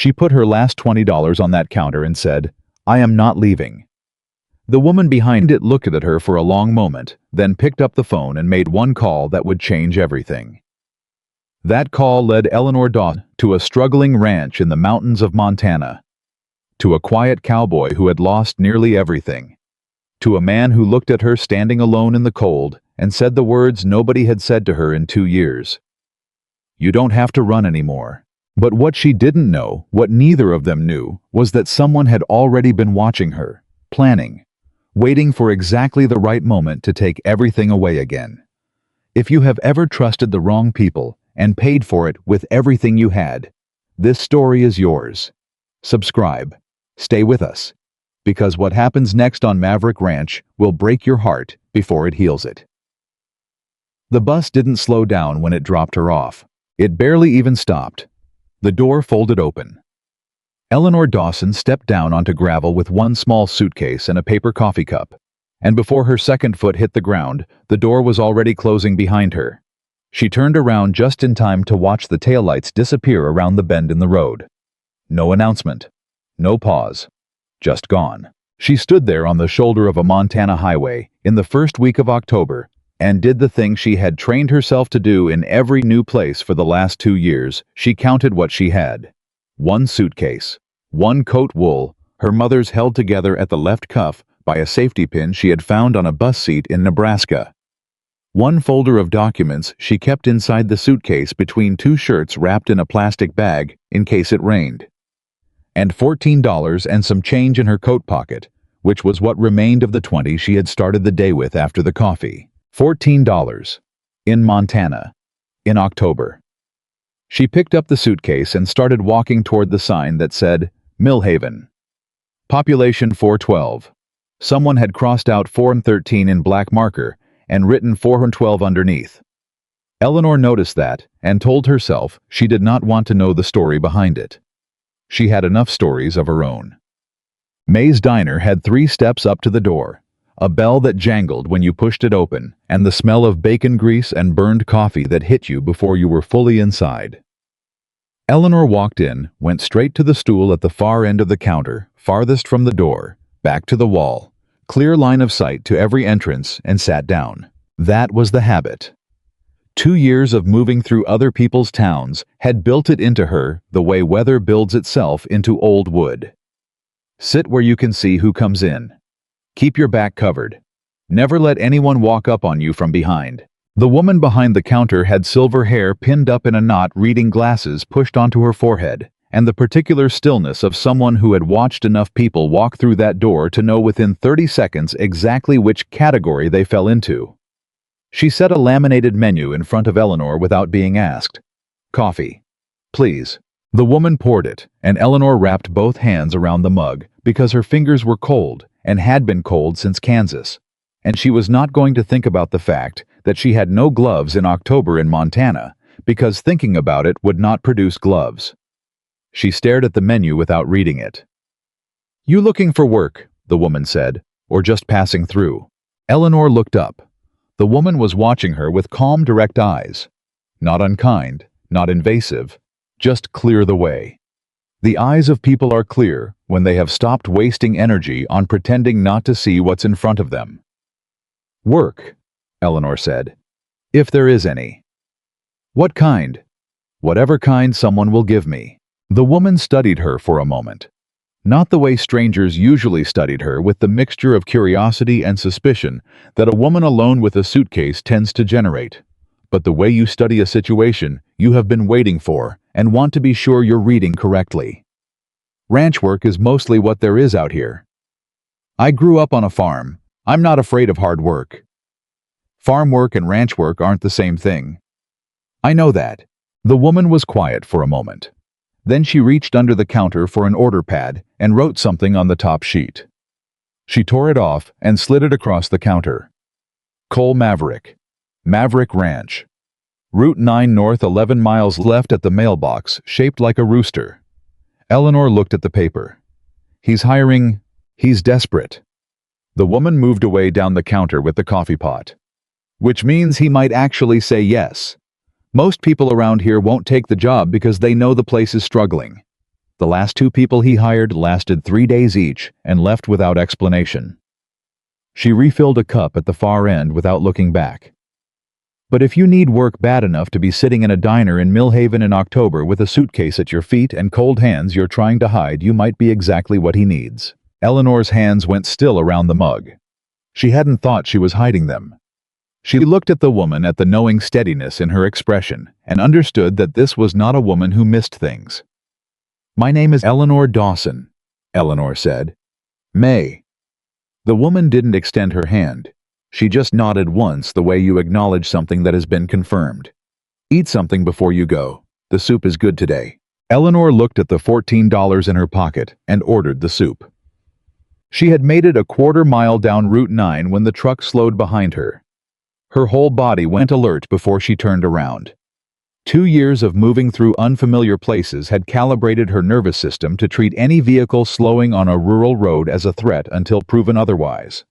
She put her last $20 on that counter and said, "I am not leaving." The woman behind it looked at her for a long moment, then picked up the phone and made one call that would change everything. That call led Eleanor Dawson to a struggling ranch in the mountains of Montana, to a quiet cowboy who had lost nearly everything, to a man who looked at her standing alone in the cold and said the words nobody had said to her in 2 years. "You don't have to run anymore." But what she didn't know, what neither of them knew, was that someone had already been watching her, planning, waiting for exactly the right moment to take everything away again. If you have ever trusted the wrong people and paid for it with everything you had, this story is yours. Subscribe. Stay with us, because what happens next on Maverick Ranch will break your heart before it heals it. The bus didn't slow down when it dropped her off. It barely even stopped. The door folded open. Eleanor Dawson stepped down onto gravel with one small suitcase and a paper coffee cup, and before her second foot hit the ground, the door was already closing behind her. She turned around just in time to watch the taillights disappear around the bend in the road. No announcement. No pause. Just gone. She stood there on the shoulder of a Montana highway in the first week of October and did the thing she had trained herself to do in every new place for the last 2 years. She counted what she had. One suitcase, one coat wool, her mother's held together at the left cuff by a safety pin she had found on a bus seat in Nebraska. One folder of documents she kept inside the suitcase between 2 shirts wrapped in a plastic bag in case it rained. And $14 and some change in her coat pocket, which was what remained of the 20 she had started the day with after the coffee. $14. In Montana. In October. She picked up the suitcase and started walking toward the sign that said, Millhaven. Population 412. Someone had crossed out 4 and 13 in black marker and written 412 underneath. Eleanor noticed that and told herself she did not want to know the story behind it. She had enough stories of her own. May's Diner had 3 steps up to the door, a bell that jangled when you pushed it open, and the smell of bacon grease and burned coffee that hit you before you were fully inside. Eleanor walked in, went straight to the stool at the far end of the counter, farthest from the door, back to the wall, clear line of sight to every entrance, and sat down. That was the habit. 2 years of moving through other people's towns had built it into her the way weather builds itself into old wood. Sit where you can see who comes in. Keep your back covered. Never let anyone walk up on you from behind. The woman behind the counter had silver hair pinned up in a knot, reading glasses pushed onto her forehead, and the particular stillness of someone who had watched enough people walk through that door to know within 30 seconds exactly which category they fell into. She set a laminated menu in front of Eleanor without being asked. Coffee. Please. The woman poured it, and Eleanor wrapped both hands around the mug because her fingers were cold and had been cold since Kansas, and she was not going to think about the fact that she had no gloves in October in Montana because thinking about it would not produce gloves. She stared at the menu without reading it. You looking for work? The woman said, or just passing through? Eleanor looked up. The woman was watching her with calm, direct eyes. Not unkind, not invasive, just clear the way. The eyes of people are clear when they have stopped wasting energy on pretending not to see what's in front of them. Work, Eleanor said, if there is any. What kind? Whatever kind someone will give me. The woman studied her for a moment. Not the way strangers usually studied her, with the mixture of curiosity and suspicion that a woman alone with a suitcase tends to generate, but the way you study a situation you have been waiting for and want to be sure you're reading correctly. Ranch work is mostly what there is out here. I grew up on a farm. I'm not afraid of hard work. Farm work and ranch work aren't the same thing. I know that. The woman was quiet for a moment. Then she reached under the counter for an order pad and wrote something on the top sheet. She tore it off and slid it across the counter. Cole Maverick. Maverick Ranch. Route 9 north, 11 miles left at the mailbox, shaped like a rooster. Eleanor looked at the paper. He's hiring. He's desperate. The woman moved away down the counter with the coffee pot. Which means he might actually say yes. Most people around here won't take the job because they know the place is struggling. The last 2 people he hired lasted 3 days each and left without explanation. She refilled a cup at the far end without looking back. But if you need work bad enough to be sitting in a diner in Millhaven in October with a suitcase at your feet and cold hands you're trying to hide, you might be exactly what he needs. Eleanor's hands went still around the mug. She hadn't thought she was hiding them. She looked at the woman at the knowing steadiness in her expression and understood that this was not a woman who missed things. "My name is Eleanor Dawson," Eleanor said. "May." The woman didn't extend her hand. She just nodded once, the way you acknowledge something that has been confirmed. "Eat something before you go. The soup is good today." Eleanor looked at the $14 in her pocket and ordered the soup. She had made it a quarter-mile down Route 9 when the truck slowed behind her. Her whole body went alert before she turned around. 2 years of moving through unfamiliar places had calibrated her nervous system to treat any vehicle slowing on a rural road as a threat until proven otherwise.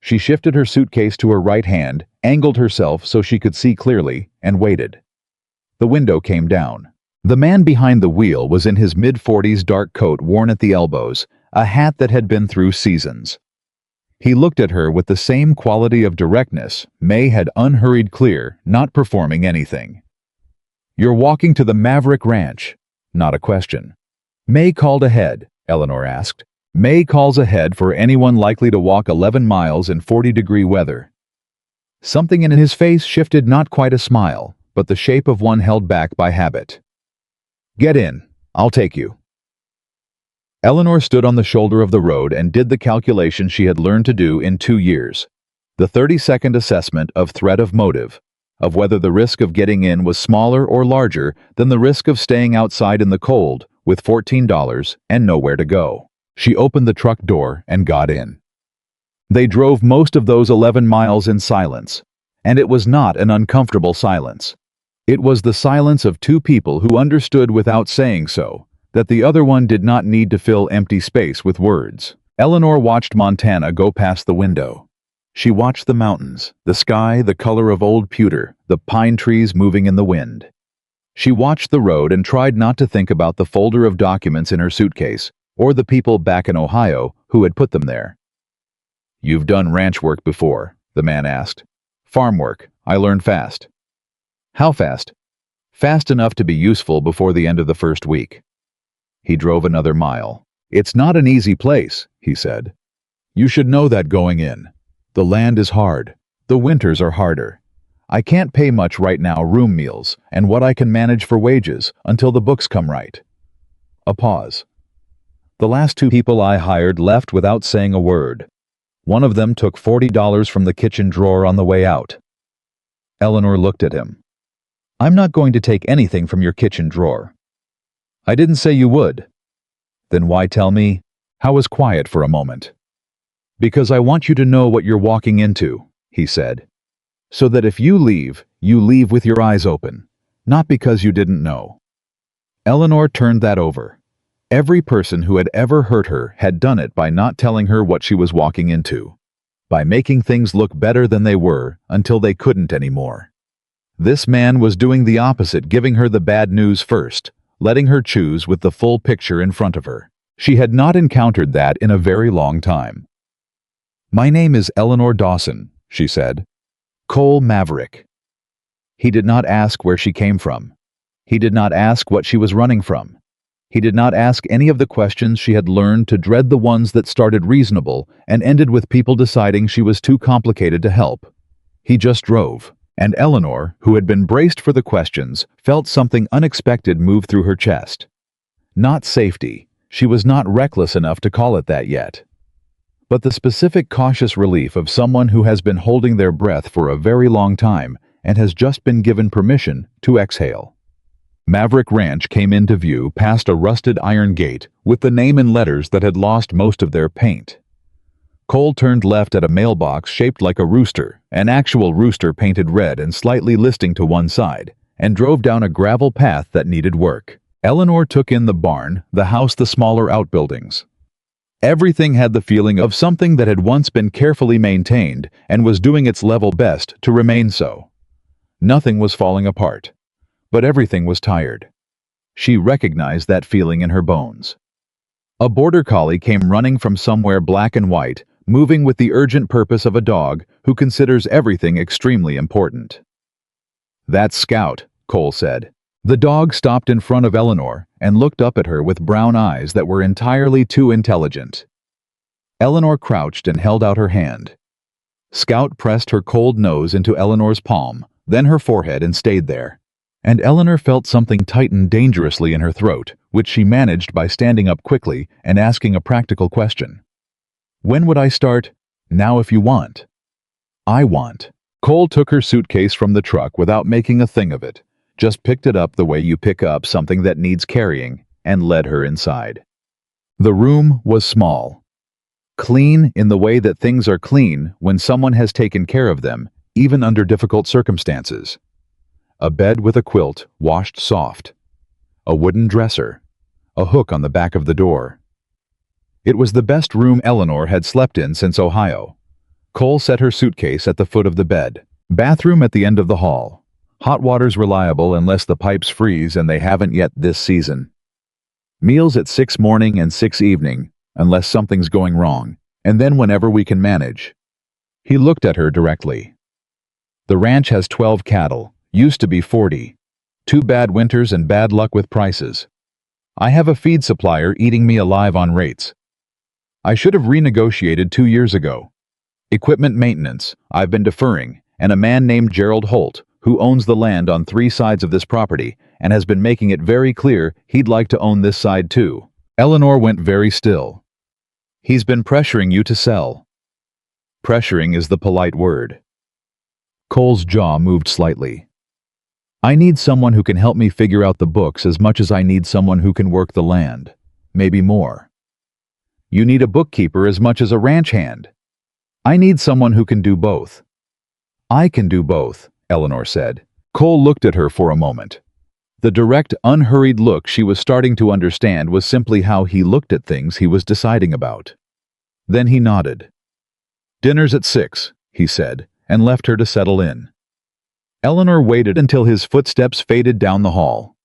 She shifted her suitcase to her right hand, angled herself so she could see clearly, and waited. The window came down. The man behind the wheel was in his mid-40s, dark coat worn at the elbows, a hat that had been through seasons. He looked at her with the same quality of directness. May had unhurried clear, not performing anything. "You're walking to the Maverick Ranch." Not a question. "May called ahead," Eleanor asked. "May calls ahead for anyone likely to walk 11 miles in 40-degree weather." Something in his face shifted, not quite a smile, but the shape of one held back by habit. "Get in. I'll take you." Eleanor stood on the shoulder of the road and did the calculation she had learned to do in 2 years. The 30-second assessment of threat of motive, of whether the risk of getting in was smaller or larger than the risk of staying outside in the cold with $14 and nowhere to go. She opened the truck door and got in. They drove most of those 11 miles in silence, and it was not an uncomfortable silence. It was the silence of 2 people who understood without saying so that the other one did not need to fill empty space with words. Eleanor watched Montana go past the window. She watched the mountains, the sky the color of old pewter, the pine trees moving in the wind. She watched the road and tried not to think about the folder of documents in her suitcase or the people back in Ohio who had put them there. "You've done ranch work before?" the man asked. "Farm work. I learn fast." "How fast?" "Fast enough to be useful before the end of the first week." He drove another mile. "It's not an easy place," he said. "You should know that going in. The land is hard. The winters are harder. I can't pay much right now, room meals, and what I can manage for wages until the books come right." A pause. "The last 2 people I hired left without saying a word. One of them took $40 from the kitchen drawer on the way out." Eleanor looked at him. "I'm not going to take anything from your kitchen drawer." "I didn't say you would." "Then why tell me?" Howe was quiet for a moment. "Because I want you to know what you're walking into," he said. "So that if you leave with your eyes open, not because you didn't know." Eleanor turned that over. Every person who had ever hurt her had done it by not telling her what she was walking into, by making things look better than they were until they couldn't anymore. This man was doing the opposite, giving her the bad news first, letting her choose with the full picture in front of her. She had not encountered that in a very long time. "My name is Eleanor Dawson," she said. "Cole Maverick." He did not ask where she came from. He did not ask what she was running from. He did not ask any of the questions she had learned to dread, the ones that started reasonable and ended with people deciding she was too complicated to help. He just drove, and Eleanor, who had been braced for the questions, felt something unexpected move through her chest. Not safety. She was not reckless enough to call it that yet. But the specific cautious relief of someone who has been holding their breath for a very long time and has just been given permission to exhale. Maverick Ranch came into view past a rusted iron gate with the name in letters that had lost most of their paint. Cole turned left at a mailbox shaped like a rooster, an actual rooster painted red and slightly listing to one side, and drove down a gravel path that needed work. Eleanor took in the barn, the house, the smaller outbuildings. Everything had the feeling of something that had once been carefully maintained and was doing its level best to remain so. Nothing was falling apart, but everything was tired. She recognized that feeling in her bones. A border collie came running from somewhere black and white, moving with the urgent purpose of a dog who considers everything extremely important. "That's Scout," Cole said. The dog stopped in front of Eleanor and looked up at her with brown eyes that were entirely too intelligent. Eleanor crouched and held out her hand. Scout pressed her cold nose into Eleanor's palm, then her forehead, and stayed there. And Eleanor felt something tighten dangerously in her throat, which she managed by standing up quickly and asking a practical question. "When would I start?" "Now if you want." "I want." Cole took her suitcase from the truck without making a thing of it, just picked it up the way you pick up something that needs carrying, and led her inside. The room was small. Clean in the way that things are clean when someone has taken care of them, even under difficult circumstances. A bed with a quilt washed soft. A wooden dresser. A hook on the back of the door. It was the best room Eleanor had slept in since Ohio. Cole set her suitcase at the foot of the bed. Bathroom at the end of the hall. Hot water's reliable unless the pipes freeze, and they haven't yet this season. Meals at 6 morning and 6 evening, unless something's going wrong, and then whenever we can manage. He looked at her directly. The ranch has 12 cattle, used to be 40. 2 bad winters and bad luck with prices. I have a feed supplier eating me alive on rates. I should have renegotiated 2 years ago. Equipment maintenance, I've been deferring, and a man named Gerald Holt, who owns the land on 3 sides of this property and has been making it very clear he'd like to own this side too. Eleanor went very still. He's been pressuring you to sell. Pressuring is the polite word. Cole's jaw moved slightly. I need someone who can help me figure out the books as much as I need someone who can work the land. Maybe more. You need a bookkeeper as much as a ranch hand. I need someone who can do both. I can do both, Eleanor said. Cole looked at her for a moment. The direct, unhurried look she was starting to understand was simply how he looked at things he was deciding about. Then he nodded. "Dinner's at 6, he said, and left her to settle in. Eleanor waited until his footsteps faded down the hall.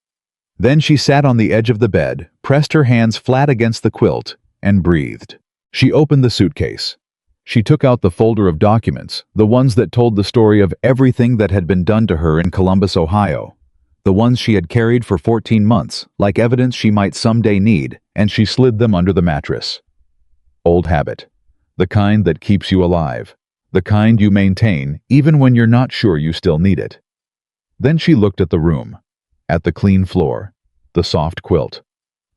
Then she sat on the edge of the bed, pressed her hands flat against the quilt, and breathed. She opened the suitcase. She took out the folder of documents, the ones that told the story of everything that had been done to her in Columbus, Ohio. The ones she had carried for 14 months, like evidence she might someday need, and she slid them under the mattress. Old habit. The kind that keeps you alive. The kind you maintain even when you're not sure you still need it. Then she looked at the room. At the clean floor. The soft quilt.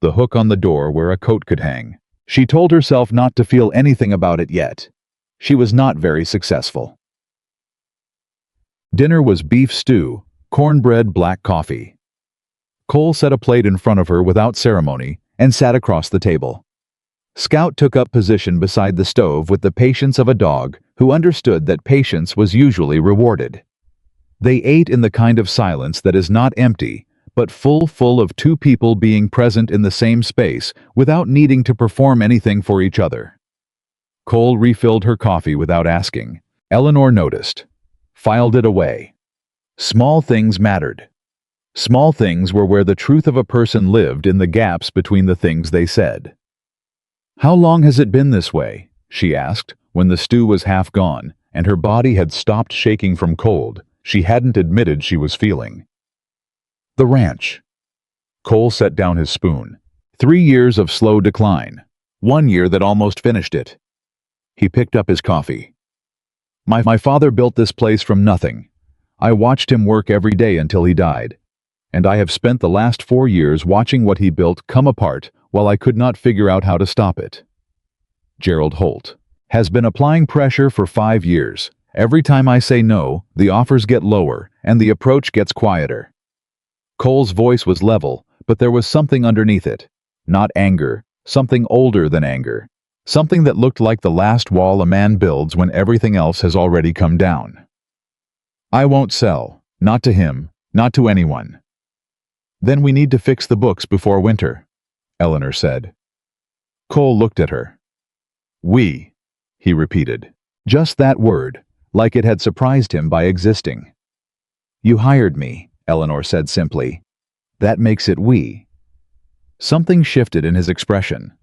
The hook on the door where a coat could hang. She told herself not to feel anything about it yet. She was not very successful. Dinner was beef stew, cornbread, black coffee. Cole set a plate in front of her without ceremony and sat across the table. Scout took up position beside the stove with the patience of a dog who understood that patience was usually rewarded. They ate in the kind of silence that is not empty, but full of 2 people being present in the same space without needing to perform anything for each other. Cole refilled her coffee without asking. Eleanor noticed. Filed it away. Small things mattered. Small things were where the truth of a person lived in the gaps between the things they said. "How long has it been this way?" she asked, when the stew was half gone, and her body had stopped shaking from cold she hadn't admitted she was feeling. "The ranch." Cole set down his spoon. 3 years of slow decline. 1 year that almost finished it. He picked up his coffee. My father built this place from nothing. I watched him work every day until he died. And I have spent the last 4 years watching what he built come apart while I could not figure out how to stop it. Gerald Holt has been applying pressure for 5 years. Every time I say no, the offers get lower and the approach gets quieter. Cole's voice was level, but there was something underneath it. Not anger, something older than anger. Something that looked like the last wall a man builds when everything else has already come down. "I won't sell. Not to him. Not to anyone." "Then we need to fix the books before winter," Eleanor said. Cole looked at her. "We," he repeated. Just that word, like it had surprised him by existing. "You hired me," Eleanor said simply. That makes it we. Something shifted in his expression.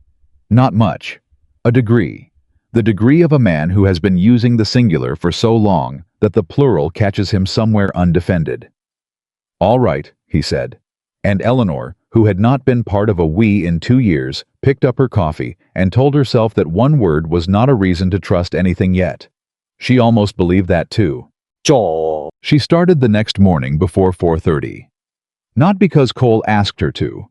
Not much. A degree. The degree of a man who has been using the singular for so long that the plural catches him somewhere undefended. All right, he said. And Eleanor, who had not been part of a we in 2 years, picked up her coffee and told herself that one word was not a reason to trust anything yet. She almost believed that too. She started the next morning before 4:30. Not because Cole asked her to.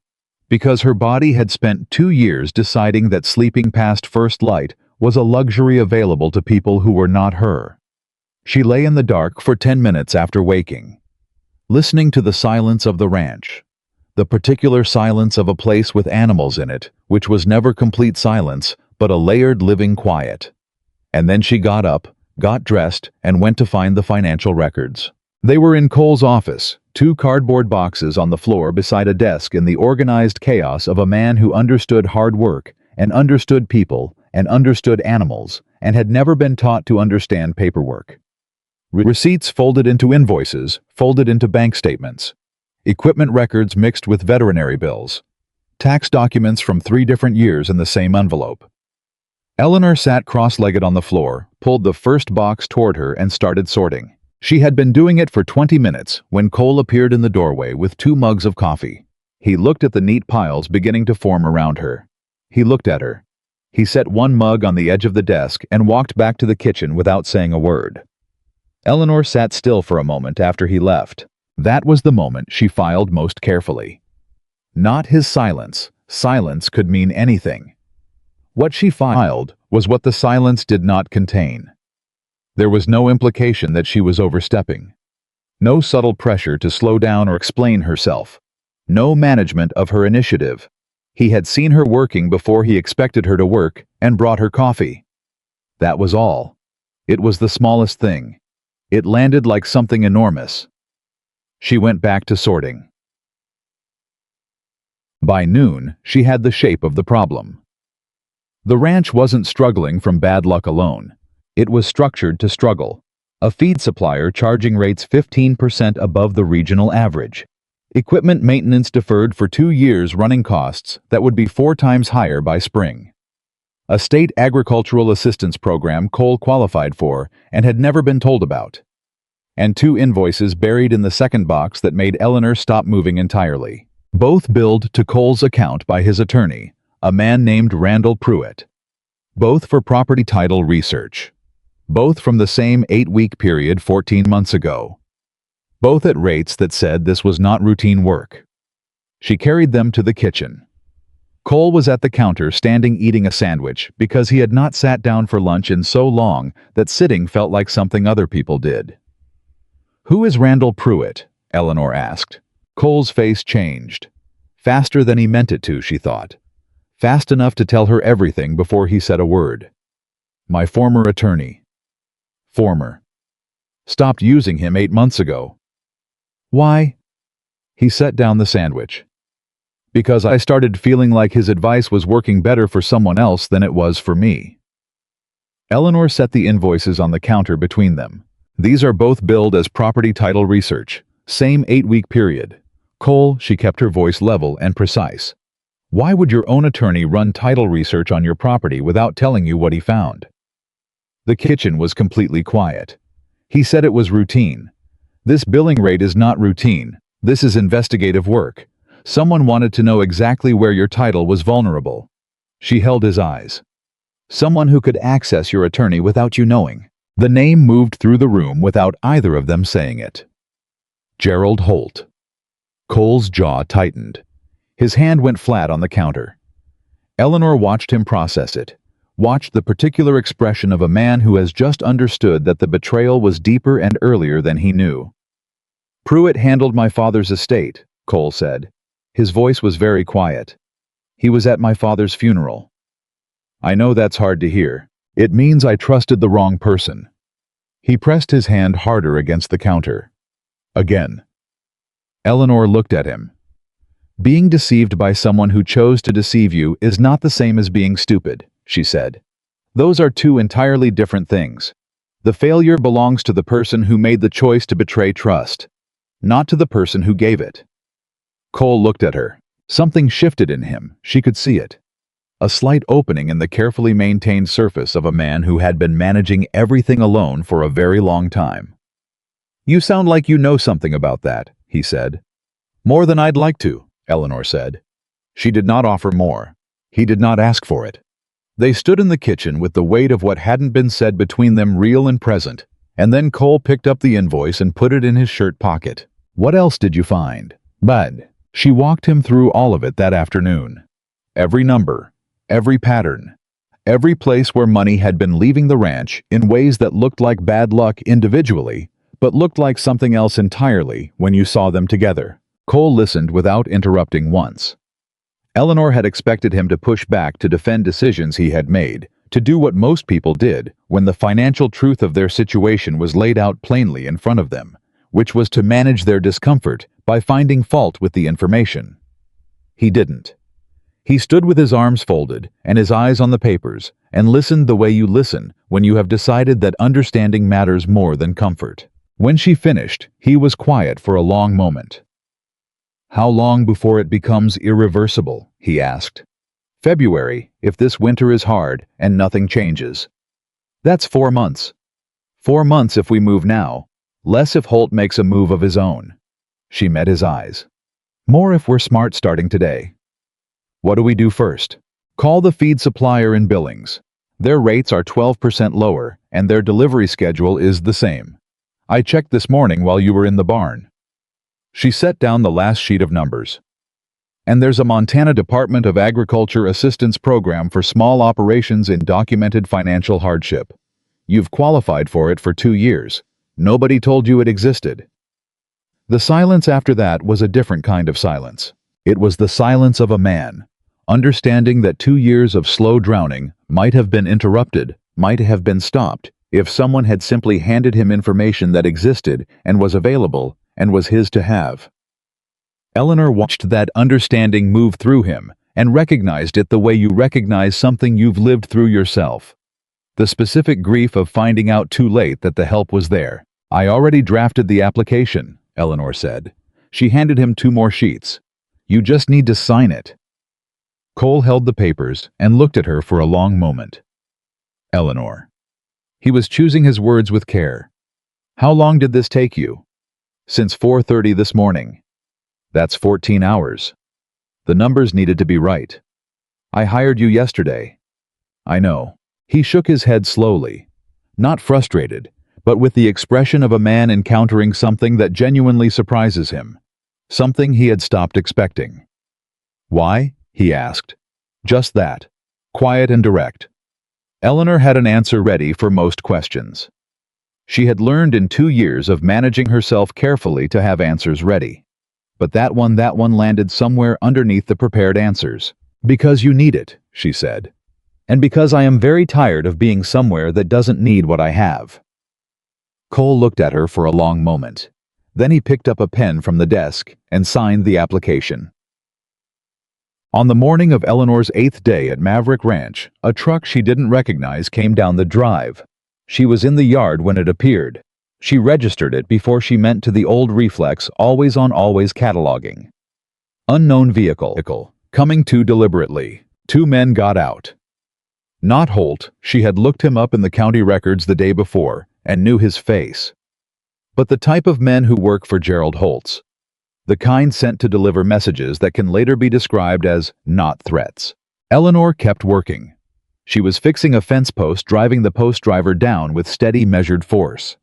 Because her body had spent 2 years deciding that sleeping past first light was a luxury available to people who were not her. She lay in the dark for 10 minutes after waking, listening to the silence of the ranch, the particular silence of a place with animals in it, which was never complete silence, but a layered living quiet. And then she got up, got dressed, and went to find the financial records. They were in Cole's office, 2 cardboard boxes on the floor beside a desk in the organized chaos of a man who understood hard work, and understood people, and understood animals, and had never been taught to understand paperwork. Receipts folded into invoices, folded into bank statements. Equipment records mixed with veterinary bills. Tax documents from 3 different years in the same envelope. Eleanor sat cross-legged on the floor, pulled the first box toward her and started sorting. She had been doing it for 20 minutes when Cole appeared in the doorway with 2 mugs of coffee. He looked at the neat piles beginning to form around her. He looked at her. He set one mug on the edge of the desk and walked back to the kitchen without saying a word. Eleanor sat still for a moment after he left. That was the moment she filed most carefully. Not his silence. Silence could mean anything. What she filed was what the silence did not contain. There was no implication that she was overstepping. No subtle pressure to slow down or explain herself. No management of her initiative. He had seen her working before he expected her to work and brought her coffee. That was all. It was the smallest thing. It landed like something enormous. She went back to sorting. By noon, she had the shape of the problem. The ranch wasn't struggling from bad luck alone. It was structured to struggle. A feed supplier charging rates 15% above the regional average. Equipment maintenance deferred for 2 years, running costs that would be 4 times higher by spring. A state agricultural assistance program Cole qualified for and had never been told about. And 2 invoices buried in the second box that made Eleanor stop moving entirely. Both billed to Cole's account by his attorney, a man named Randall Pruitt. Both for property title research. Both from the same 8-week period 14 months ago. Both at rates that said this was not routine work. She carried them to the kitchen. Cole was at the counter standing eating a sandwich because he had not sat down for lunch in so long that sitting felt like something other people did. "Who is Randall Pruitt?" Eleanor asked. Cole's face changed. Faster than he meant it to, she thought. Fast enough to tell her everything before he said a word. "My former attorney." Former. Stopped using him 8 months ago. "Why?" He set down the sandwich. "Because I started feeling like his advice was working better for someone else than it was for me." Eleanor set the invoices on the counter between them. "These are both billed as property title research. Same 8-week period. Cole," she kept her voice level and precise. "Why would your own attorney run title research on your property without telling you what he found?" The kitchen was completely quiet. He said it was routine. "This billing rate is not routine. This is investigative work. Someone wanted to know exactly where your title was vulnerable." She held his eyes. "Someone who could access your attorney without you knowing." The name moved through the room without either of them saying it. Gerald Holt. Cole's jaw tightened. His hand went flat on the counter. Eleanor watched him process it, watched the particular expression of a man who has just understood that the betrayal was deeper and earlier than he knew. "Pruitt handled my father's estate," Cole said. His voice was very quiet. "He was at my father's funeral." "I know that's hard to hear. It means I trusted the wrong person." He pressed his hand harder against the counter. Again. Eleanor looked at him. "Being deceived by someone who chose to deceive you is not the same as being stupid," she said. "Those are 2 entirely different things. The failure belongs to the person who made the choice to betray trust, not to the person who gave it." Cole looked at her. Something shifted in him, she could see it. A slight opening in the carefully maintained surface of a man who had been managing everything alone for a very long time. "You sound like you know something about that," he said. "More than I'd like to," Eleanor said. She did not offer more. He did not ask for it. They stood in the kitchen with the weight of what hadn't been said between them real and present, and then Cole picked up the invoice and put it in his shirt pocket. "What else did you find?" "Bud." She walked him through all of it that afternoon. Every number, every pattern, every place where money had been leaving the ranch in ways that looked like bad luck individually, but looked like something else entirely when you saw them together. Cole listened without interrupting once. Eleanor had expected him to push back to defend decisions he had made, to do what most people did when the financial truth of their situation was laid out plainly in front of them, which was to manage their discomfort by finding fault with the information. He didn't. He stood with his arms folded and his eyes on the papers and listened the way you listen when you have decided that understanding matters more than comfort. When she finished, he was quiet for a long moment. "How long before it becomes irreversible?" he asked. "February, if this winter is hard and nothing changes." "That's 4 months. 4 months if we move now. Less if Holt makes a move of his own." She met his eyes. "More if we're smart starting today." "What do we do first?" "Call the feed supplier in Billings. Their rates are 12% lower, and their delivery schedule is the same. I checked this morning while you were in the barn." She set down the last sheet of numbers. "And there's a Montana Department of Agriculture assistance program for small operations in documented financial hardship. You've qualified for it for 2 years. Nobody told you it existed." The silence after that was a different kind of silence. It was the silence of a man, understanding that 2 years of slow drowning might have been interrupted, might have been stopped, if someone had simply handed him information that existed and was available and was his to have. Eleanor watched that understanding move through him and recognized it the way you recognize something you've lived through yourself. The specific grief of finding out too late that the help was there. "I already drafted the application," Eleanor said. She handed him 2 more sheets. "You just need to sign it." Cole held the papers and looked at her for a long moment. "Eleanor." He was choosing his words with care. "How long did this take you?" "Since 4:30 this morning." "That's 14 hours. The numbers needed to be right." "I hired you yesterday." "I know." He shook his head slowly. Not frustrated, but with the expression of a man encountering something that genuinely surprises him. Something he had stopped expecting. "Why?" he asked. Just that. Quiet and direct. Eleanor had an answer ready for most questions. She had learned in 2 years of managing herself carefully to have answers ready. But that one landed somewhere underneath the prepared answers. "Because you need it," she said. "And because I am very tired of being somewhere that doesn't need what I have." Cole looked at her for a long moment. Then he picked up a pen from the desk and signed the application. On the morning of Eleanor's 8th day at Maverick Ranch, a truck she didn't recognize came down the drive. She was in the yard when it appeared. She registered it before she meant to the old reflex always on always cataloging. Unknown vehicle, coming too deliberately. 2 men got out. Not Holt, she had looked him up in the county records the day before and knew his face. But the type of men who work for Gerald Holtz. The kind sent to deliver messages that can later be described as not threats. Eleanor kept working. She was fixing a fence post, driving the post driver down with steady, measured force.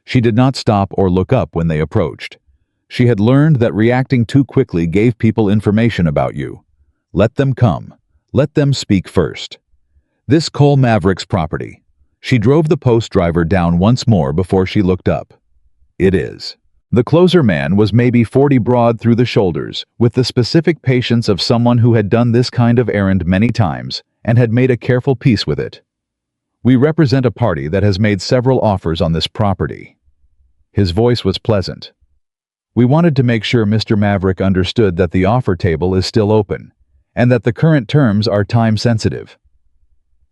She did not stop or look up when they approached. She had learned that reacting too quickly gave people information about you. Let them come. Let them speak first. This Cole Maverick's property. She drove the post driver down once more before she looked up. It is. The closer man was maybe 40 broad through the shoulders, with the specific patience of someone who had done this kind of errand many times and had made a careful peace with it. "We represent a party that has made several offers on this property." His voice was pleasant. "We wanted to make sure Mr. Maverick understood that the offer table is still open, and that the current terms are time-sensitive."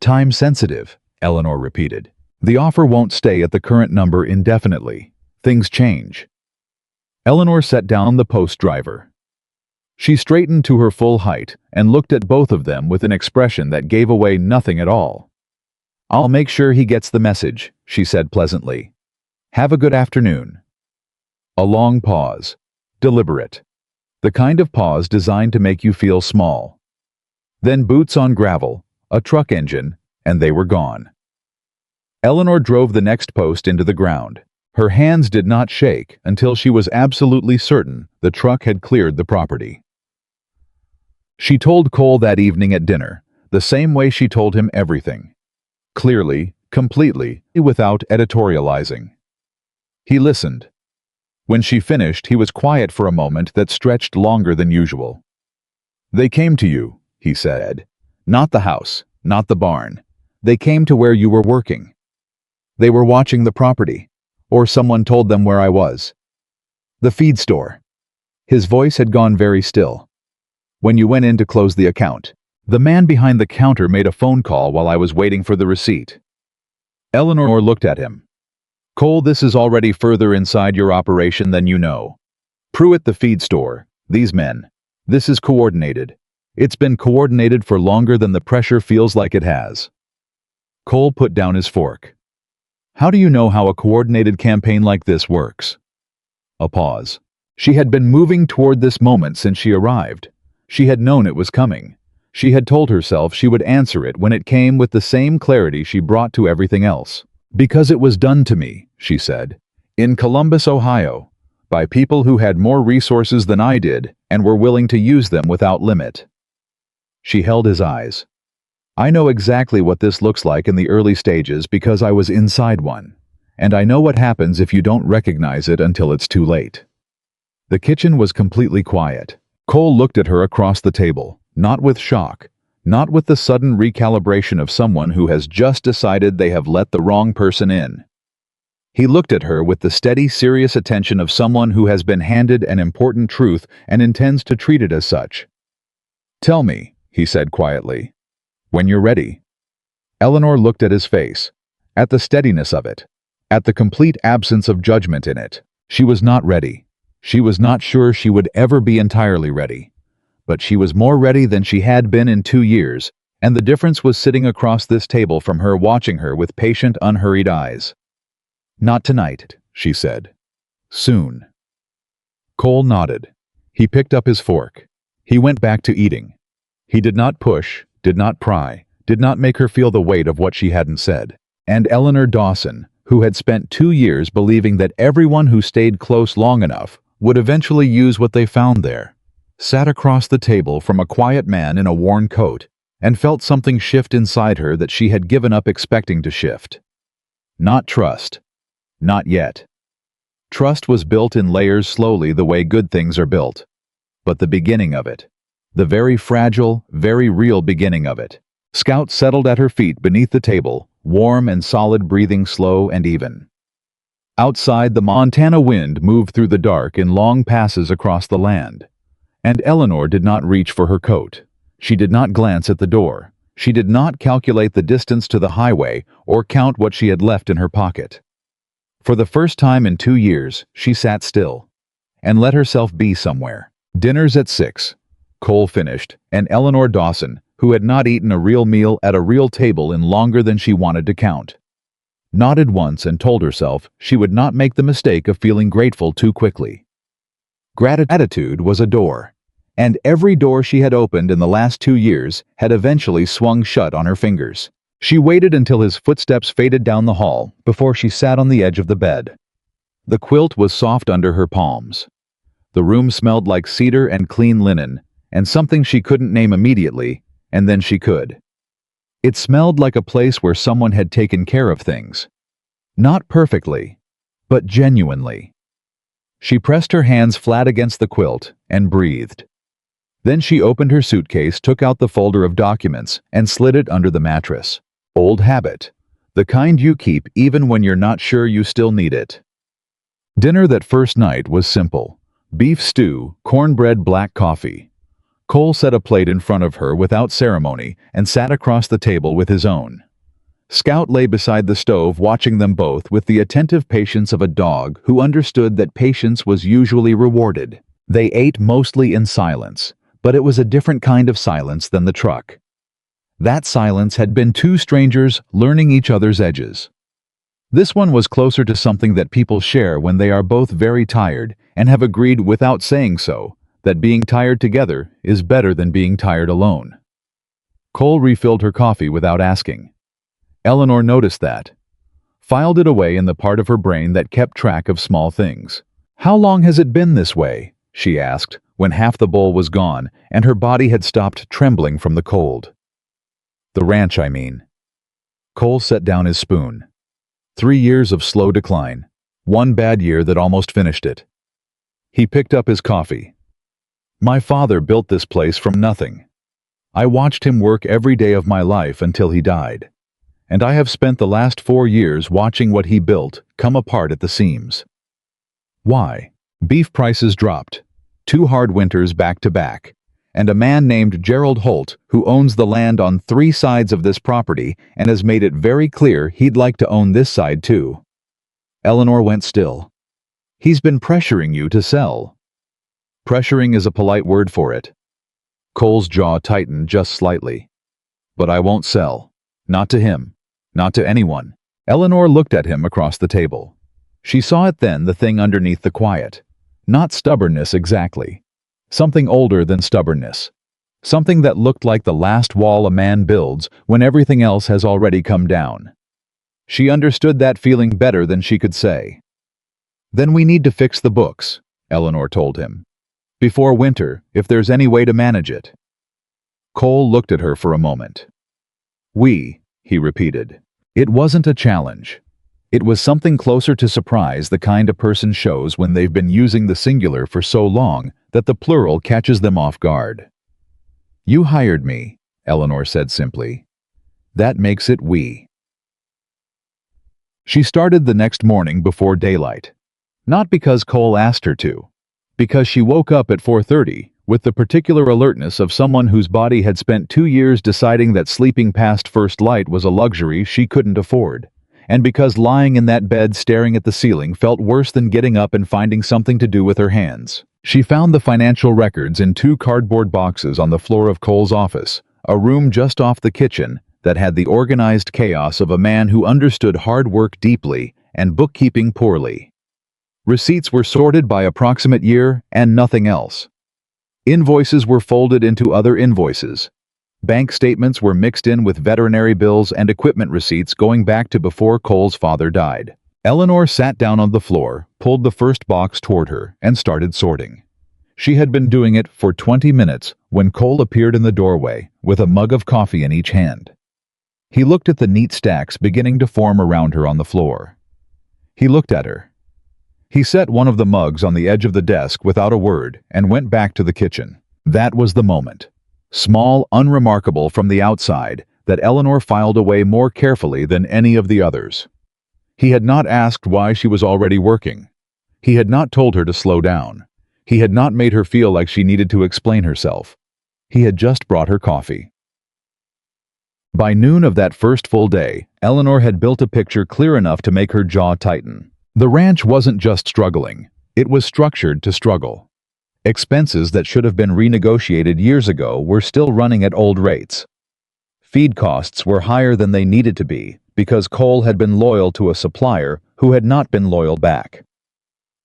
"Time-sensitive," Eleanor repeated. "The offer won't stay at the current number indefinitely. Things change." Eleanor set down the post driver. She straightened to her full height and looked at both of them with an expression that gave away nothing at all. "I'll make sure he gets the message," she said pleasantly. "Have a good afternoon." A long pause. Deliberate. The kind of pause designed to make you feel small. Then boots on gravel, a truck engine, and they were gone. Eleanor drove the next post into the ground. Her hands did not shake until she was absolutely certain the truck had cleared the property. She told Cole that evening at dinner, the same way she told him everything. Clearly, completely, without editorializing. He listened. When she finished, he was quiet for a moment that stretched longer than usual. "They came to you," he said. "Not the house, not the barn. They came to where you were working. They were watching the property. Or someone told them where I was. The feed store." His voice had gone very still. "When you went in to close the account. The man behind the counter made a phone call while I was waiting for the receipt." Eleanor looked at him. "Cole, this is already further inside your operation than you know. Pruitt, the feed store, these men. This is coordinated. It's been coordinated for longer than the pressure feels like it has." Cole put down his fork. "How do you know how a coordinated campaign like this works?" A pause. She had been moving toward this moment since she arrived. She had known it was coming. She had told herself she would answer it when it came with the same clarity she brought to everything else. "Because it was done to me," she said, "in Columbus, Ohio, by people who had more resources than I did and were willing to use them without limit." She held his eyes. "I know exactly what this looks like in the early stages because I was inside one. And I know what happens if you don't recognize it until it's too late." The kitchen was completely quiet. Cole looked at her across the table, not with shock, not with the sudden recalibration of someone who has just decided they have let the wrong person in. He looked at her with the steady, serious attention of someone who has been handed an important truth and intends to treat it as such. "Tell me," he said quietly, "when you're ready." Eleanor looked at his face, at the steadiness of it, at the complete absence of judgment in it. She was not ready. She was not sure she would ever be entirely ready. But she was more ready than she had been in 2 years, and the difference was sitting across this table from her, watching her with patient, unhurried eyes. "Not tonight," she said. "Soon." Cole nodded. He picked up his fork. He went back to eating. He did not push, did not pry, did not make her feel the weight of what she hadn't said. And Eleanor Dawson, who had spent 2 years believing that everyone who stayed close long enough would eventually use what they found there, sat across the table from a quiet man in a worn coat and felt something shift inside her that she had given up expecting to shift. Not trust. Not yet. Trust was built in layers slowly the way good things are built. But the beginning of it, the very fragile, very real beginning of it. Scout settled at her feet beneath the table, warm and solid, breathing slow and even. Outside, the Montana wind moved through the dark in long passes across the land. And Eleanor did not reach for her coat. She did not glance at the door. She did not calculate the distance to the highway or count what she had left in her pocket. For the first time in 2 years, she sat still and let herself be somewhere. Dinner's at 6. Cole finished, and Eleanor Dawson, who had not eaten a real meal at a real table in longer than she wanted to count, nodded once and told herself she would not make the mistake of feeling grateful too quickly. Gratitude was a door, and every door she had opened in the last 2 years had eventually swung shut on her fingers. She waited until his footsteps faded down the hall before she sat on the edge of the bed. The quilt was soft under her palms. The room smelled like cedar and clean linen, and something she couldn't name immediately, and then she could. It smelled like a place where someone had taken care of things. Not perfectly, but genuinely. She pressed her hands flat against the quilt and breathed. Then she opened her suitcase, took out the folder of documents, and slid it under the mattress. Old habit. The kind you keep even when you're not sure you still need it. Dinner that first night was simple. Beef stew, cornbread, black coffee. Cole set a plate in front of her without ceremony and sat across the table with his own. Scout lay beside the stove watching them both with the attentive patience of a dog who understood that patience was usually rewarded. They ate mostly in silence, but it was a different kind of silence than the truck. That silence had been two strangers learning each other's edges. This one was closer to something that people share when they are both very tired and have agreed without saying so, that being tired together is better than being tired alone. Cole refilled her coffee without asking. Eleanor noticed that, filed it away in the part of her brain that kept track of small things. "How long has it been this way?" she asked, when half the bowl was gone and her body had stopped trembling from the cold. "The ranch, I mean." Cole set down his spoon. 3 years of slow decline. One bad year that almost finished it. He picked up his coffee. "My father built this place from nothing. I watched him work every day of my life until he died. And I have spent the last 4 years watching what he built come apart at the seams." Why? Beef prices dropped. 2 hard winters back to back. And a man named Gerald Holt, who owns the land on 3 sides of this property and has made it very clear he'd like to own this side too. Eleanor went still. "He's been pressuring you to sell." "Pressuring is a polite word for it." Cole's jaw tightened just slightly. "But I won't sell. Not to him. Not to anyone." Eleanor looked at him across the table. She saw it then, the thing underneath the quiet. Not stubbornness exactly. Something older than stubbornness. Something that looked like the last wall a man builds when everything else has already come down. She understood that feeling better than she could say. "Then we need to fix the books," Eleanor told him. "Before winter, if there's any way to manage it." Cole looked at her for a moment. "We," he repeated. It wasn't a challenge. It was something closer to surprise, the kind a person shows when they've been using the singular for so long that the plural catches them off guard. "You hired me," Eleanor said simply. "That makes it we." She started the next morning before daylight. Not because Cole asked her to. Because she woke up at 4:30 with the particular alertness of someone whose body had spent 2 years deciding that sleeping past first light was a luxury she couldn't afford. And because lying in that bed staring at the ceiling felt worse than getting up and finding something to do with her hands. She found the financial records in 2 cardboard boxes on the floor of Cole's office, a room just off the kitchen that had the organized chaos of a man who understood hard work deeply and bookkeeping poorly. Receipts were sorted by approximate year and nothing else. Invoices were folded into other invoices. Bank statements were mixed in with veterinary bills and equipment receipts going back to before Cole's father died. Eleanor sat down on the floor, pulled the first box toward her, and started sorting. She had been doing it for 20 minutes when Cole appeared in the doorway with a mug of coffee in each hand. He looked at the neat stacks beginning to form around her on the floor. He looked at her. He set one of the mugs on the edge of the desk without a word and went back to the kitchen. That was the moment. Small, unremarkable from the outside, that Eleanor filed away more carefully than any of the others. He had not asked why she was already working. He had not told her to slow down. He had not made her feel like she needed to explain herself. He had just brought her coffee. By noon of that first full day, Eleanor had built a picture clear enough to make her jaw tighten. The ranch wasn't just struggling. It was structured to struggle. Expenses that should have been renegotiated years ago were still running at old rates. Feed costs were higher than they needed to be because Cole had been loyal to a supplier who had not been loyal back.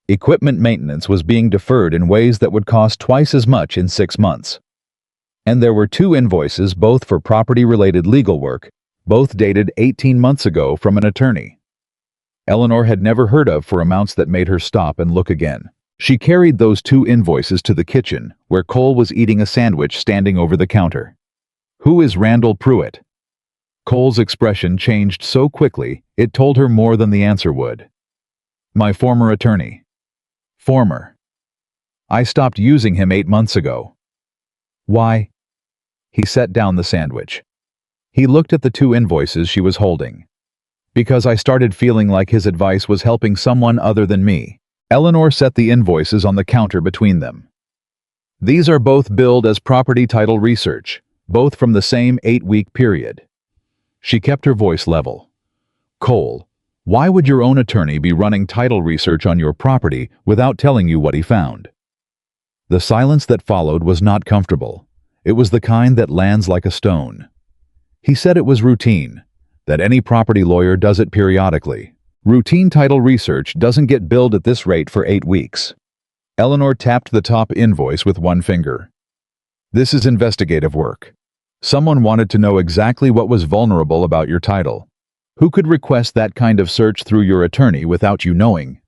Equipment maintenance was being deferred in ways that would cost twice as much in 6 months. And there were 2 invoices, both for property-related legal work, both dated 18 months ago from an attorney. Eleanor had never heard of for amounts that made her stop and look again. She carried those 2 invoices to the kitchen, where Cole was eating a sandwich standing over the counter. "Who is Randall Pruitt?" Cole's expression changed so quickly, it told her more than the answer would. "My former attorney." "Former. I stopped using him 8 months ago." "Why?" He set down the sandwich. He looked at the 2 invoices she was holding. "Because I started feeling like his advice was helping someone other than me." Eleanor set the invoices on the counter between them. "These are both billed as property title research, both from the same 8-week period." She kept her voice level. "Cole, why would your own attorney be running title research on your property without telling you what he found?" The silence that followed was not comfortable. It was the kind that lands like a stone. He said it was routine, that any property lawyer does it periodically. Routine title research doesn't get billed at this rate for 8 weeks. Eleanor tapped the top invoice with one finger. This is investigative work. Someone wanted to know exactly what was vulnerable about your title. Who could request that kind of search through your attorney without you knowing?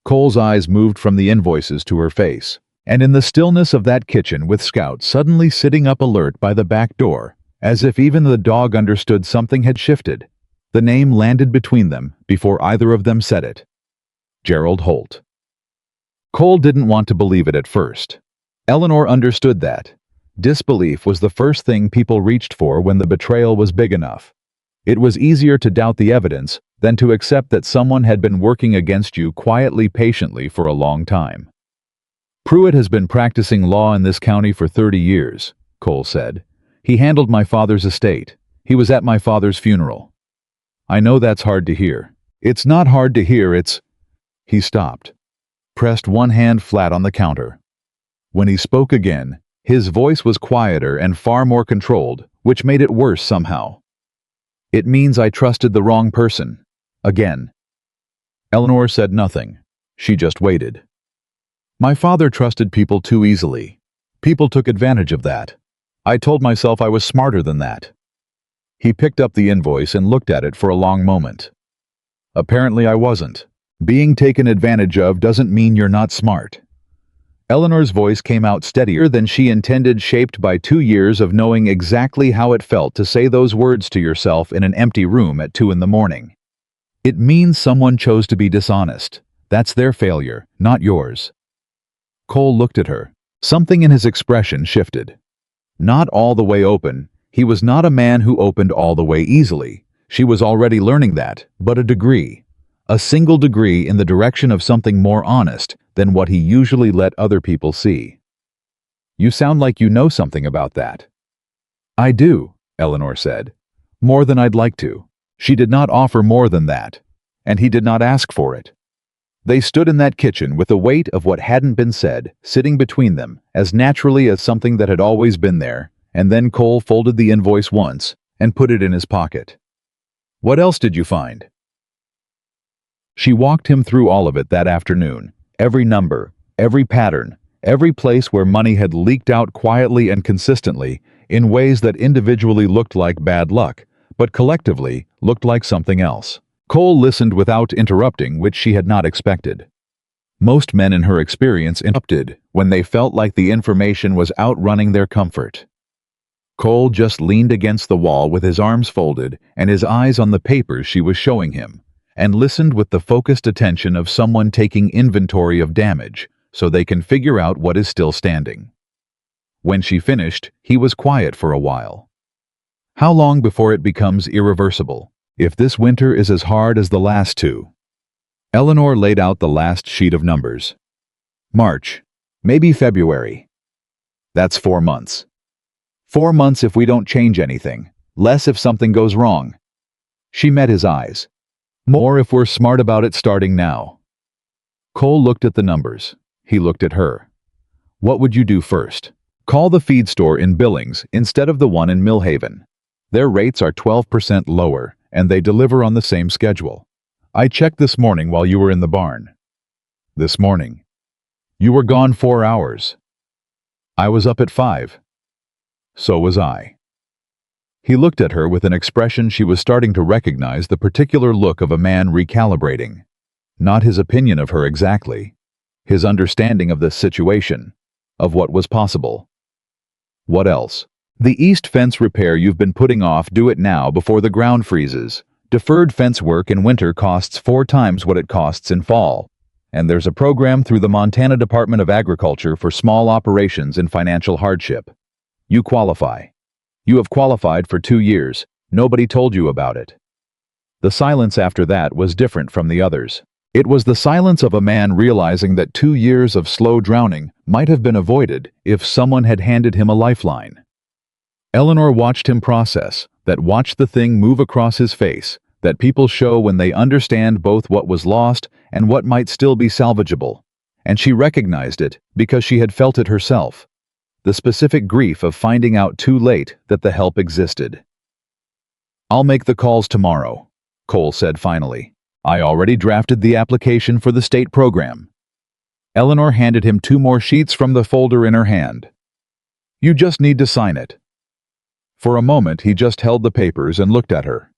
Cole's eyes moved from the invoices to her face, and in the stillness of that kitchen with Scout suddenly sitting up alert by the back door, as if even the dog understood something had shifted, the name landed between them before either of them said it. Gerald Holt. Cole didn't want to believe it at first. Eleanor understood that. Disbelief was the first thing people reached for when the betrayal was big enough. It was easier to doubt the evidence than to accept that someone had been working against you quietly, patiently for a long time. Pruitt has been practicing law in this county for 30 years, Cole said. He handled my father's estate. He was at my father's funeral. I know that's hard to hear. It's not hard to hear, it's... He stopped, pressed one hand flat on the counter. When he spoke again, his voice was quieter and far more controlled, which made it worse somehow. It means I trusted the wrong person. Again. Eleanor said nothing. She just waited. My father trusted people too easily. People took advantage of that. I told myself I was smarter than that. He picked up the invoice and looked at it for a long moment. Apparently I wasn't. Being taken advantage of doesn't mean you're not smart. Eleanor's voice came out steadier than she intended, shaped by 2 years of knowing exactly how it felt to say those words to yourself in an empty room at 2 in the morning. It means someone chose to be dishonest. That's their failure, not yours. Cole looked at her. Something in his expression shifted. Not all the way open. He was not a man who opened all the way easily. She was already learning that, but a degree. A single degree in the direction of something more honest than what he usually let other people see. You sound like you know something about that. I do, Eleanor said. More than I'd like to. She did not offer more than that, and he did not ask for it. They stood in that kitchen with the weight of what hadn't been said sitting between them as naturally as something that had always been there, and then Cole folded the invoice once and put it in his pocket. What else did you find? She walked him through all of it that afternoon. Every number, every pattern, every place where money had leaked out quietly and consistently in ways that individually looked like bad luck, but collectively looked like something else. Cole listened without interrupting, which she had not expected. Most men in her experience interrupted when they felt like the information was outrunning their comfort. Cole just leaned against the wall with his arms folded and his eyes on the papers she was showing him, and listened with the focused attention of someone taking inventory of damage so they can figure out what is still standing. When she finished, he was quiet for a while. How long before it becomes irreversible? If this winter is as hard as the last 2. Eleanor laid out the last sheet of numbers. March, maybe February. That's 4 months. 4 months if we don't change anything, less if something goes wrong. She met his eyes. More if we're smart about it starting now. Cole looked at the numbers. He looked at her. What would you do first? Call the feed store in Billings instead of the one in Millhaven. Their rates are 12% lower, and they deliver on the same schedule. I checked this morning while you were in the barn. This morning. You were gone 4 hours. I was up at 5. So was I. He looked at her with an expression she was starting to recognize, the particular look of a man recalibrating. Not his opinion of her exactly. His understanding of the situation, of what was possible. What else? The east fence repair you've been putting off, do it now before the ground freezes. Deferred fence work in winter costs 4 times what it costs in fall. And there's a program through the Montana Department of Agriculture for small operations in financial hardship. You qualify. You have qualified for 2 years. Nobody told you about it. The silence after that was different from the others. It was the silence of a man realizing that 2 years of slow drowning might have been avoided if someone had handed him a lifeline. Eleanor watched him process, watched the thing move across his face, that people show when they understand both what was lost and what might still be salvageable. and she recognized it because she had felt it herself. The specific grief of finding out too late that the help existed. "I'll make the calls tomorrow," Cole said finally. "I already drafted the application for the state program." Eleanor handed him 2 more sheets from the folder in her hand. "You just need to sign it." For a moment he just held the papers and looked at her.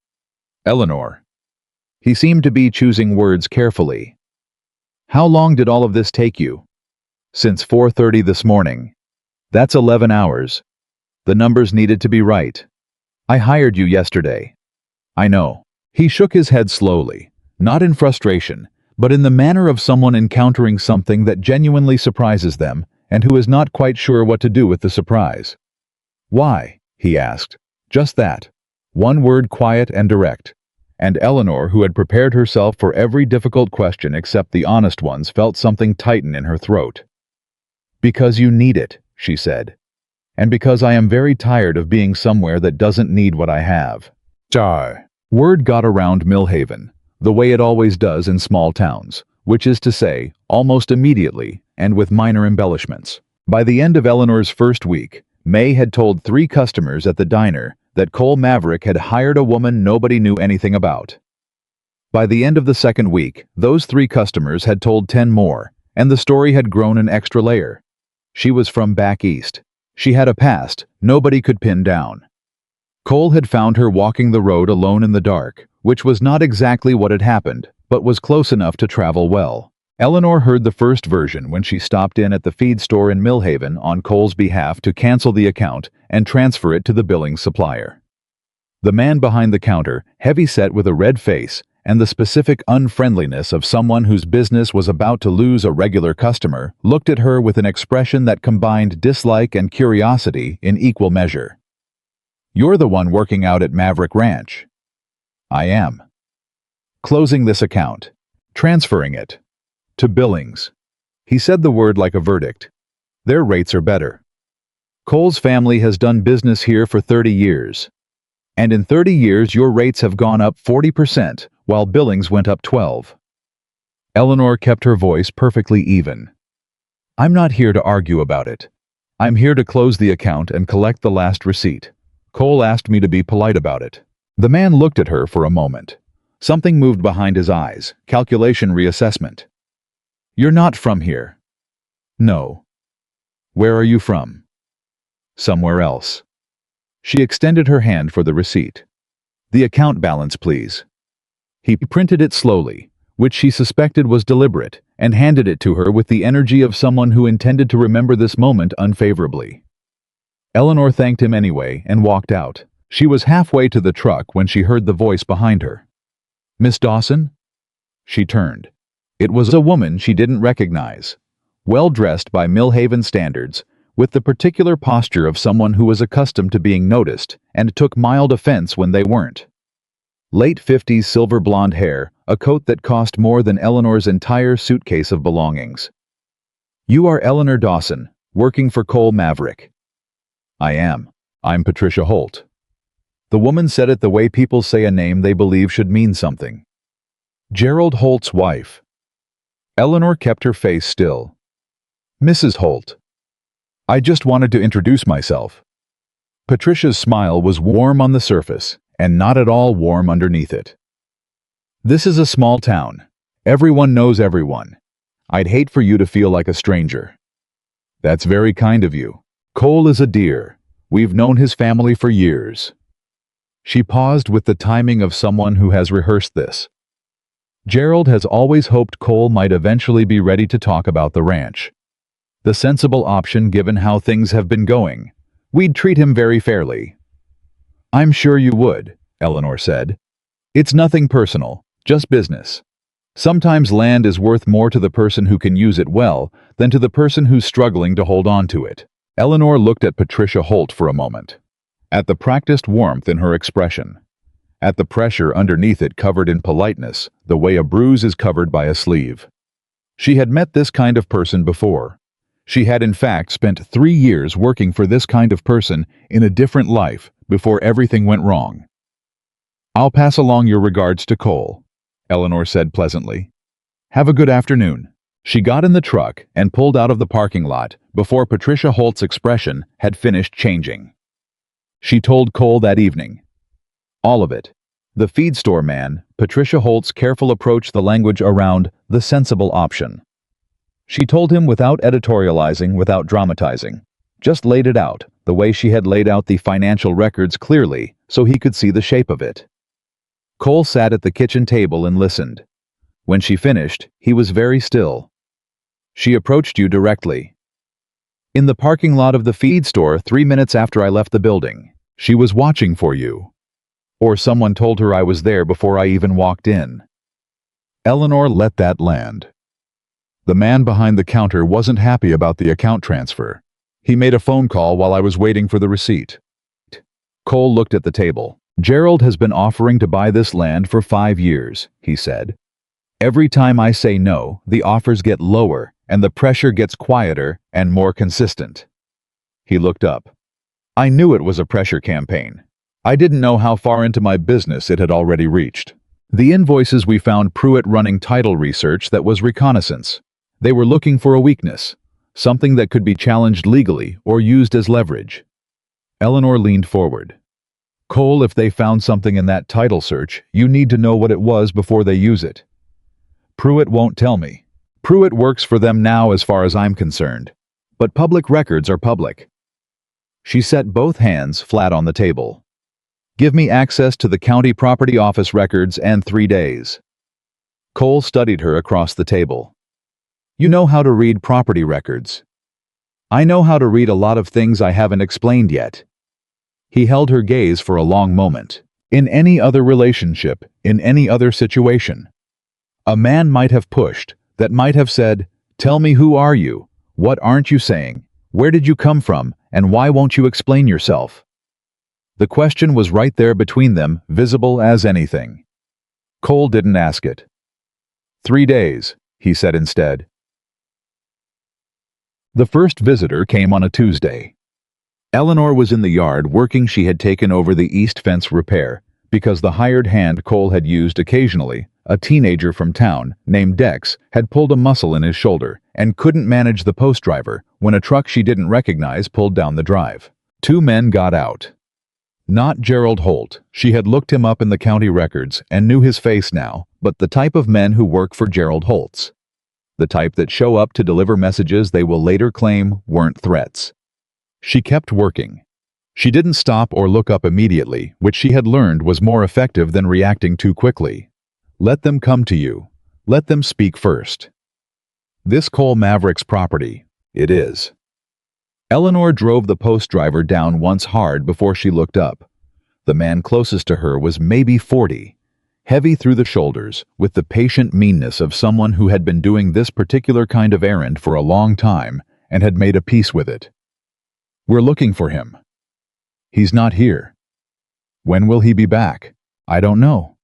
"Eleanor." He seemed to be choosing words carefully. "How long did all of this take you?" "Since 4:30 this morning." "That's 11 hours. The numbers needed to be right. I hired you yesterday." "I know." He shook his head slowly, not in frustration, but in the manner of someone encountering something that genuinely surprises them and who is not quite sure what to do with the surprise. "Why?" he asked. Just that. One word, quiet and direct. And Eleanor, who had prepared herself for every difficult question except the honest ones, felt something tighten in her throat. "Because you need it," she said. "And because I am very tired of being somewhere that doesn't need what I have." Word got around Millhaven, the way it always does in small towns, which is to say, almost immediately, and with minor embellishments. By the end of Eleanor's first week, May had told 3 customers at the diner that Cole Maverick had hired a woman nobody knew anything about. By the end of the second week, those 3 customers had told 10 more, and the story had grown an extra layer. She was from back east. She had a past nobody could pin down. Cole had found her walking the road alone in the dark, which was not exactly what had happened, but was close enough to travel well. Eleanor heard the first version when she stopped in at the feed store in Millhaven on Cole's behalf to cancel the account and transfer it to the billing supplier. The man behind the counter, heavy-set with a red face, and the specific unfriendliness of someone whose business was about to lose a regular customer, looked at her with an expression that combined dislike and curiosity in equal measure. "You're the one working out at Maverick Ranch." "I am." "Closing this account. Transferring it. To Billings." He said the word like a verdict. "Their rates are better. Cole's family has done business here for 30 years. And in 30 years your rates have gone up 40%, while Billings went up 12. Eleanor kept her voice perfectly even. "I'm not here to argue about it. I'm here to close the account and collect the last receipt. Cole asked me to be polite about it." The man looked at her for a moment. Something moved behind his eyes, calculation reassessment. "You're not from here." "No." "Where are you from?" "Somewhere else." She extended her hand for the receipt. "The account balance, please." He printed it slowly, which she suspected was deliberate, and handed it to her with the energy of someone who intended to remember this moment unfavorably. Eleanor thanked him anyway and walked out. She was halfway to the truck when she heard the voice behind her. "Miss Dawson?" She turned. It was a woman she didn't recognize, well-dressed by Millhaven standards, with the particular posture of someone who was accustomed to being noticed and took mild offense when they weren't. Late 50s silver blonde hair, a coat that cost more than Eleanor's entire suitcase of belongings. "You are Eleanor Dawson, working for Cole Maverick." "I am. I'm Patricia Holt." The woman said it the way people say a name they believe should mean something. "Gerald Holt's wife." Eleanor kept her face still. "Mrs. Holt. I just wanted to introduce myself." Patricia's smile was warm on the surface, and not at all warm underneath it. "This is a small town. Everyone knows everyone. I'd hate for you to feel like a stranger." "That's very kind of you. Cole is a dear. We've known his family for years." She paused with the timing of someone who has rehearsed this. Gerald has always hoped Cole might eventually be ready to talk about the ranch. The sensible option given how things have been going. We'd treat him very fairly. "I'm sure you would," Eleanor said. "It's nothing personal, just business. Sometimes land is worth more to the person who can use it well than to the person who's struggling to hold on to it." Eleanor looked at Patricia Holt for a moment. At the practiced warmth in her expression. At the pressure underneath it covered in politeness, the way a bruise is covered by a sleeve. She had met this kind of person before. She had in fact spent 3 years working for this kind of person in a different life before everything went wrong. "I'll pass along your regards to Cole," Eleanor said pleasantly. "Have a good afternoon." She got in the truck and pulled out of the parking lot before Patricia Holt's expression had finished changing. She told Cole that evening. All of it. The feed store man, Patricia Holt's careful approach, the language around the sensible option. She told him without editorializing, without dramatizing. Just laid it out, the way she had laid out the financial records clearly, so he could see the shape of it. Cole sat at the kitchen table and listened. When she finished, he was very still. She approached you directly. In the parking lot of the feed store 3 minutes after I left the building. She was watching for you. Or someone told her I was there before I even walked in. Eleanor let that land. The man behind the counter wasn't happy about the account transfer. He made a phone call while I was waiting for the receipt. Cole looked at the table. Gerald has been offering to buy this land for 5 years, he said. Every time I say no, the offers get lower, and the pressure gets quieter and more consistent. He looked up. I knew it was a pressure campaign. I didn't know how far into my business it had already reached. The invoices we found Pruitt running title research that was reconnaissance. They were looking for a weakness, something that could be challenged legally or used as leverage. Eleanor leaned forward. Cole, if they found something in that title search, you need to know what it was before they use it. Pruitt won't tell me. Pruitt works for them now as far as I'm concerned. But public records are public. She set both hands flat on the table. Give me access to the county property office records and 3 days. Cole studied her across the table. You know how to read property records. I know how to read a lot of things I haven't explained yet. He held her gaze for a long moment. In any other relationship, in any other situation, a man might have pushed, that might have said, tell me, who are you? What aren't you saying? Where did you come from? And why won't you explain yourself? The question was right there between them, visible as anything. Cole didn't ask it. 3 days, he said instead. The first visitor came on a Tuesday. Eleanor was in the yard working. She had taken over the east fence repair because the hired hand Cole had used occasionally, a teenager from town named Dex, had pulled a muscle in his shoulder and couldn't manage the post driver when a truck she didn't recognize pulled down the drive. 2 men got out. Not Gerald Holt. She had looked him up in the county records and knew his face now, but the type of men who work for Gerald Holt's. The type that show up to deliver messages they will later claim weren't threats. She kept working. She didn't stop or look up immediately, which she had learned was more effective than reacting too quickly. Let them come to you. Let them speak first. This Cole Maverick's property. It is. Eleanor drove the post driver down once hard before she looked up. The man closest to her was maybe 40, heavy through the shoulders, with the patient meanness of someone who had been doing this particular kind of errand for a long time and had made a peace with it. We're looking for him. He's not here. When will he be back? I don't know.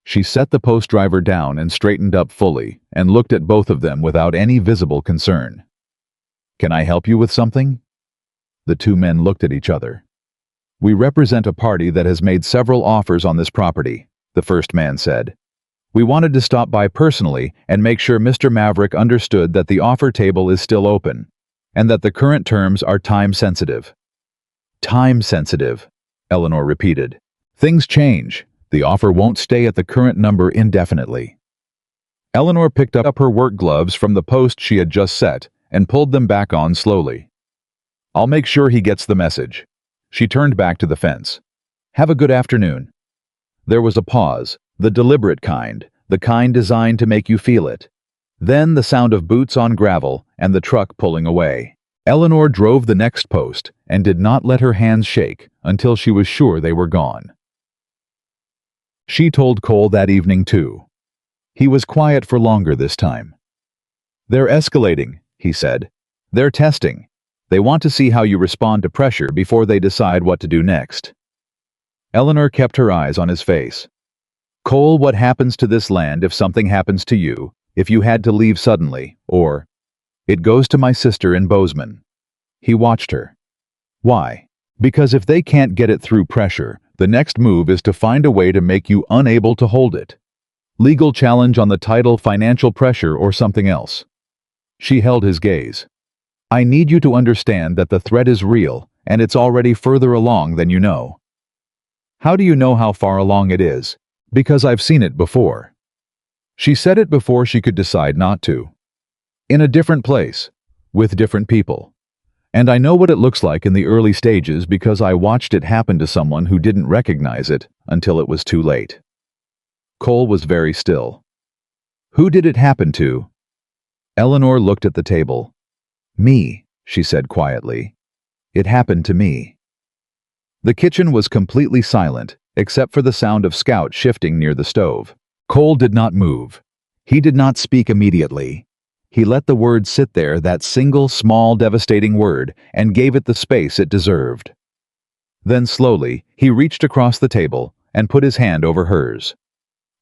She set the post driver down and straightened up fully and looked at both of them without any visible concern. Can I help you with something? The 2 men looked at each other. We represent a party that has made several offers on this property, the first man said. We wanted to stop by personally and make sure Mr. Maverick understood that the offer table is still open, and that the current terms are time-sensitive. Time-sensitive, Eleanor repeated. Things change. The offer won't stay at the current number indefinitely. Eleanor picked up her work gloves from the post she had just set and pulled them back on slowly. I'll make sure he gets the message. She turned back to the fence. Have a good afternoon. There was a pause, the deliberate kind, the kind designed to make you feel it. Then the sound of boots on gravel and the truck pulling away. Eleanor drove the next post and did not let her hands shake until she was sure they were gone. She told Cole that evening too. He was quiet for longer this time. They're escalating, he said. They're testing. They want to see how you respond to pressure before they decide what to do next. Eleanor kept her eyes on his face. Cole, what happens to this land if something happens to you, if you had to leave suddenly, or... It goes to my sister in Bozeman. He watched her. Why? Because if they can't get it through pressure, the next move is to find a way to make you unable to hold it. Legal challenge on the title, financial pressure, or something else. She held his gaze. I need you to understand that the threat is real, and it's already further along than you know. How do you know how far along it is? Because I've seen it before. She said it before she could decide not to. In a different place, with different people. And I know what it looks like in the early stages because I watched it happen to someone who didn't recognize it until it was too late. Cole was very still. Who did it happen to? Eleanor looked at the table. Me, she said quietly. It happened to me. The kitchen was completely silent, except for the sound of Scout shifting near the stove. Cole did not move. He did not speak immediately. He let the word sit there, that single, small, devastating word, and gave it the space it deserved. Then slowly, he reached across the table and put his hand over hers.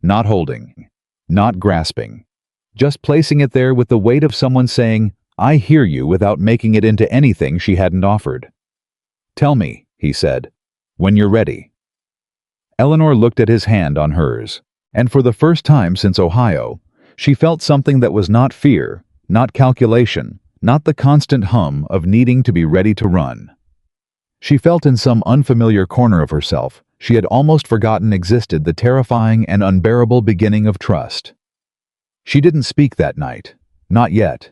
Not holding, not grasping, just placing it there with the weight of someone saying, I hear you, without making it into anything she hadn't offered. Tell me, he said, when you're ready. Eleanor looked at his hand on hers, and for the first time since Ohio, she felt something that was not fear, not calculation, not the constant hum of needing to be ready to run. She felt in some unfamiliar corner of herself she had almost forgotten existed the terrifying and unbearable beginning of trust. She didn't speak that night, not yet.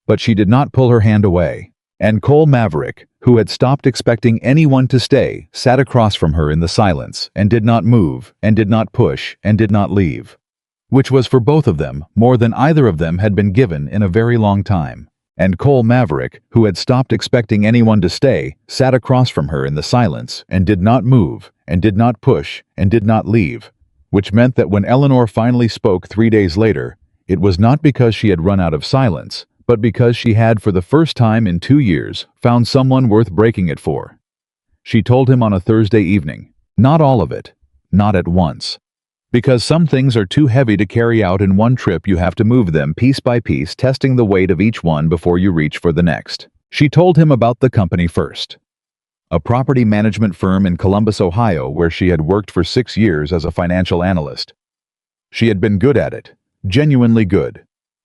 But she did not pull her hand away, and Cole Maverick, who had stopped expecting anyone to stay, sat across from her in the silence and did not move, and did not push, and did not leave. Which was for both of them more than either of them had been given in a very long time. And Cole Maverick, who had stopped expecting anyone to stay, sat across from her in the silence and did not move, and did not push, and did not leave. Which meant that when Eleanor finally spoke 3 days later, it was not because she had run out of silence, but because she had, for the first time in 2 years, found someone worth breaking it for. She told him on a Thursday evening, not all of it, not at once. Because some things are too heavy to carry out in one trip, you have to move them piece by piece, testing the weight of each one before you reach for the next. She told him about the company first. A property management firm in Columbus, Ohio, where she had worked for 6 years as a financial analyst. She had been good at it, genuinely good.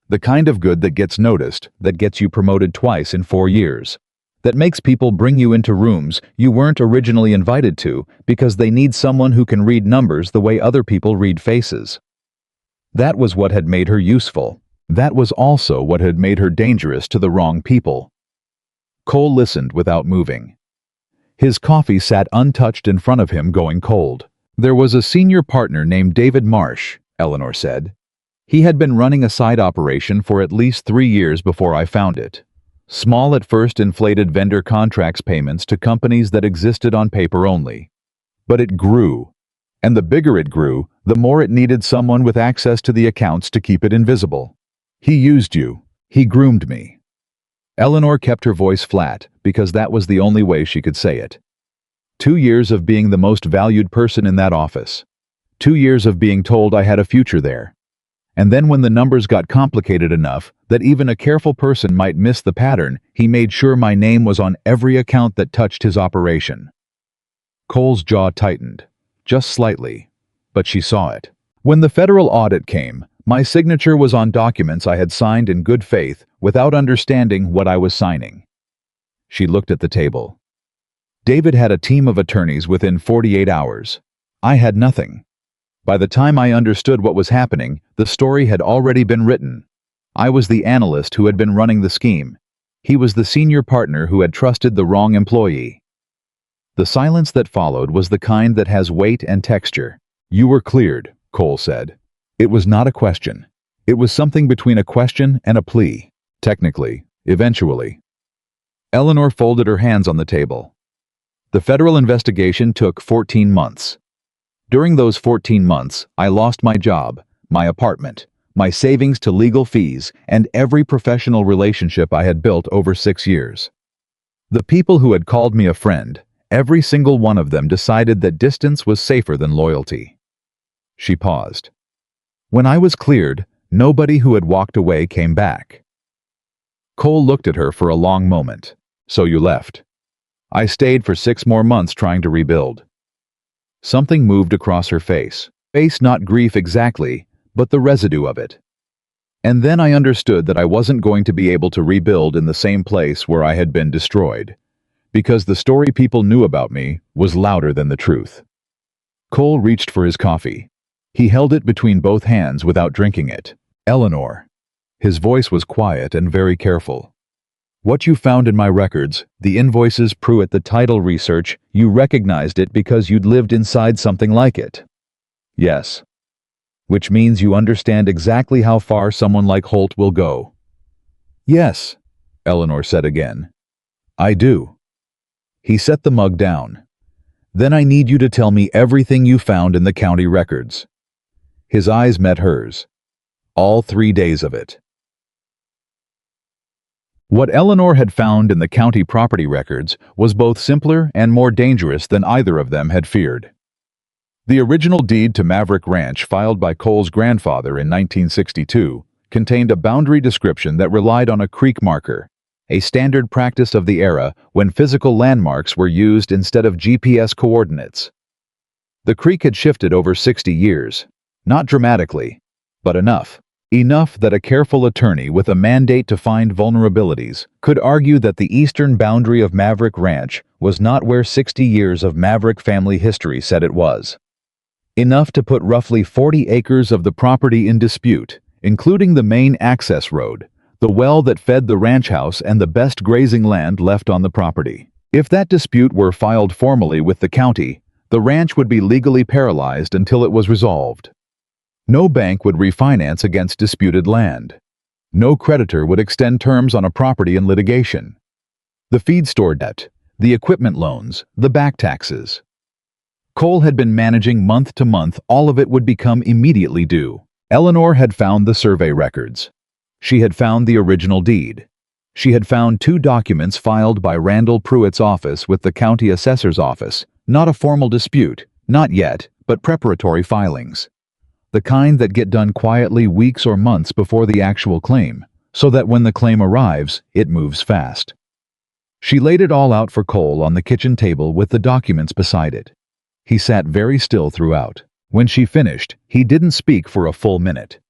The kind of good that gets noticed, that gets you promoted twice in 4 years. That makes people bring you into rooms you weren't originally invited to because they need someone who can read numbers the way other people read faces. That was what had made her useful. That was also what had made her dangerous to the wrong people. Cole listened without moving. His coffee sat untouched in front of him, going cold. There was a senior partner named David Marsh, Eleanor said. He had been running a side operation for at least 3 years before I found it. Small at first, inflated vendor contracts payments to companies that existed on paper only. But it grew. And the bigger it grew, the more it needed someone with access to the accounts to keep it invisible. He used you. He groomed me. Eleanor kept her voice flat because that was the only way she could say it. 2 years of being the most valued person in that office. 2 years of being told I had a future there. And then when the numbers got complicated enough that even a careful person might miss the pattern, he made sure my name was on every account that touched his operation. Cole's jaw tightened, just slightly, but she saw it. When the federal audit came, my signature was on documents I had signed in good faith without understanding what I was signing. She looked at the table. David had a team of attorneys within 48 hours. I had nothing. By the time I understood what was happening, the story had already been written. I was the analyst who had been running the scheme. He was the senior partner who had trusted the wrong employee. The silence that followed was the kind that has weight and texture. You were cleared, Cole said. It was not a question. It was something between a question and a plea. Technically, eventually. Eleanor folded her hands on the table. The federal investigation took 14 months. During those 14 months, I lost my job, my apartment, my savings to legal fees, and every professional relationship I had built over 6 years. The people who had called me a friend, every single one of them decided that distance was safer than loyalty. She paused. When I was cleared, nobody who had walked away came back. Cole looked at her for a long moment. So you left. I stayed for 6 more months trying to rebuild. Something moved across her face. Face, not grief exactly, but the residue of it. And then I understood that I wasn't going to be able to rebuild in the same place where I had been destroyed, because the story people knew about me was louder than the truth. Cole reached for his coffee. He held it between both hands without drinking it. Eleanor. His voice was quiet and very careful. What you found in my records, the invoices, Pruitt, the title research, you recognized it because you'd lived inside something like it. Yes. Which means you understand exactly how far someone like Holt will go. Yes, Eleanor said again. I do. He set the mug down. Then I need you to tell me everything you found in the county records. His eyes met hers. All 3 days of it. What Eleanor had found in the county property records was both simpler and more dangerous than either of them had feared. The original deed to Maverick Ranch, filed by Cole's grandfather in 1962, contained a boundary description that relied on a creek marker, a standard practice of the era when physical landmarks were used instead of GPS coordinates. The creek had shifted over 60 years, not dramatically, but enough. Enough that a careful attorney with a mandate to find vulnerabilities could argue that the eastern boundary of Maverick Ranch was not where 60 years of Maverick family history said it was. Enough to put roughly 40 acres of the property in dispute, including the main access road, the well that fed the ranch house, and the best grazing land left on the property. If that dispute were filed formally with the county, the ranch would be legally paralyzed until it was resolved. No bank would refinance against disputed land. No creditor would extend terms on a property in litigation. The feed store debt, the equipment loans, the back taxes. Cole had been managing month to month. All of it would become immediately due. Eleanor had found the survey records. She had found the original deed. She had found 2 documents filed by Randall Pruitt's office with the county assessor's office. Not a formal dispute, not yet, but preparatory filings. The kind that get done quietly weeks or months before the actual claim, so that when the claim arrives, it moves fast. She laid it all out for Cole on the kitchen table with the documents beside it. He sat very still throughout. When she finished, he didn't speak for a full minute.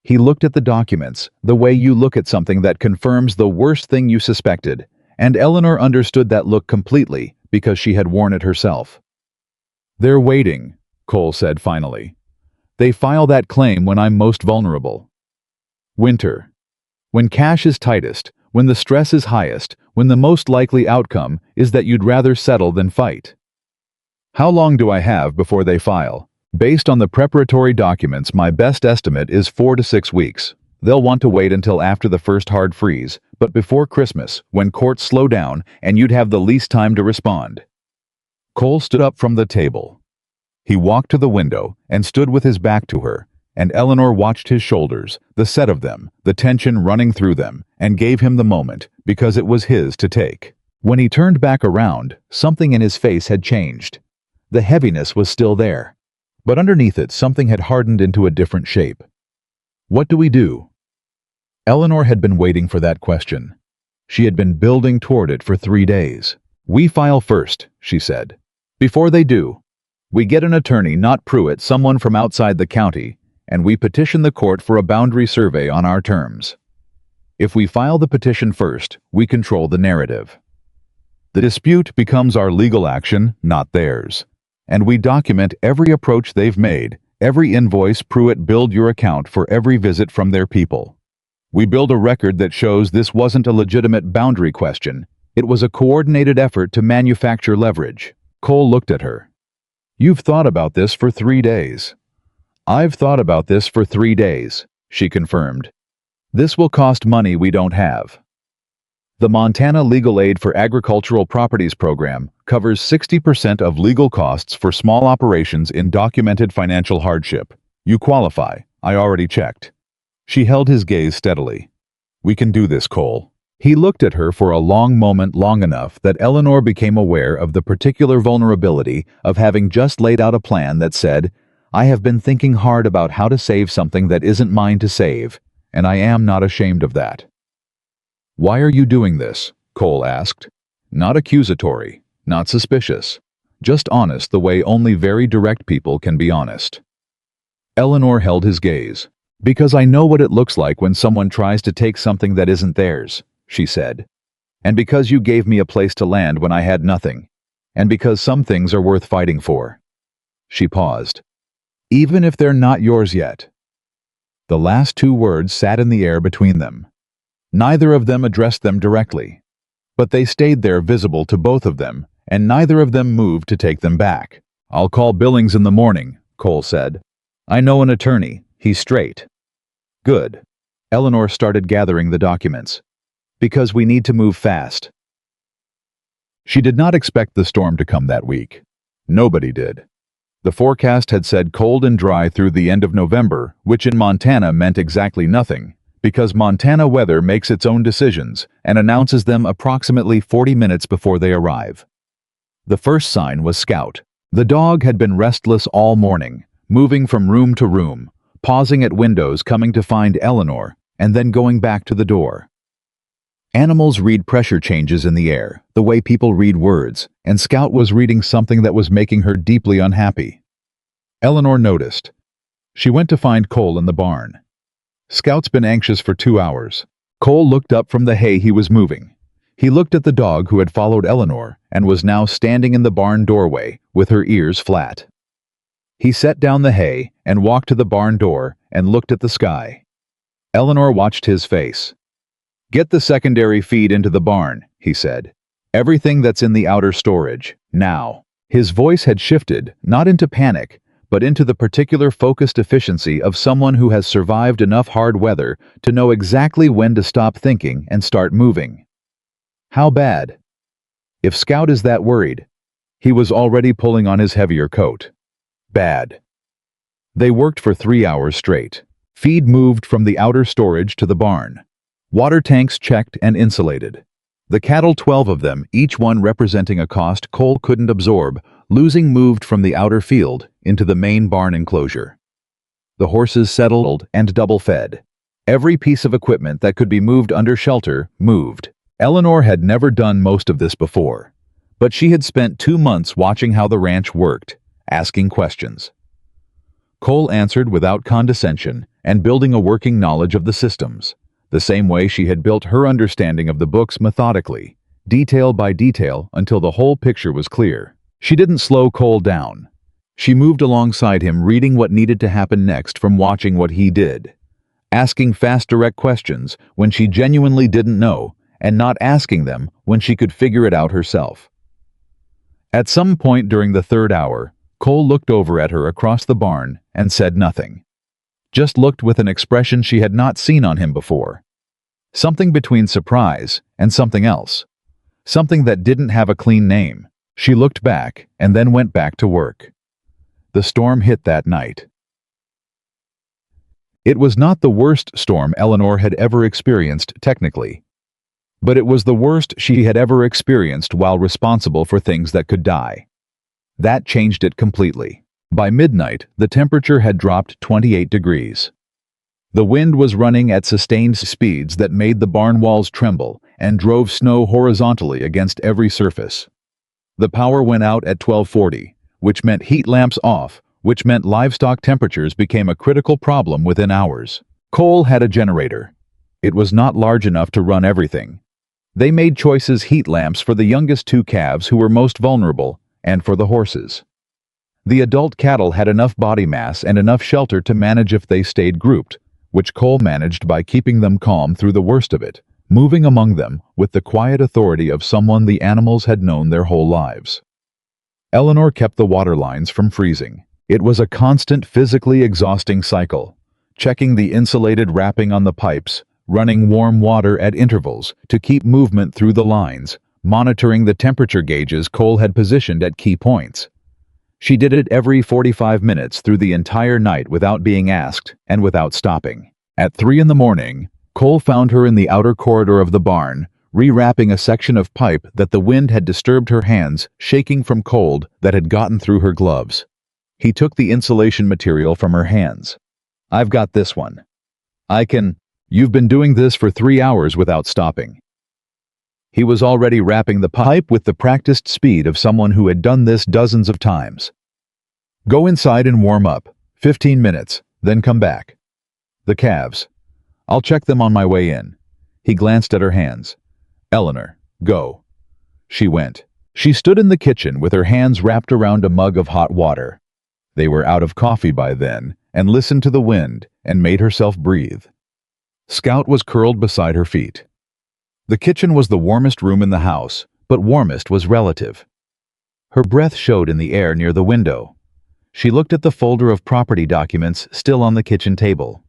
He looked at the documents, the way you look at something that confirms the worst thing you suspected, and Eleanor understood that look completely because she had worn it herself. "They're waiting," Cole said finally. "They file that claim when I'm most vulnerable. Winter. When cash is tightest, when the stress is highest, when the most likely outcome is that you'd rather settle than fight. How long do I have before they file? Based on the preparatory documents, my best estimate is 4 to 6 weeks. They'll want to wait until after the first hard freeze, but before Christmas, when courts slow down and you'd have the least time to respond." Cole stood up from the table. He walked to the window and stood with his back to her, and Eleanor watched his shoulders, the set of them, the tension running through them, and gave him the moment, because it was his to take. When he turned back around, something in his face had changed. The heaviness was still there, but underneath it something had hardened into a different shape. "What do we do?" Eleanor had been waiting for that question. She had been building toward it for 3 days. "We file first," she said. "Before they do, we get an attorney, not Pruitt, someone from outside the county, and we petition the court for a boundary survey on our terms. If we file the petition first, we control the narrative. The dispute becomes our legal action, not theirs. And we document every approach they've made, every invoice Pruitt billed your account for, every visit from their people. We build a record that shows this wasn't a legitimate boundary question. It was a coordinated effort to manufacture leverage." Cole looked at her. "You've thought about this for 3 days." "I've thought about this for 3 days," she confirmed. "This will cost money we don't have." The Montana Legal Aid for Agricultural Properties program covers 60% of legal costs for small operations in documented financial hardship. You qualify. I already checked. She held his gaze steadily. "We can do this, Cole." He looked at her for a long moment, long enough that Eleanor became aware of the particular vulnerability of having just laid out a plan that said, "I have been thinking hard about how to save something that isn't mine to save, and I am not ashamed of that." "Why are you doing this?" Cole asked. Not accusatory, not suspicious, just honest the way only very direct people can be honest. Eleanor held his gaze. Because I know what it looks like when someone tries to take something that isn't theirs, she said. And because you gave me a place to land when I had nothing. And because some things are worth fighting for. She paused. Even if they're not yours yet. The last two words sat in the air between them. Neither of them addressed them directly. But they stayed there visible to both of them, and neither of them moved to take them back. I'll call Billings in the morning, Cole said. I know an attorney. He's straight. Good. Eleanor started gathering the documents. Because we need to move fast. She did not expect the storm to come that week. Nobody did. The forecast had said cold and dry through the end of November, which in Montana meant exactly nothing, because Montana weather makes its own decisions and announces them approximately 40 minutes before they arrive. The first sign was Scout. The dog had been restless all morning, moving from room to room, pausing at windows coming to find Eleanor, and then going back to the door. Animals read pressure changes in the air, the way people read words, and Scout was reading something that was making her deeply unhappy. Eleanor noticed. She went to find Cole in the barn. Scout's been anxious for 2 hours. Cole looked up from the hay he was moving. He looked at the dog who had followed Eleanor and was now standing in the barn doorway with her ears flat. He set down the hay and walked to the barn door and looked at the sky. Eleanor watched his face. Get the secondary feed into the barn, he said. Everything that's in the outer storage, now. His voice had shifted, not into panic, but into the particular focused efficiency of someone who has survived enough hard weather to know exactly when to stop thinking and start moving. How bad? If Scout is that worried, he was already pulling on his heavier coat. Bad. They worked for 3 hours straight. Feed moved from the outer storage to the barn. Water tanks checked and insulated. The cattle, 12 of them, each one representing a cost Cole couldn't absorb, losing moved from the outer field into the main barn enclosure. The horses settled and double-fed. Every piece of equipment that could be moved under shelter moved. Eleanor had never done most of this before, but she had spent 2 months watching how the ranch worked, asking questions. Cole answered without condescension and building a working knowledge of the systems, the same way she had built her understanding of the books methodically, detail by detail until the whole picture was clear. She didn't slow Cole down. She moved alongside him, reading what needed to happen next from watching what he did, asking fast, direct questions when she genuinely didn't know, and not asking them when she could figure it out herself. At some point during the 3rd hour, Cole looked over at her across the barn and said nothing. Just looked with an expression she had not seen on him before. Something between surprise and something else. Something that didn't have a clean name. She looked back and then went back to work. The storm hit that night. It was not the worst storm Eleanor had ever experienced technically, but it was the worst she had ever experienced while responsible for things that could die. That changed it completely. By midnight, the temperature had dropped 28 degrees. The wind was running at sustained speeds that made the barn walls tremble and drove snow horizontally against every surface. The power went out at 12:40, which meant heat lamps off, which meant livestock temperatures became a critical problem within hours. Cole had a generator. It was not large enough to run everything. They made choices: heat lamps for the youngest 2 calves who were most vulnerable, and for the horses. The adult cattle had enough body mass and enough shelter to manage if they stayed grouped, which Cole managed by keeping them calm through the worst of it, moving among them with the quiet authority of someone the animals had known their whole lives. Eleanor kept the water lines from freezing. It was a constant, physically exhausting cycle, checking the insulated wrapping on the pipes, running warm water at intervals to keep movement through the lines, monitoring the temperature gauges Cole had positioned at key points. She did it every 45 minutes through the entire night without being asked and without stopping. At 3 in the morning, Cole found her in the outer corridor of the barn, rewrapping a section of pipe that the wind had disturbed her hands, shaking from cold that had gotten through her gloves. He took the insulation material from her hands. "I've got this one. You've been doing this for 3 hours without stopping." He was already wrapping the pipe with the practiced speed of someone who had done this dozens of times. "Go inside and warm up. 15 minutes, then come back." The calves. I'll check them on my way in. He glanced at her hands. Eleanor, go. She went. She stood in the kitchen with her hands wrapped around a mug of hot water. They were out of coffee by then, and listened to the wind and made herself breathe. Scout was curled beside her feet. The kitchen was the warmest room in the house, but warmest was relative. Her breath showed in the air near the window. She looked at the folder of property documents still on the kitchen table.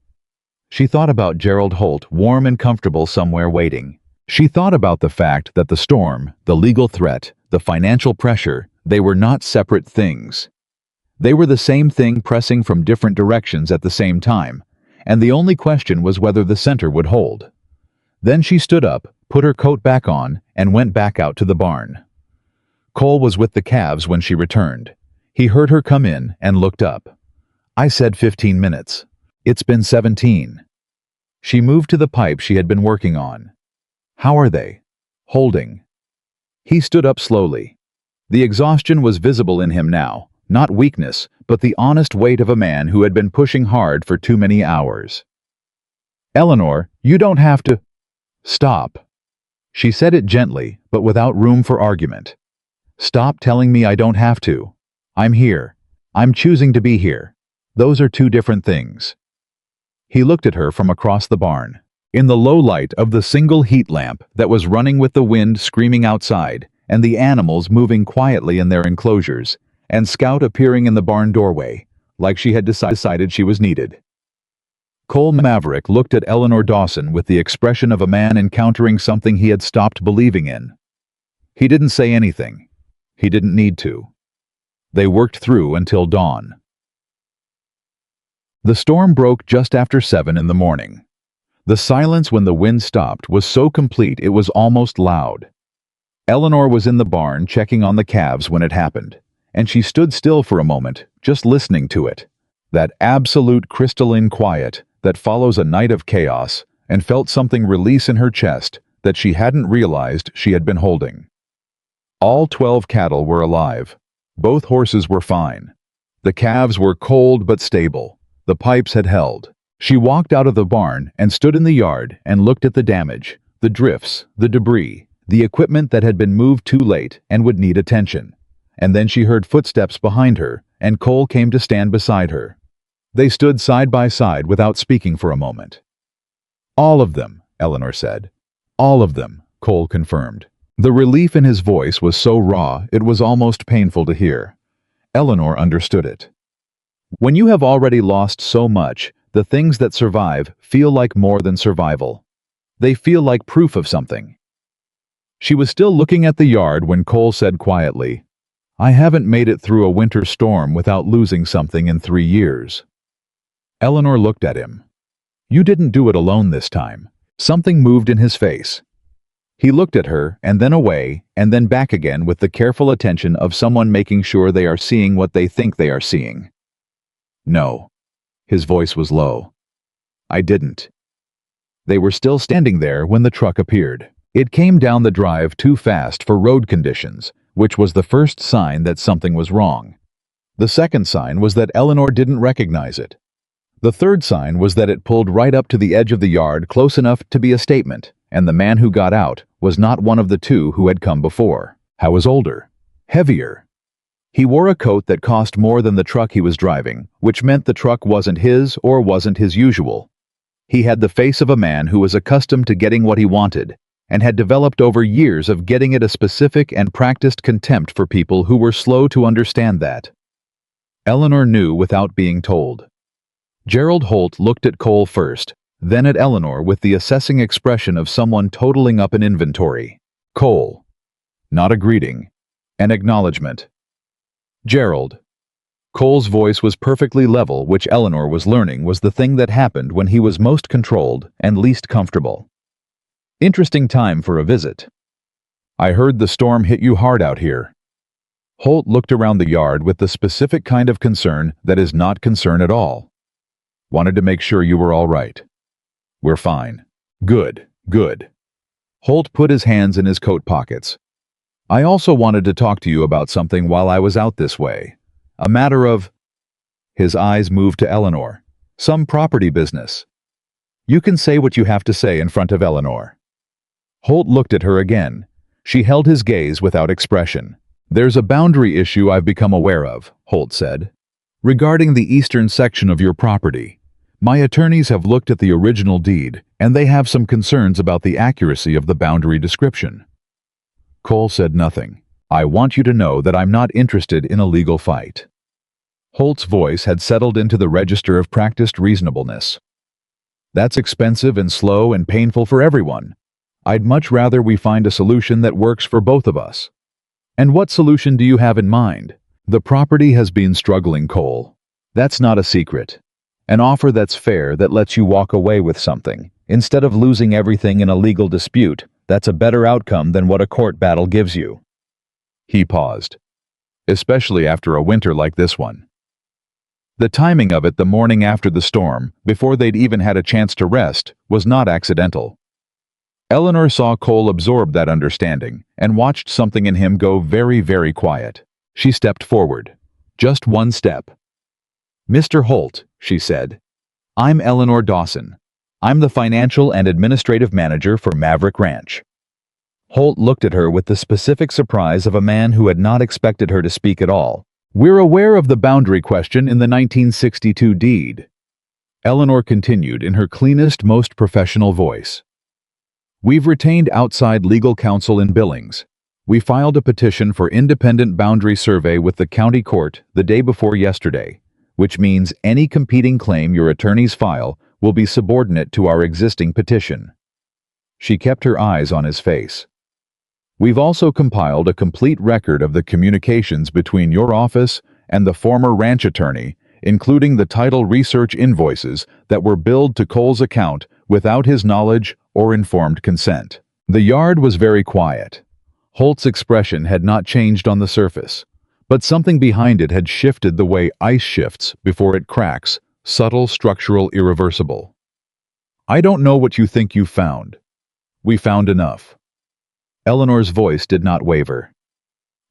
She thought about Gerald Holt, warm and comfortable somewhere waiting. She thought about the fact that the storm, the legal threat, the financial pressure, they were not separate things. They were the same thing pressing from different directions at the same time, and the only question was whether the center would hold. Then she stood up, put her coat back on, and went back out to the barn. Cole was with the calves when she returned. He heard her come in and looked up. I said 15 minutes. It's been 17. She moved to the pipe she had been working on. How are they? Holding. He stood up slowly. The exhaustion was visible in him now, not weakness, but the honest weight of a man who had been pushing hard for too many hours. Eleanor, you don't have to. Stop. She said it gently, but without room for argument. Stop telling me I don't have to. I'm here. I'm choosing to be here. Those are two different things. He looked at her from across the barn. In the low light of the single heat lamp that was running with the wind screaming outside, and the animals moving quietly in their enclosures, and Scout appearing in the barn doorway, like she had decided she was needed. Cole Maverick looked at Eleanor Dawson with the expression of a man encountering something he had stopped believing in. He didn't say anything. He didn't need to. They worked through until dawn. The storm broke just after 7 in the morning. The silence when the wind stopped was so complete it was almost loud. Eleanor was in the barn checking on the calves when it happened, and she stood still for a moment, just listening to it. That absolute crystalline quiet that follows a night of chaos, and felt something release in her chest that she hadn't realized she had been holding. All 12 cattle were alive. Both horses were fine. The calves were cold but stable. The pipes had held. She walked out of the barn and stood in the yard and looked at the damage, the drifts, the debris, the equipment that had been moved too late and would need attention. And then she heard footsteps behind her, and Cole came to stand beside her. They stood side by side without speaking for a moment. All of them, Eleanor said. All of them, Cole confirmed. The relief in his voice was so raw it was almost painful to hear. Eleanor understood it. When you have already lost so much, the things that survive feel like more than survival. They feel like proof of something. She was still looking at the yard when Cole said quietly, I haven't made it through a winter storm without losing something in 3 years. Eleanor looked at him. You didn't do it alone this time. Something moved in his face. He looked at her, and then away, and then back again with the careful attention of someone making sure they are seeing what they think they are seeing. No. His voice was low. I didn't. They were still standing there when the truck appeared. It came down the drive too fast for road conditions, which was the first sign that something was wrong. The second sign was that Eleanor didn't recognize it. The third sign was that it pulled right up to the edge of the yard close enough to be a statement, and the man who got out was not one of the two who had come before. He was older, heavier. He wore a coat that cost more than the truck he was driving, which meant the truck wasn't his or wasn't his usual. He had the face of a man who was accustomed to getting what he wanted, and had developed over years of getting it a specific and practiced contempt for people who were slow to understand that. Eleanor knew without being told. Gerald Holt looked at Cole first, then at Eleanor with the assessing expression of someone totaling up an inventory. Cole. Not a greeting. An acknowledgement. Gerald. Cole's voice was perfectly level, which Eleanor was learning was the thing that happened when he was most controlled and least comfortable. Interesting time for a visit. I heard the storm hit you hard out here. Holt looked around the yard with the specific kind of concern that is not concern at all. Wanted to make sure you were all right. We're fine. Good, good. Holt put his hands in his coat pockets. I also wanted to talk to you about something while I was out this way. A matter of... His eyes moved to Eleanor. Some property business. You can say what you have to say in front of Eleanor. Holt looked at her again. She held his gaze without expression. There's a boundary issue I've become aware of, Holt said. Regarding the eastern section of your property. My attorneys have looked at the original deed, and they have some concerns about the accuracy of the boundary description. Cole said nothing. I want you to know that I'm not interested in a legal fight. Holt's voice had settled into the register of practiced reasonableness. That's expensive and slow and painful for everyone. I'd much rather we find a solution that works for both of us. And what solution do you have in mind? The property has been struggling, Cole. That's not a secret. An offer that's fair, that lets you walk away with something, instead of losing everything in a legal dispute, that's a better outcome than what a court battle gives you. He paused. Especially after a winter like this one. The timing of it the morning after the storm, before they'd even had a chance to rest, was not accidental. Eleanor saw Cole absorb that understanding and watched something in him go very, very quiet. She stepped forward. Just one step. Mr. Holt, she said. I'm Eleanor Dawson. I'm the financial and administrative manager for Maverick Ranch. Holt looked at her with the specific surprise of a man who had not expected her to speak at all. We're aware of the boundary question in the 1962 deed. Eleanor continued in her cleanest, most professional voice. We've retained outside legal counsel in Billings. We filed a petition for independent boundary survey with the county court the day before yesterday, which means any competing claim your attorneys file will be subordinate to our existing petition. She kept her eyes on his face. We've also compiled a complete record of the communications between your office and the former ranch attorney, including the title research invoices that were billed to Cole's account without his knowledge or informed consent. The yard was very quiet. Holt's expression had not changed on the surface, but something behind it had shifted the way ice shifts before it cracks, subtle, structural, irreversible. I don't know what you think you've found. We found enough. Eleanor's voice did not waver.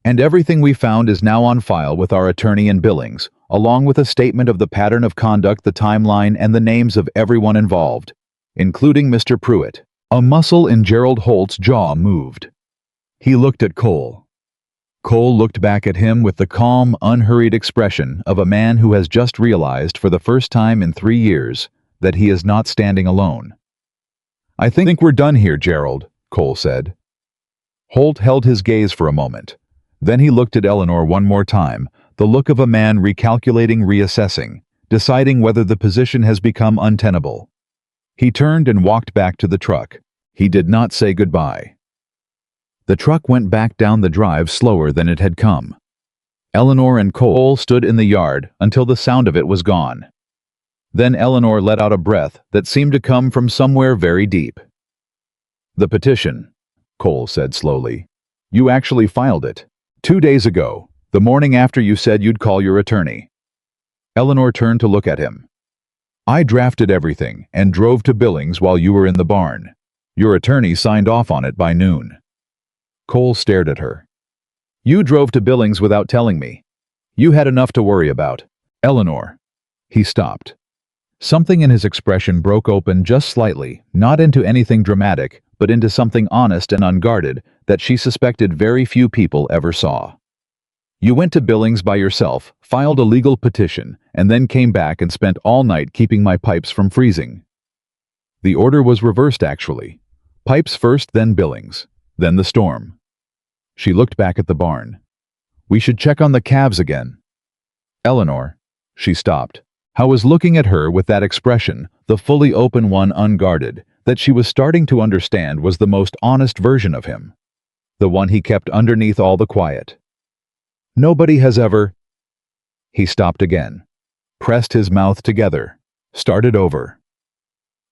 And everything we found is now on file with our attorney in Billings, along with a statement of the pattern of conduct, the timeline, and the names of everyone involved, including Mr. Pruitt. A muscle in Gerald Holt's jaw moved. He looked at Cole. Cole looked back at him with the calm, unhurried expression of a man who has just realized for the first time in 3 years that he is not standing alone. I think we're done here, Gerald, Cole said. Holt held his gaze for a moment. Then he looked at Eleanor one more time, the look of a man recalculating, reassessing, deciding whether the position has become untenable. He turned and walked back to the truck. He did not say goodbye. The truck went back down the drive slower than it had come. Eleanor and Cole stood in the yard until the sound of it was gone. Then Eleanor let out a breath that seemed to come from somewhere very deep. The petition, Cole said slowly. You actually filed it. 2 days ago, the morning after you said you'd call your attorney. Eleanor turned to look at him. I drafted everything and drove to Billings while you were in the barn. Your attorney signed off on it by noon. Cole stared at her. You drove to Billings without telling me. You had enough to worry about. Eleanor. He stopped. Something in his expression broke open just slightly, not into anything dramatic, but into something honest and unguarded that she suspected very few people ever saw. You went to Billings by yourself, filed a legal petition, and then came back and spent all night keeping my pipes from freezing. The order was reversed, actually. Pipes first, then Billings, then the storm. She looked back at the barn. We should check on the calves again. Eleanor. She stopped. I was looking at her with that expression, the fully open one, unguarded, that she was starting to understand was the most honest version of him. The one he kept underneath all the quiet. Nobody has ever... He stopped again, pressed his mouth together, started over.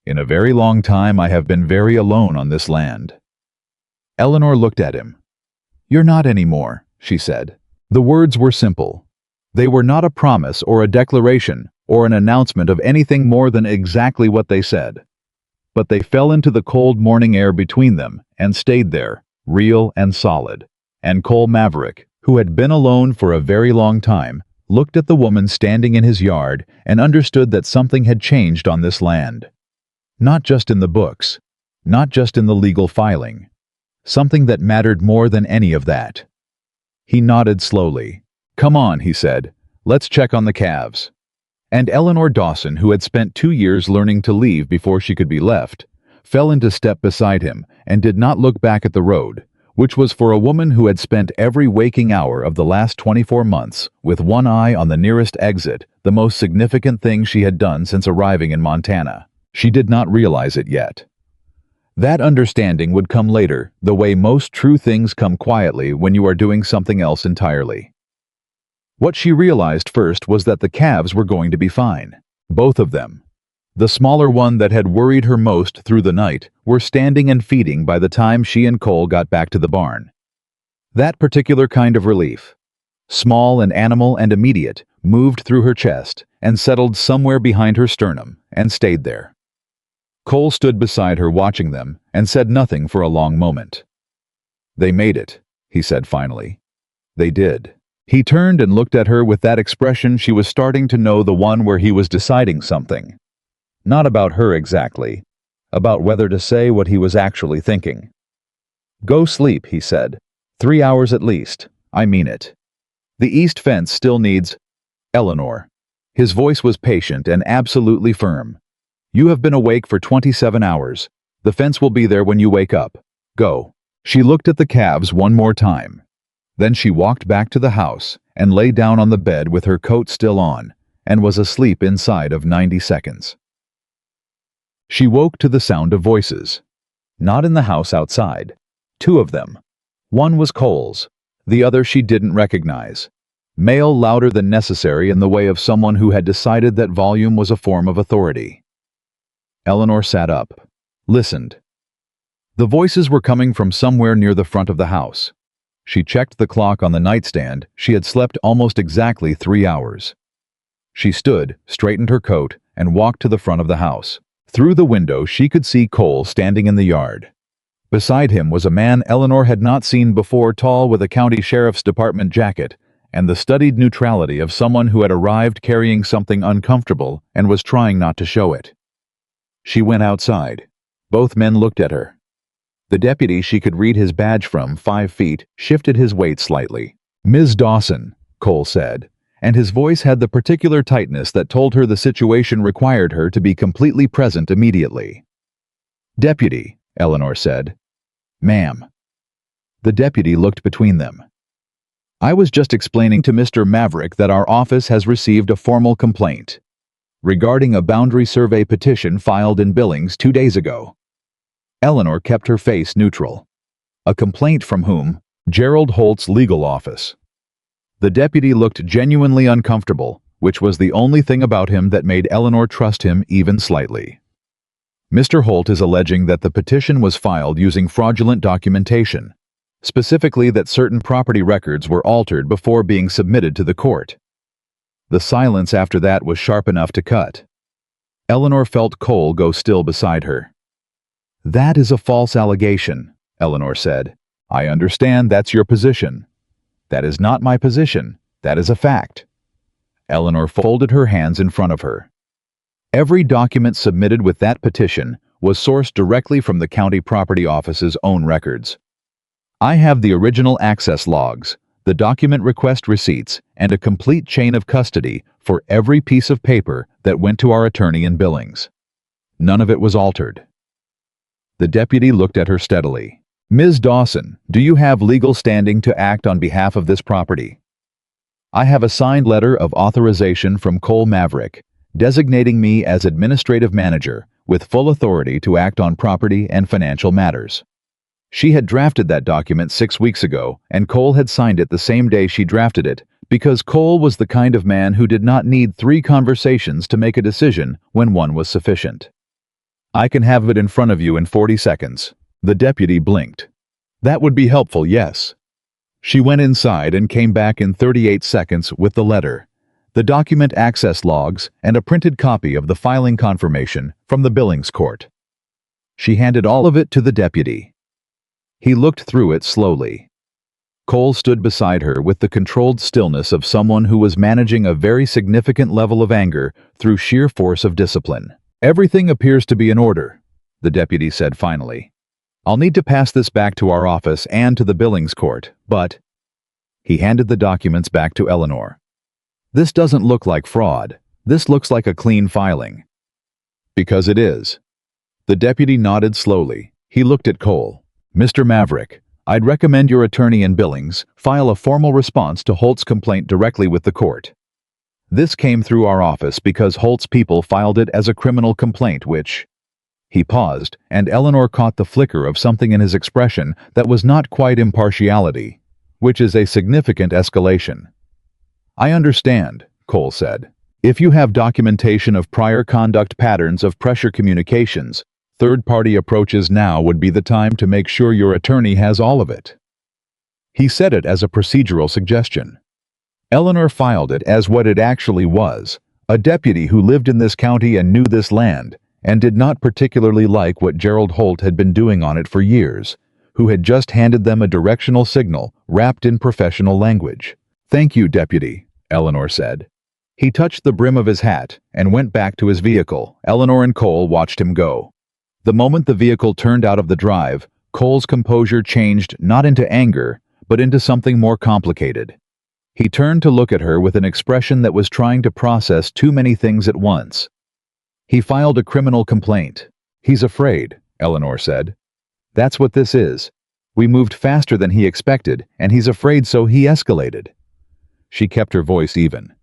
In a very long time I have been very alone on this land. Eleanor looked at him. You're not anymore, she said. The words were simple. They were not a promise or a declaration or an announcement of anything more than exactly what they said. But they fell into the cold morning air between them and stayed there, real and solid. And Cole Maverick, who had been alone for a very long time, looked at the woman standing in his yard and understood that something had changed on this land. Not just in the books, not just in the legal filing. Something that mattered more than any of that. He nodded slowly. "Come on," he said. "Let's check on the calves." And Eleanor Dawson, who had spent 2 years learning to leave before she could be left, fell into step beside him and did not look back at the road, which was for a woman who had spent every waking hour of the last 24 months with one eye on the nearest exit, the most significant thing she had done since arriving in Montana. She did not realize it yet. That understanding would come later, the way most true things come quietly when you are doing something else entirely. What she realized first was that the calves were going to be fine. Both of them. The smaller one that had worried her most through the night were standing and feeding by the time she and Cole got back to the barn. That particular kind of relief, small and animal and immediate, moved through her chest and settled somewhere behind her sternum and stayed there. Cole stood beside her watching them and said nothing for a long moment. "They made it," he said finally. "They did." He turned and looked at her with that expression she was starting to know, the one where he was deciding something. Not about her exactly, about whether to say what he was actually thinking. "Go sleep," he said. 3 hours at least. I mean it. The east fence still needs... Eleanor. His voice was patient and absolutely firm. "You have been awake for 27 hours. The fence will be there when you wake up. Go." She looked at the calves one more time. Then she walked back to the house and lay down on the bed with her coat still on, and was asleep inside of 90 seconds. She woke to the sound of voices. Not in the house outside. 2 of them. One was Cole's. The other she didn't recognize. Male, louder than necessary in the way of someone who had decided that volume was a form of authority. Eleanor sat up. Listened. The voices were coming from somewhere near the front of the house. She checked the clock on the nightstand. She had slept almost exactly 3 hours. She stood, straightened her coat, and walked to the front of the house. Through the window she could see Cole standing in the yard. Beside him was a man Eleanor had not seen before, tall with a county sheriff's department jacket, and the studied neutrality of someone who had arrived carrying something uncomfortable and was trying not to show it. She went outside. Both men looked at her. The deputy she could read his badge from 5 feet shifted his weight slightly. "Ms. Dawson," Cole said, and his voice had the particular tightness that told her the situation required her to be completely present immediately. "Deputy," Eleanor said. "Ma'am." The deputy looked between them. "I was just explaining to Mr. Maverick that our office has received a formal complaint regarding a boundary survey petition filed in Billings 2 days ago." Eleanor kept her face neutral. "A complaint from whom?" "Gerald Holt's legal office." The deputy looked genuinely uncomfortable, which was the only thing about him that made Eleanor trust him even slightly. "Mr. Holt is alleging that the petition was filed using fraudulent documentation, specifically that certain property records were altered before being submitted to the court." The silence after that was sharp enough to cut. Eleanor felt Cole go still beside her. "That is a false allegation," Eleanor said. "I understand that's your position." "That is not my position. That is a fact." Eleanor folded her hands in front of her. Every document submitted with that petition was sourced directly from the county property office's own records. "I have the original access logs, the document request receipts, and a complete chain of custody for every piece of paper that went to our attorney in Billings. None of it was altered." The deputy looked at her steadily. "Ms. Dawson, do you have legal standing to act on behalf of this property?" "I have a signed letter of authorization from Cole Maverick, designating me as administrative manager with full authority to act on property and financial matters." She had drafted that document 6 weeks ago, and Cole had signed it the same day she drafted it, because Cole was the kind of man who did not need 3 conversations to make a decision when one was sufficient. "I can have it in front of you in 40 seconds. The deputy blinked. "That would be helpful, yes." She went inside and came back in 38 seconds with the letter, the document access logs, and a printed copy of the filing confirmation from the Billings court. She handed all of it to the deputy. He looked through it slowly. Cole stood beside her with the controlled stillness of someone who was managing a very significant level of anger through sheer force of discipline. Everything appears to be in order, the deputy said finally. I'll need to pass this back to our office and to the billings court, but... He handed the documents back to Eleanor. This doesn't look like fraud. This looks like a clean filing. Because it is. The deputy nodded slowly. He looked at Cole. Mr. Maverick, I'd recommend your attorney in Billings file a formal response to Holt's complaint directly with the court. This came through our office because Holt's people filed it as a criminal complaint which... He paused, and Eleanor caught the flicker of something in his expression that was not quite impartiality, which is a significant escalation. I understand, Cole said. If you have documentation of prior conduct patterns of pressure communications, third-party approaches now would be the time to make sure your attorney has all of it. He said it as a procedural suggestion. Eleanor filed it as what it actually was, a deputy who lived in this county and knew this land, and did not particularly like what Gerald Holt had been doing on it for years, who had just handed them a directional signal wrapped in professional language. Thank you, deputy, Eleanor said. He touched the brim of his hat and went back to his vehicle. Eleanor and Cole watched him go. The moment the vehicle turned out of the drive, Cole's composure changed not into anger, but into something more complicated. He turned to look at her with an expression that was trying to process too many things at once. He filed a criminal complaint. He's afraid, Eleanor said. That's what this is. We moved faster than he expected, and he's afraid, so he escalated. She kept her voice even.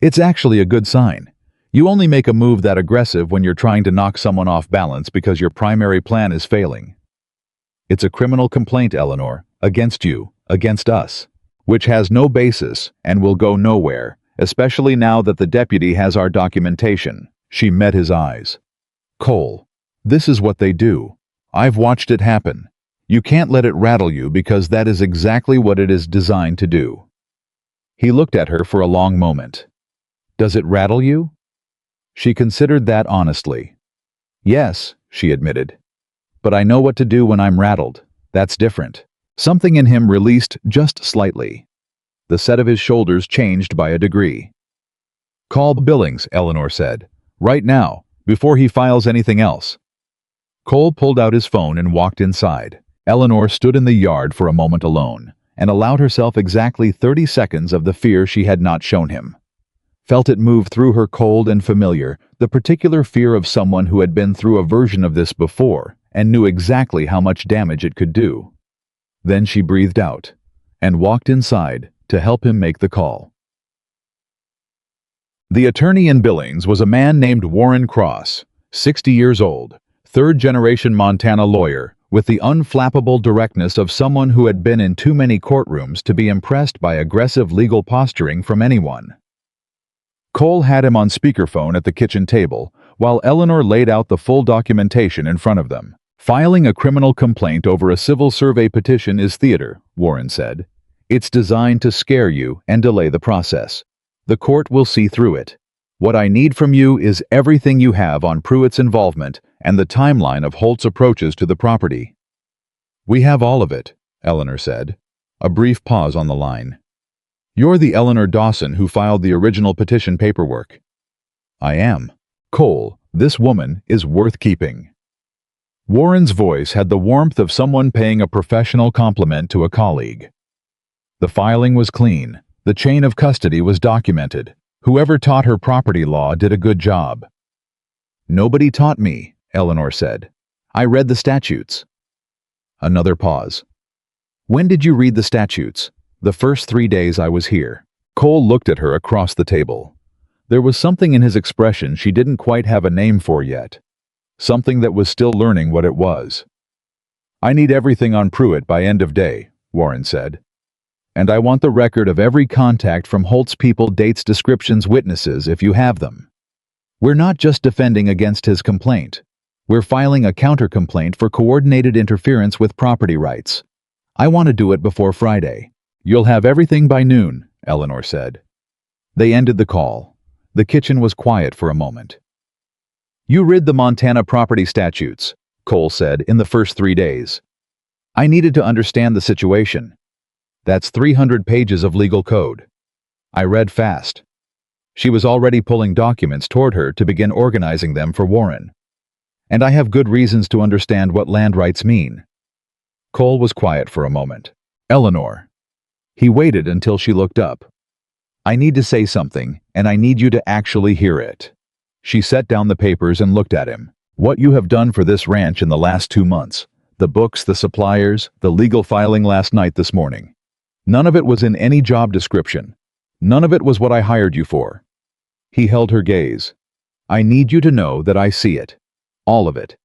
It's actually a good sign. You only make a move that aggressive when you're trying to knock someone off balance because your primary plan is failing. It's a criminal complaint, Eleanor, against you, against us, which has no basis and will go nowhere, especially now that the deputy has our documentation. She met his eyes. Cole, this is what they do. I've watched it happen. You can't let it rattle you because that is exactly what it is designed to do. He looked at her for a long moment. Does it rattle you? She considered that honestly. Yes, she admitted. But I know what to do when I'm rattled. That's different. Something in him released just slightly. The set of his shoulders changed by a degree. Call Billings, Eleanor said. Right now, before he files anything else. Cole pulled out his phone and walked inside. Eleanor stood in the yard for a moment alone, and allowed herself exactly 30 seconds of the fear she had not shown him. Felt it move through her cold and familiar, the particular fear of someone who had been through a version of this before and knew exactly how much damage it could do. Then she breathed out and walked inside to help him make the call. The attorney in Billings was a man named Warren Cross, 60 years old, third-generation Montana lawyer, with the unflappable directness of someone who had been in too many courtrooms to be impressed by aggressive legal posturing from anyone. Cole had him on speakerphone at the kitchen table, while Eleanor laid out the full documentation in front of them. Filing a criminal complaint over a civil survey petition is theater, Warren said. It's designed to scare you and delay the process. The court will see through it. What I need from you is everything you have on Pruitt's involvement and the timeline of Holt's approaches to the property. We have all of it, Eleanor said. A brief pause on the line. You're the Eleanor Dawson who filed the original petition paperwork. I am. Cole, this woman is worth keeping. Warren's voice had the warmth of someone paying a professional compliment to a colleague. The filing was clean. The chain of custody was documented. Whoever taught her property law did a good job. Nobody taught me, Eleanor said. I read the statutes. Another pause. When did you read the statutes? The first 3 days I was here. Cole looked at her across the table. There was something in his expression she didn't quite have a name for yet. Something that was still learning what it was. I need everything on Pruitt by end of day, Warren said. And I want the record of every contact from Holt's people, dates, descriptions, witnesses, if you have them. We're not just defending against his complaint. We're filing a counter-complaint for coordinated interference with property rights. I want to do it before Friday. You'll have everything by noon, Eleanor said. They ended the call. The kitchen was quiet for a moment. You read the Montana property statutes, Cole said, in the first 3 days. I needed to understand the situation. That's 300 pages of legal code. I read fast. She was already pulling documents toward her to begin organizing them for Warren. And I have good reasons to understand what land rights mean. Cole was quiet for a moment. Eleanor. He waited until she looked up. I need to say something, and I need you to actually hear it. She set down the papers and looked at him. What you have done for this ranch in the last 2 months, the books, the suppliers, the legal filing last night, this morning. None of it was in any job description. None of it was what I hired you for. He held her gaze. I need you to know that I see it. All of it.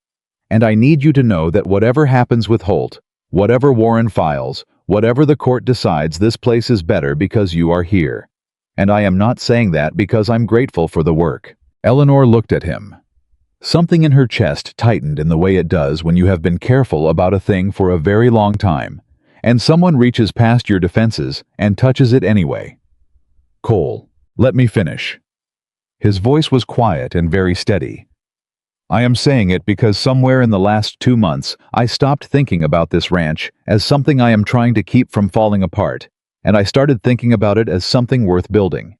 And I need you to know that whatever happens with Holt, whatever Warren files, whatever the court decides, this place is better because you are here. And I am not saying that because I'm grateful for the work. Eleanor looked at him. Something in her chest tightened in the way it does when you have been careful about a thing for a very long time, and someone reaches past your defenses and touches it anyway. Cole, let me finish. His voice was quiet and very steady. I am saying it because somewhere in the last 2 months, I stopped thinking about this ranch as something I am trying to keep from falling apart, and I started thinking about it as something worth building.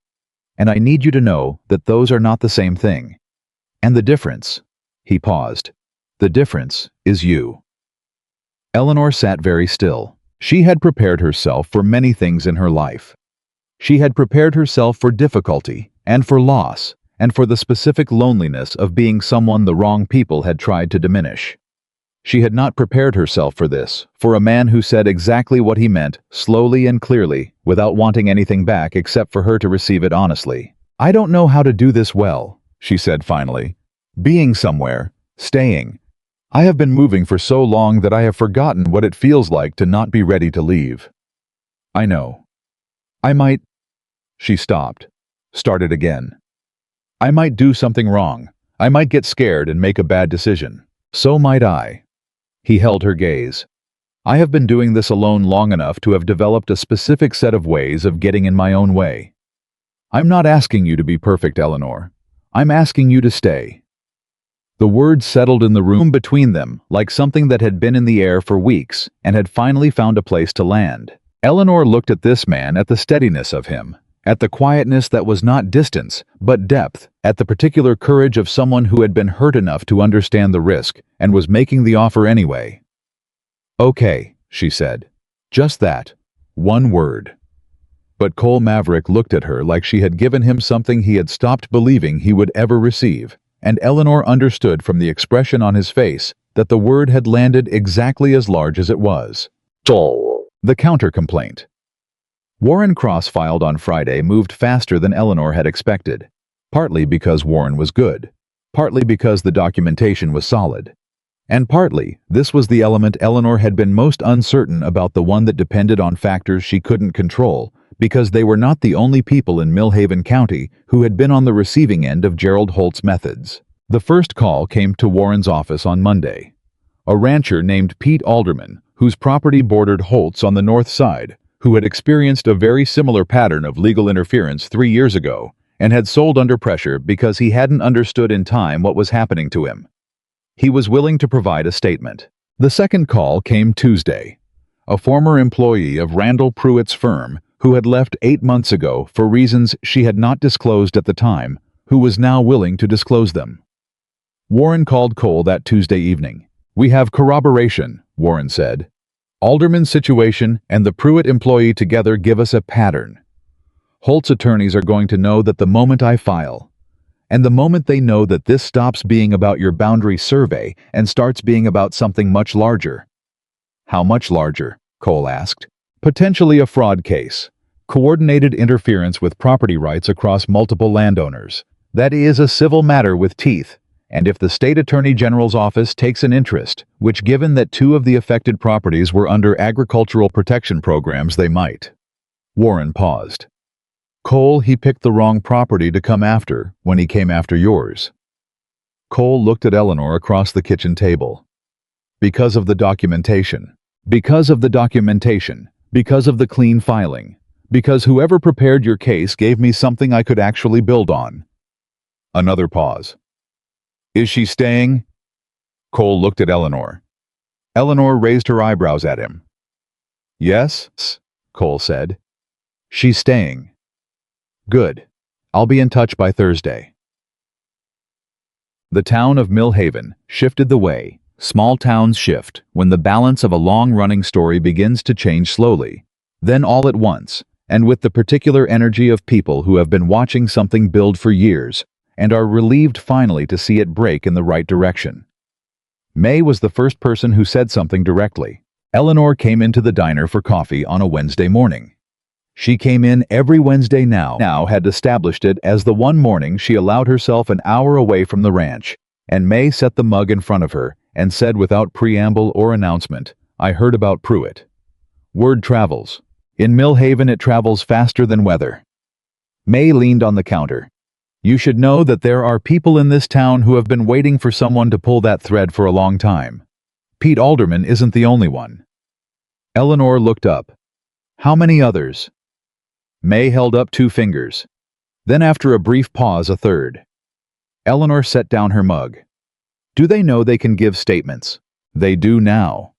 And I need you to know that those are not the same thing. And the difference, he paused, the difference is you. Eleanor sat very still. She had prepared herself for many things in her life. She had prepared herself for difficulty, and for loss, and for the specific loneliness of being someone the wrong people had tried to diminish. She had not prepared herself for this, for a man who said exactly what he meant, slowly and clearly, without wanting anything back except for her to receive it honestly. I don't know how to do this well, she said finally. Being somewhere, staying. I have been moving for so long that I have forgotten what it feels like to not be ready to leave. I know. I might... She stopped, started again. I might do something wrong. I might get scared and make a bad decision. So might I. He held her gaze. I have been doing this alone long enough to have developed a specific set of ways of getting in my own way. I'm not asking you to be perfect, Eleanor. I'm asking you to stay. The words settled in the room between them like something that had been in the air for weeks and had finally found a place to land. Eleanor looked at this man, at the steadiness of him, at the quietness that was not distance, but depth, at the particular courage of someone who had been hurt enough to understand the risk and was making the offer anyway. Okay, she said. Just that. One word. But Cole Maverick looked at her like she had given him something he had stopped believing he would ever receive, and Eleanor understood from the expression on his face that the word had landed exactly as large as it was. The counter-complaint. Warren Cross-filed on Friday moved faster than Eleanor had expected, partly because Warren was good, partly because the documentation was solid, and partly this was the element Eleanor had been most uncertain about, the one that depended on factors she couldn't control, because they were not the only people in Millhaven County who had been on the receiving end of Gerald Holt's methods. The first call came to Warren's office on Monday. A rancher named Pete Alderman, whose property bordered Holt's on the north side, who had experienced a very similar pattern of legal interference 3 years ago and had sold under pressure because he hadn't understood in time what was happening to him. He was willing to provide a statement. The second call came Tuesday. A former employee of Randall Pruitt's firm, who had left 8 months ago for reasons she had not disclosed at the time, who was now willing to disclose them. Warren called Cole that Tuesday evening. We have corroboration, Warren said. Alderman's situation and the Pruitt employee together give us a pattern. Holt's attorneys are going to know that the moment I file, and the moment they know that this stops being about your boundary survey and starts being about something much larger. How much larger? Cole asked. Potentially a fraud case. Coordinated interference with property rights across multiple landowners. That is a civil matter with teeth. And if the state attorney general's office takes an interest, which given that 2 of the affected properties were under agricultural protection programs, they might. Warren paused. Cole, he picked the wrong property to come after when he came after yours. Cole looked at Eleanor across the kitchen table. Because of the documentation. Because of the documentation. Because of the clean filing. Because whoever prepared your case gave me something I could actually build on. Another pause. Is she staying? Cole looked at Eleanor. Eleanor raised her eyebrows at him. Yes, Cole said. She's staying. Good. I'll be in touch by Thursday. The town of Mill Haven shifted the way small towns shift when the balance of a long-running story begins to change slowly, then all at once, and with the particular energy of people who have been watching something build for years and are relieved finally to see it break in the right direction. May was the first person who said something directly. Eleanor came into the diner for coffee on a Wednesday morning. She came in every Wednesday now had established it as the one morning she allowed herself an hour away from the ranch, and May set the mug in front of her and said without preamble or announcement, "I heard about Pruitt." Word travels. In Mill Haven it travels faster than weather. May leaned on the counter. You should know that there are people in this town who have been waiting for someone to pull that thread for a long time. Pete Alderman isn't the only one. Eleanor looked up. How many others? May held up 2 fingers. Then after a brief pause, a third. Eleanor set down her mug. Do they know they can give statements? They do now.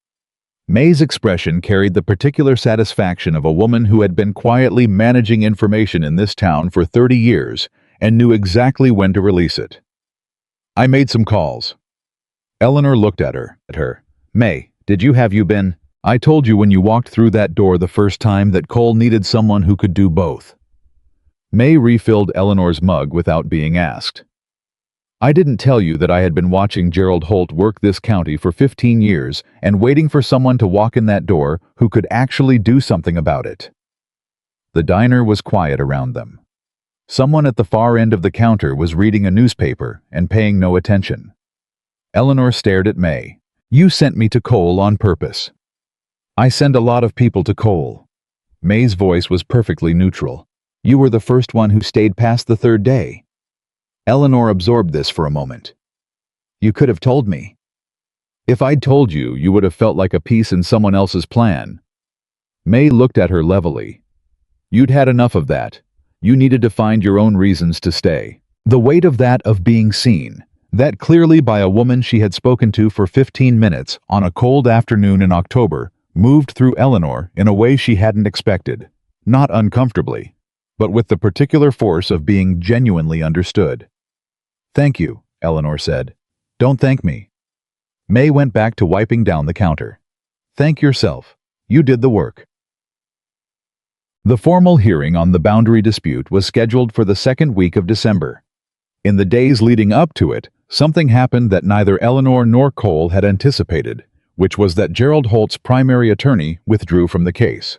May's expression carried the particular satisfaction of a woman who had been quietly managing information in this town for 30 years and knew exactly when to release it. I made some calls. Eleanor looked at her. May, did you been? I told you when you walked through that door the first time that Cole needed someone who could do both. May refilled Eleanor's mug without being asked. I didn't tell you that I had been watching Gerald Holt work this county for 15 years and waiting for someone to walk in that door who could actually do something about it. The diner was quiet around them. Someone at the far end of the counter was reading a newspaper and paying no attention. Eleanor stared at May. You sent me to Cole on purpose. I send a lot of people to Cole. May's voice was perfectly neutral. You were the first one who stayed past the 3rd day. Eleanor absorbed this for a moment. You could have told me. If I'd told you, you would have felt like a piece in someone else's plan. May looked at her levelly. You'd had enough of that. You needed to find your own reasons to stay. The weight of that of being seen, that clearly by a woman she had spoken to for 15 minutes on a cold afternoon in October, moved through Eleanor in a way she hadn't expected. Not uncomfortably, but with the particular force of being genuinely understood. Thank you, Eleanor said. Don't thank me. May went back to wiping down the counter. Thank yourself. You did the work. The formal hearing on the boundary dispute was scheduled for the 2nd week of December. In the days leading up to it, something happened that neither Eleanor nor Cole had anticipated, which was that Gerald Holt's primary attorney withdrew from the case.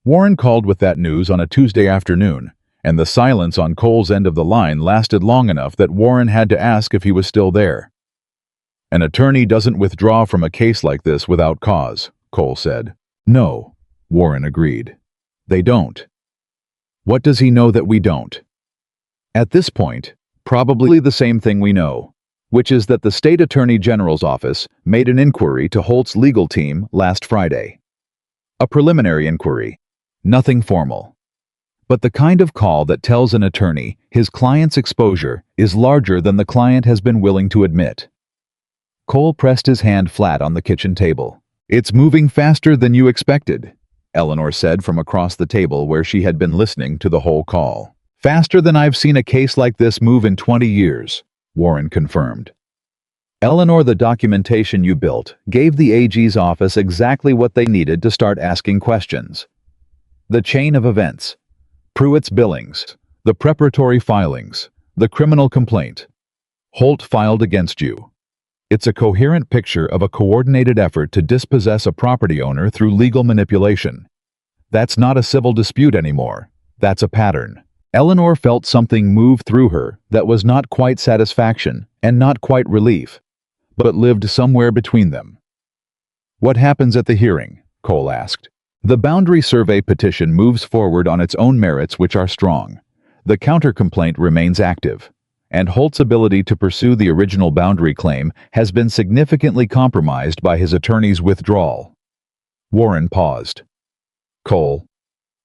Warren called with that news on a Tuesday afternoon, and the silence on Cole's end of the line lasted long enough that Warren had to ask if he was still there. An attorney doesn't withdraw from a case like this without cause, Cole said. No, Warren agreed. They don't. What does he know that we don't? At this point, probably the same thing we know, which is that the state attorney general's office made an inquiry to Holt's legal team last Friday. A preliminary inquiry, nothing formal. But the kind of call that tells an attorney his client's exposure is larger than the client has been willing to admit. Cole pressed his hand flat on the kitchen table. It's moving faster than you expected, Eleanor said from across the table where she had been listening to the whole call. Faster than I've seen a case like this move in 20 years, Warren confirmed. Eleanor, the documentation you built gave the AG's office exactly what they needed to start asking questions. The chain of events. Pruitt's billings, the preparatory filings, the criminal complaint. Holt filed against you. It's a coherent picture of a coordinated effort to dispossess a property owner through legal manipulation. That's not a civil dispute anymore. That's a pattern. Eleanor felt something move through her that was not quite satisfaction and not quite relief, but lived somewhere between them. What happens at the hearing? Cole asked. The boundary survey petition moves forward on its own merits, which are strong. The counter-complaint remains active, and Holt's ability to pursue the original boundary claim has been significantly compromised by his attorney's withdrawal. Warren paused. Cole,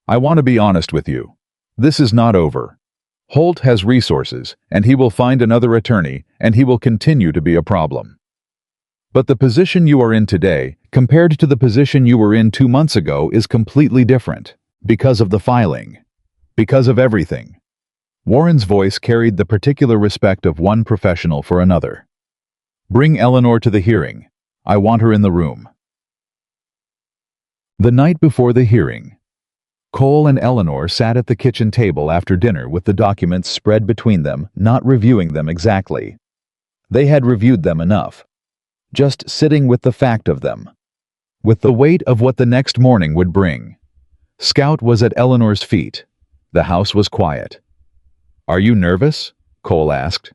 I want to be honest with you. This is not over. Holt has resources, and he will find another attorney, and he will continue to be a problem. But the position you are in today, compared to the position you were in 2 months ago, is completely different. Because of the filing. Because of everything. Warren's voice carried the particular respect of one professional for another. "Bring Eleanor to the hearing. I want her in the room." The night before the hearing, Cole and Eleanor sat at the kitchen table after dinner with the documents spread between them, not reviewing them exactly. They had reviewed them enough. Just sitting with the fact of them. With the weight of what the next morning would bring. Scout was at Eleanor's feet. The house was quiet. "Are you nervous?" Cole asked.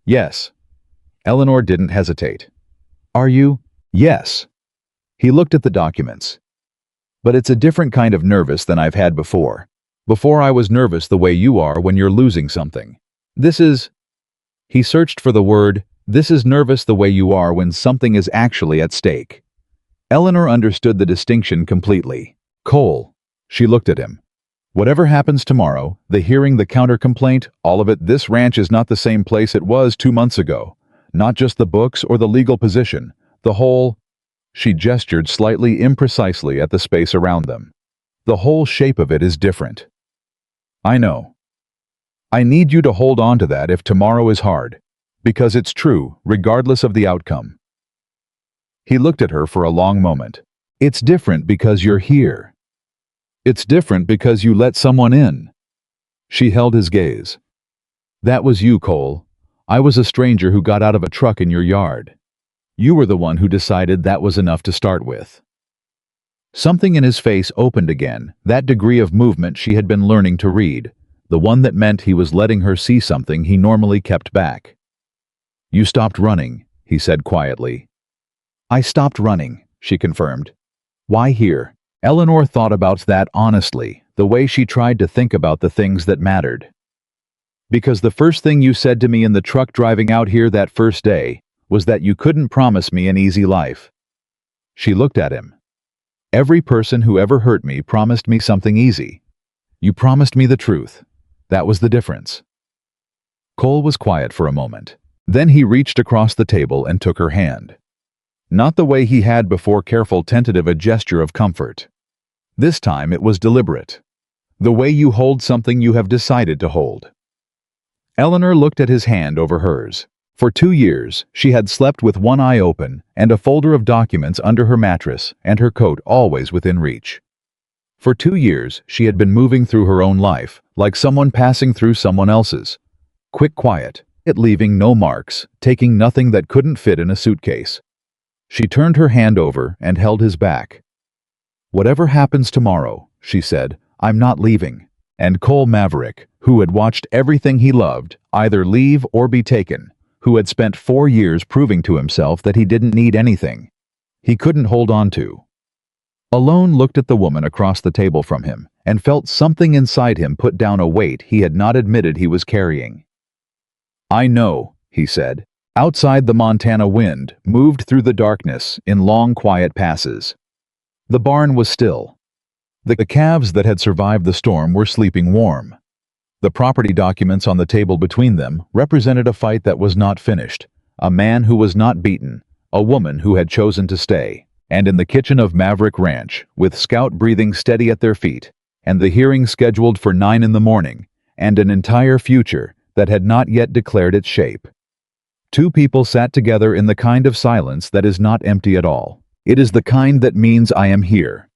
"Yes." Eleanor didn't hesitate. "Are you?" "Yes." He looked at the documents. "But it's a different kind of nervous than I've had before. Before I was nervous the way you are when you're losing something. This is—" He searched for the word. "This is nervous the way you are when something is actually at stake." Eleanor understood the distinction completely. "Cole." She looked at him. "Whatever happens tomorrow, the hearing, the counter-complaint, all of it, this ranch is not the same place it was 2 months ago. Not just the books or the legal position. The whole—" She gestured slightly imprecisely at the space around them. "The whole shape of it is different." "I know. I need you to hold on to that if tomorrow is hard. Because it's true, regardless of the outcome." He looked at her for a long moment. "It's different because you're here. It's different because you let someone in." She held his gaze. "That was you, Cole. I was a stranger who got out of a truck in your yard. You were the one who decided that was enough to start with." Something in his face opened again, that degree of movement she had been learning to read, the one that meant he was letting her see something he normally kept back. "You stopped running," he said quietly. "I stopped running," she confirmed. "Why here?" Eleanor thought about that honestly, the way she tried to think about the things that mattered. "Because the first thing you said to me in the truck driving out here that first day was that you couldn't promise me an easy life." She looked at him. "Every person who ever hurt me promised me something easy. You promised me the truth. That was the difference." Cole was quiet for a moment. Then he reached across the table and took her hand. Not the way he had before, careful, tentative, a gesture of comfort. This time it was deliberate. The way you hold something you have decided to hold. Eleanor looked at his hand over hers. For 2 years, she had slept with one eye open and a folder of documents under her mattress and her coat always within reach. For 2 years, she had been moving through her own life, like someone passing through someone else's. Quick, quiet, yet leaving no marks, taking nothing that couldn't fit in a suitcase. She turned her hand over and held his back. "Whatever happens tomorrow," she said, "I'm not leaving." And Cole Maverick, who had watched everything he loved either leave or be taken, who had spent 4 years proving to himself that he didn't need anything he couldn't hold on to, alone looked at the woman across the table from him and felt something inside him put down a weight he had not admitted he was carrying. "I know," he said. Outside, the Montana wind moved through the darkness in long, quiet passes. The barn was still. The calves that had survived the storm were sleeping warm. The property documents on the table between them represented a fight that was not finished, a man who was not beaten, a woman who had chosen to stay. And in the kitchen of Maverick Ranch, with Scout breathing steady at their feet, and the hearing scheduled for 9 in the morning, and an entire future that had not yet declared its shape. 2 people sat together in the kind of silence that is not empty at all. It is the kind that means I am here.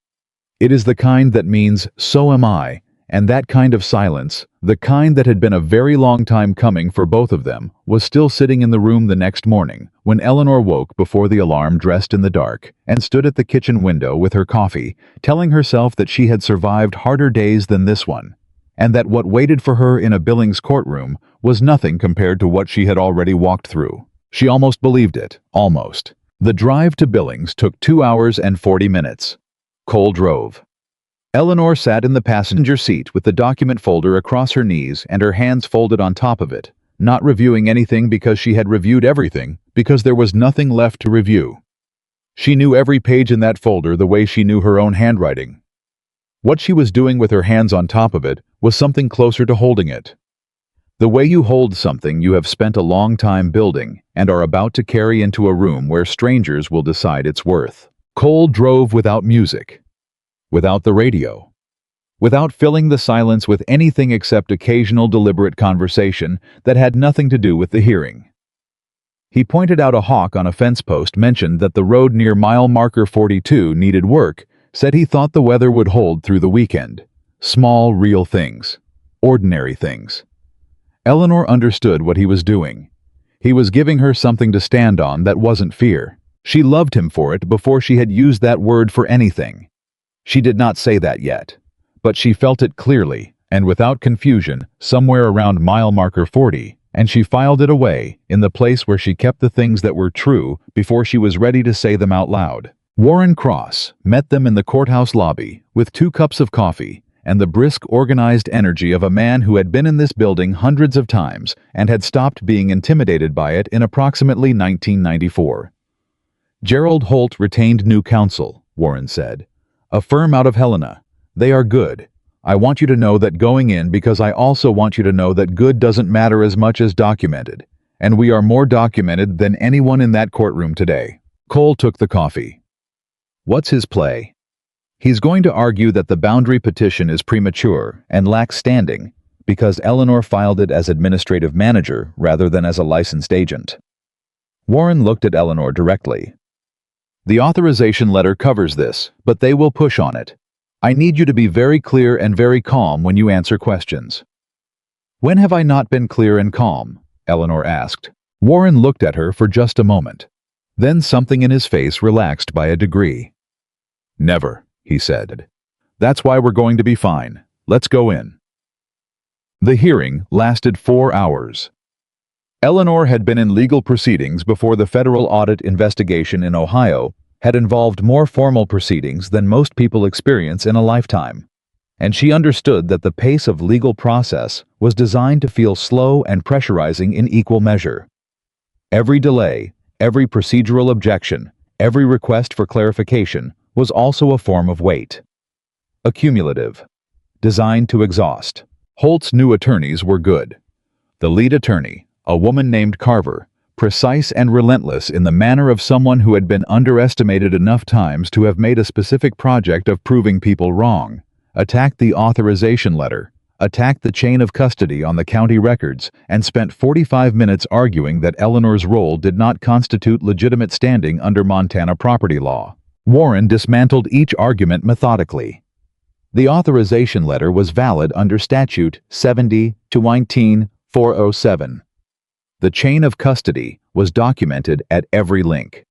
It is the kind that means so am I, and that kind of silence, the kind that had been a very long time coming for both of them, was still sitting in the room the next morning when Eleanor woke before the alarm, dressed in the dark, and stood at the kitchen window with her coffee, telling herself that she had survived harder days than this one, and that what waited for her in a Billings courtroom was nothing compared to what she had already walked through. She almost believed it, almost. The drive to Billings took 2 hours and 40 minutes. Cole drove. Eleanor sat in the passenger seat with the document folder across her knees and her hands folded on top of it, not reviewing anything because she had reviewed everything, because there was nothing left to review. She knew every page in that folder the way she knew her own handwriting. What she was doing with her hands on top of it was something closer to holding it. The way you hold something you have spent a long time building and are about to carry into a room where strangers will decide its worth. Cole drove without music, without the radio, without filling the silence with anything except occasional deliberate conversation that had nothing to do with the hearing. He pointed out a hawk on a fence post, mentioned that the road near mile marker 42 needed work, said he thought the weather would hold through the weekend. Small, real things. Ordinary things. Eleanor understood what he was doing. He was giving her something to stand on that wasn't fear. She loved him for it before she had used that word for anything. She did not say that yet, but she felt it clearly, and without confusion, somewhere around mile marker 40, and she filed it away, in the place where she kept the things that were true before she was ready to say them out loud. Warren Cross met them in the courthouse lobby with 2 cups of coffee and the brisk, organized energy of a man who had been in this building hundreds of times and had stopped being intimidated by it in approximately 1994. Gerald Holt retained new counsel, Warren said. A firm out of Helena. They are good. I want you to know that going in because I also want you to know that good doesn't matter as much as documented. And we are more documented than anyone in that courtroom today. Cole took the coffee. What's his play? He's going to argue that the boundary petition is premature and lacks standing because Eleanor filed it as administrative manager rather than as a licensed agent. Warren looked at Eleanor directly. The authorization letter covers this, but they will push on it. I need you to be very clear and very calm when you answer questions. When have I not been clear and calm? Eleanor asked. Warren looked at her for just a moment. Then something in his face relaxed by a degree. Never, he said. That's why we're going to be fine. Let's go in. The hearing lasted 4 hours. Eleanor had been in legal proceedings before the federal audit investigation in Ohio had involved more formal proceedings than most people experience in a lifetime, and she understood that the pace of legal process was designed to feel slow and pressurizing in equal measure. Every delay, every procedural objection, every request for clarification was also a form of weight. Accumulative. Designed to exhaust. Holt's new attorneys were good. The lead attorney, a woman named Carver, precise and relentless in the manner of someone who had been underestimated enough times to have made a specific project of proving people wrong, attacked the authorization letter, attacked the chain of custody on the county records, and spent 45 minutes arguing that Eleanor's role did not constitute legitimate standing under Montana property law. Warren dismantled each argument methodically. The authorization letter was valid under Statute 70-19-407. The chain of custody was documented at every link.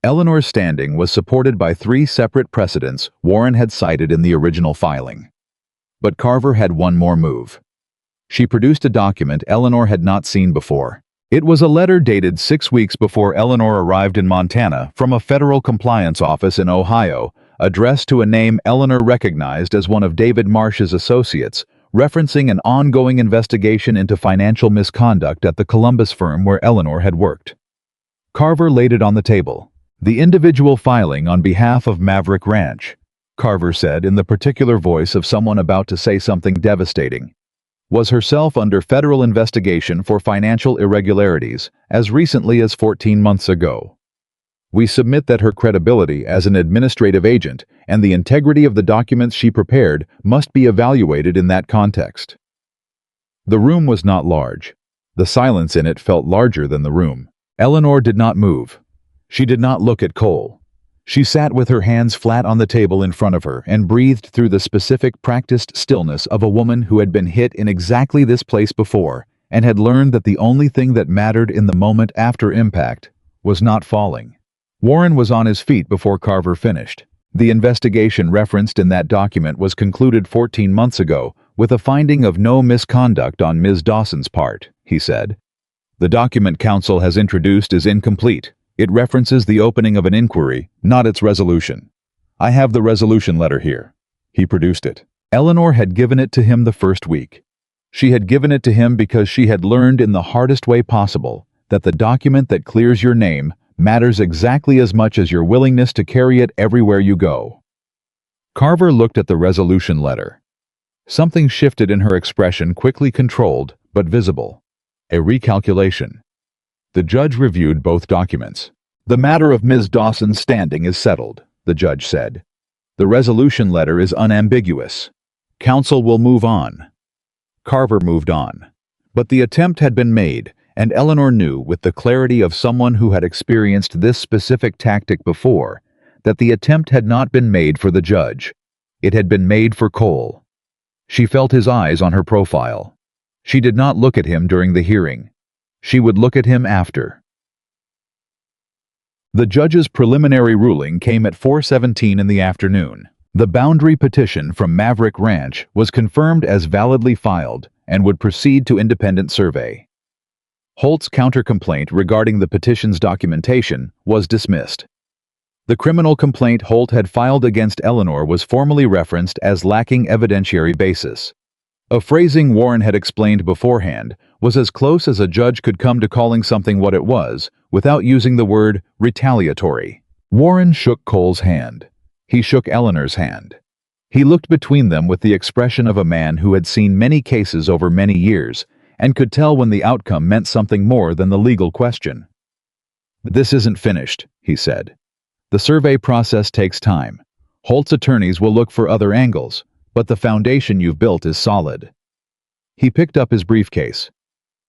Eleanor's standing was supported by 3 separate precedents Warren had cited in the original filing. But Carver had one more move. She produced a document Eleanor had not seen before. It was a letter dated 6 weeks before Eleanor arrived in Montana from a federal compliance office in Ohio, addressed to a name Eleanor recognized as one of David Marsh's associates, referencing an ongoing investigation into financial misconduct at the Columbus firm where Eleanor had worked. Carver laid it on the table. The individual filing on behalf of Maverick Ranch, Carver said in the particular voice of someone about to say something devastating, was herself under federal investigation for financial irregularities as recently as 14 months ago. We submit that her credibility as an administrative agent and the integrity of the documents she prepared must be evaluated in that context. The room was not large. The silence in it felt larger than the room. Eleanor did not move. She did not look at Cole. She sat with her hands flat on the table in front of her and breathed through the specific, practiced stillness of a woman who had been hit in exactly this place before and had learned that the only thing that mattered in the moment after impact was not falling. Warren was on his feet before Carver finished. The investigation referenced in that document was concluded 14 months ago with a finding of no misconduct on Ms. Dawson's part, he said. The document counsel has introduced is incomplete. It references the opening of an inquiry, not its resolution. I have the resolution letter here. He produced it. Eleanor had given it to him the first week. She had given it to him because she had learned in the hardest way possible that the document that clears your name matters exactly as much as your willingness to carry it everywhere you go. Carver looked at the resolution letter. Something shifted in her expression, quickly controlled, but visible. A recalculation. The judge reviewed both documents. The matter of Ms. Dawson's standing is settled, the judge said. The resolution letter is unambiguous. Counsel will move on. Carver moved on. But the attempt had been made, and Eleanor knew with the clarity of someone who had experienced this specific tactic before, that the attempt had not been made for the judge. It had been made for Cole. She felt his eyes on her profile. She did not look at him during the hearing. She would look at him after. The judge's preliminary ruling came at 4:17 in the afternoon. The boundary petition from Maverick Ranch was confirmed as validly filed and would proceed to independent survey. Holt's counter-complaint regarding the petition's documentation was dismissed. The criminal complaint Holt had filed against Eleanor was formally referenced as lacking evidentiary basis. A phrasing Warren had explained beforehand was as close as a judge could come to calling something what it was, without using the word retaliatory. Warren shook Cole's hand. He shook Eleanor's hand. He looked between them with the expression of a man who had seen many cases over many years and could tell when the outcome meant something more than the legal question. "This isn't finished," he said. "The survey process takes time. Holt's attorneys will look for other angles, but the foundation you've built is solid." He picked up his briefcase.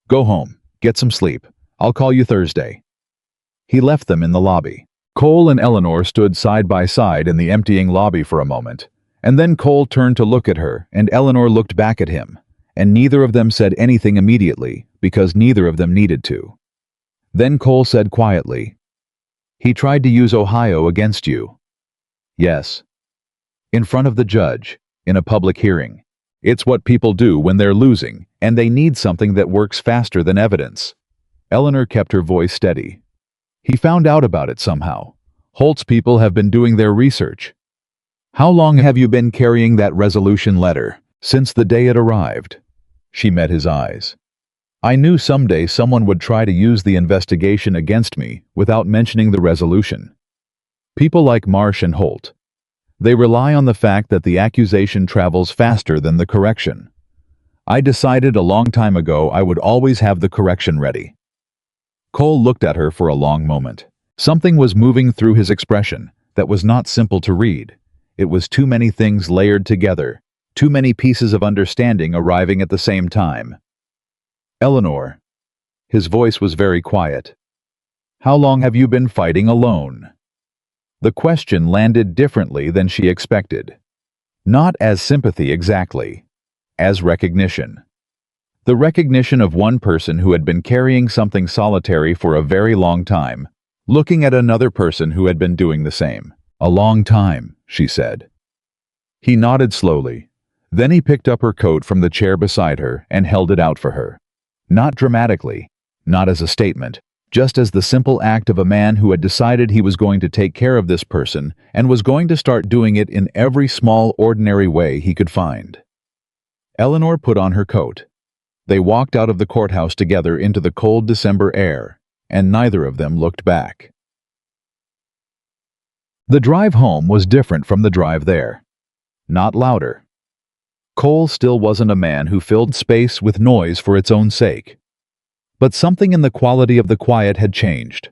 "Go home, get some sleep. I'll call you Thursday." He left them in the lobby. Cole and Eleanor stood side by side in the emptying lobby for a moment, and then Cole turned to look at her and Eleanor looked back at him, and neither of them said anything immediately because neither of them needed to. Then Cole said quietly, "He tried to use Ohio against you." "Yes." "In front of the judge, in a public hearing. It's what people do when they're losing, and they need something that works faster than evidence." Eleanor kept her voice steady. "He found out about it somehow. Holt's people have been doing their research." "How long have you been carrying that resolution letter?" "Since the day it arrived." She met his eyes. "I knew someday someone would try to use the investigation against me without mentioning the resolution. People like Marsh and Holt. They rely on the fact that the accusation travels faster than the correction. I decided a long time ago I would always have the correction ready." Cole looked at her for a long moment. Something was moving through his expression that was not simple to read. It was too many things layered together, too many pieces of understanding arriving at the same time. "Eleanor." His voice was very quiet. "How long have you been fighting alone?" The question landed differently than she expected. Not as sympathy exactly, as recognition. The recognition of one person who had been carrying something solitary for a very long time, looking at another person who had been doing the same. "A long time," she said. He nodded slowly. Then he picked up her coat from the chair beside her and held it out for her. Not dramatically, not as a statement, just as the simple act of a man who had decided he was going to take care of this person and was going to start doing it in every small, ordinary way he could find. Eleanor put on her coat. They walked out of the courthouse together into the cold December air, and neither of them looked back. The drive home was different from the drive there. Not louder. Cole still wasn't a man who filled space with noise for its own sake. But something in the quality of the quiet had changed.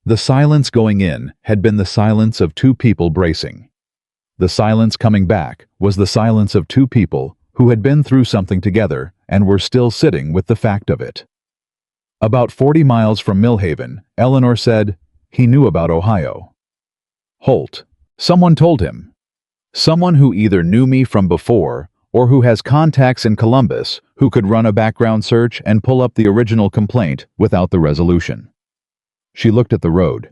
The silence going in had been the silence of two people bracing. The silence coming back was the silence of two people who had been through something together and were still sitting with the fact of it. About 40 miles from Millhaven, Eleanor said, "He knew about Ohio." "Holt. Someone told him. Someone who either knew me from before or who has contacts in Columbus who could run a background search and pull up the original complaint without the resolution." She looked at the road.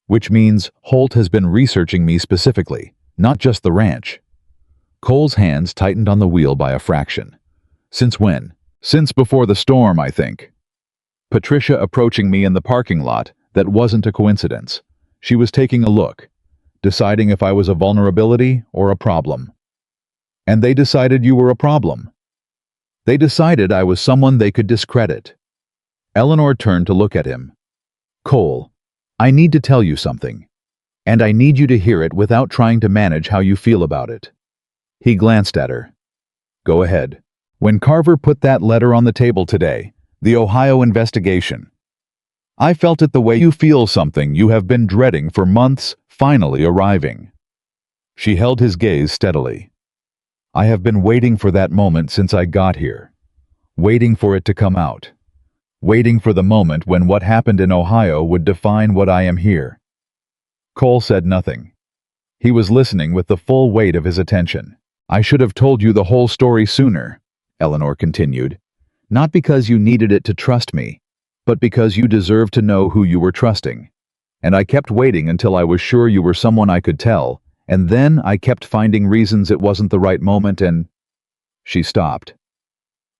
"Which means Holt has been researching me specifically, not just the ranch." Cole's hands tightened on the wheel by a fraction. "Since when?" "Since before the storm, I think." Patricia approaching me in the parking lot, that wasn't a coincidence. She was taking a look, deciding if I was a vulnerability or a problem. "And they decided you were a problem." "They decided I was someone they could discredit." Eleanor turned to look at him. "Cole, I need to tell you something. And I need you to hear it without trying to manage how you feel about it." He glanced at her. "Go ahead." "When Carver put that letter on the table today, the Ohio investigation, I felt it the way you feel something you have been dreading for months finally arriving." She held his gaze steadily. I have been waiting for that moment since I got here. Waiting for it to come out. Waiting for the moment when what happened in Ohio would define what I am here. Cole said nothing. He was listening with the full weight of his attention. I should have told you the whole story sooner, Eleanor continued. Not because you needed it to trust me, but because you deserved to know who you were trusting. And I kept waiting until I was sure you were someone I could tell, and then I kept finding reasons it wasn't the right moment and... She stopped.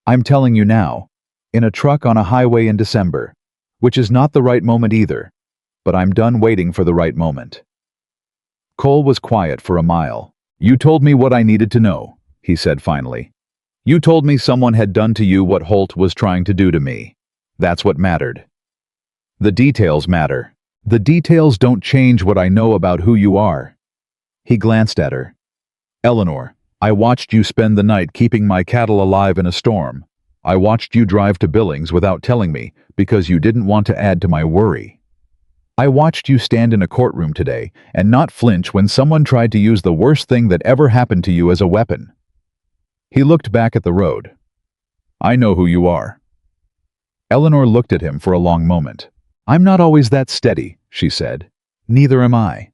I'm telling you now, in a truck on a highway in December, which is not the right moment either, but I'm done waiting for the right moment. Cole was quiet for a mile. You told me what I needed to know, he said finally. You told me someone had done to you what Holt was trying to do to me. That's what mattered. The details matter. The details don't change what I know about who you are. He glanced at her. Eleanor, I watched you spend the night keeping my cattle alive in a storm. I watched you drive to Billings without telling me because you didn't want to add to my worry. I watched you stand in a courtroom today and not flinch when someone tried to use the worst thing that ever happened to you as a weapon. He looked back at the road. I know who you are. Eleanor looked at him for a long moment. I'm not always that steady, she said. Neither am I.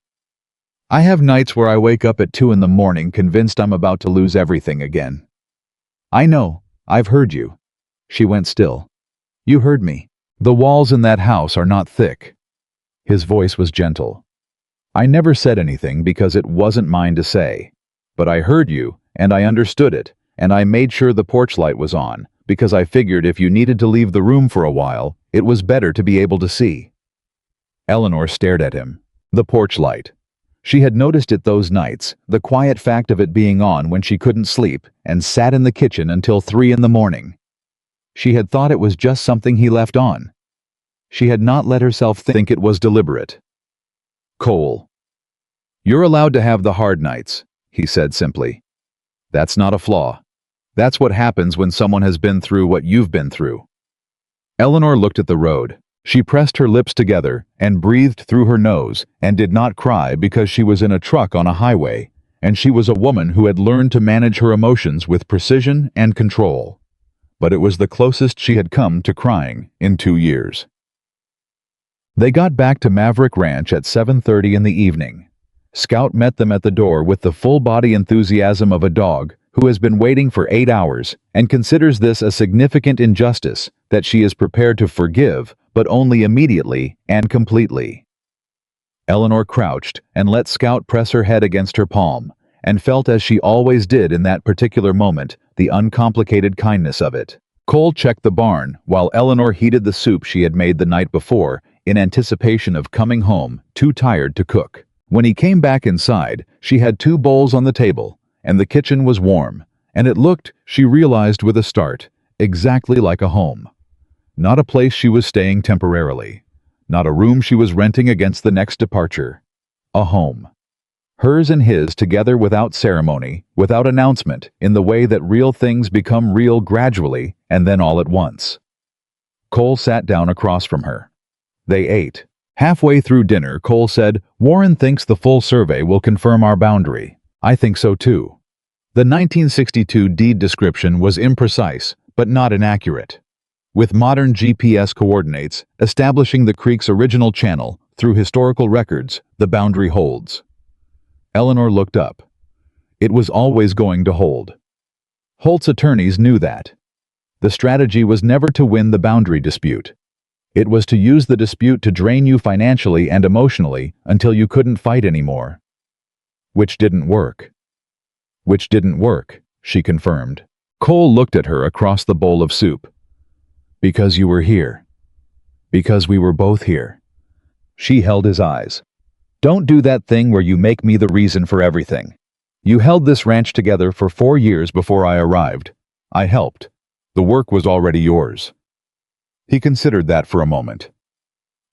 I have nights where I wake up at 2 in the morning convinced I'm about to lose everything again. I know, I've heard you. She went still. You heard me. The walls in that house are not thick. His voice was gentle. I never said anything because it wasn't mine to say. But I heard you, and I understood it, and I made sure the porch light was on, because I figured if you needed to leave the room for a while, it was better to be able to see. Eleanor stared at him. The porch light. She had noticed it those nights, the quiet fact of it being on when she couldn't sleep, and sat in the kitchen until 3 in the morning. She had thought it was just something he left on. She had not let herself think it was deliberate. Cole. You're allowed to have the hard nights, he said simply. That's not a flaw. That's what happens when someone has been through what you've been through. Eleanor looked at the road. She pressed her lips together and breathed through her nose and did not cry because she was in a truck on a highway, and she was a woman who had learned to manage her emotions with precision and control. But it was the closest she had come to crying in 2 years. They got back to Maverick Ranch at 7:30 in the evening. Scout met them at the door with the full-body enthusiasm of a dog who has been waiting for 8 hours and considers this a significant injustice that she is prepared to forgive, but only immediately and completely. Eleanor crouched and let Scout press her head against her palm, and felt as she always did in that particular moment, the uncomplicated kindness of it. Cole checked the barn while Eleanor heated the soup she had made the night before in anticipation of coming home, too tired to cook. When he came back inside, she had 2 bowls on the table, and the kitchen was warm, and it looked, she realized with a start, exactly like a home. Not a place she was staying temporarily. Not a room she was renting against the next departure. A home. Hers and his together without ceremony, without announcement, in the way that real things become real gradually and then all at once. Cole sat down across from her. They ate. Halfway through dinner, Cole said, Warren thinks the full survey will confirm our boundary. I think so too. The 1962 deed description was imprecise, but not inaccurate. With modern GPS coordinates establishing the creek's original channel through historical records, the boundary holds. Eleanor looked up. It was always going to hold. Holt's attorneys knew that. The strategy was never to win the boundary dispute. It was to use the dispute to drain you financially and emotionally until you couldn't fight anymore. Which didn't work. Which didn't work, she confirmed. Cole looked at her across the bowl of soup. Because you were here. Because we were both here. She held his eyes. Don't do that thing where you make me the reason for everything. You held this ranch together for 4 years before I arrived. I helped. The work was already yours. He considered that for a moment.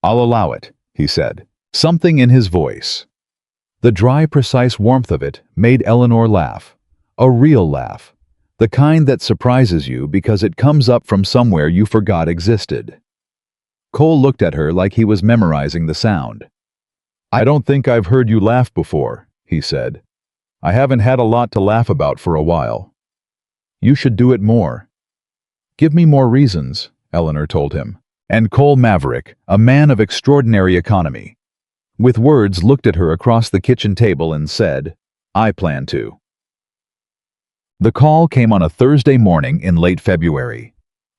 I'll allow it, he said, something in his voice. The dry, precise warmth of it made Eleanor laugh. A real laugh. The kind that surprises you because it comes up from somewhere you forgot existed. Cole looked at her like he was memorizing the sound. I don't think I've heard you laugh before, he said. I haven't had a lot to laugh about for a while. You should do it more. Give me more reasons, Eleanor told him. And Cole Maverick, a man of extraordinary economy, with words looked at her across the kitchen table and said, I plan to. The call came on a Thursday morning in late February.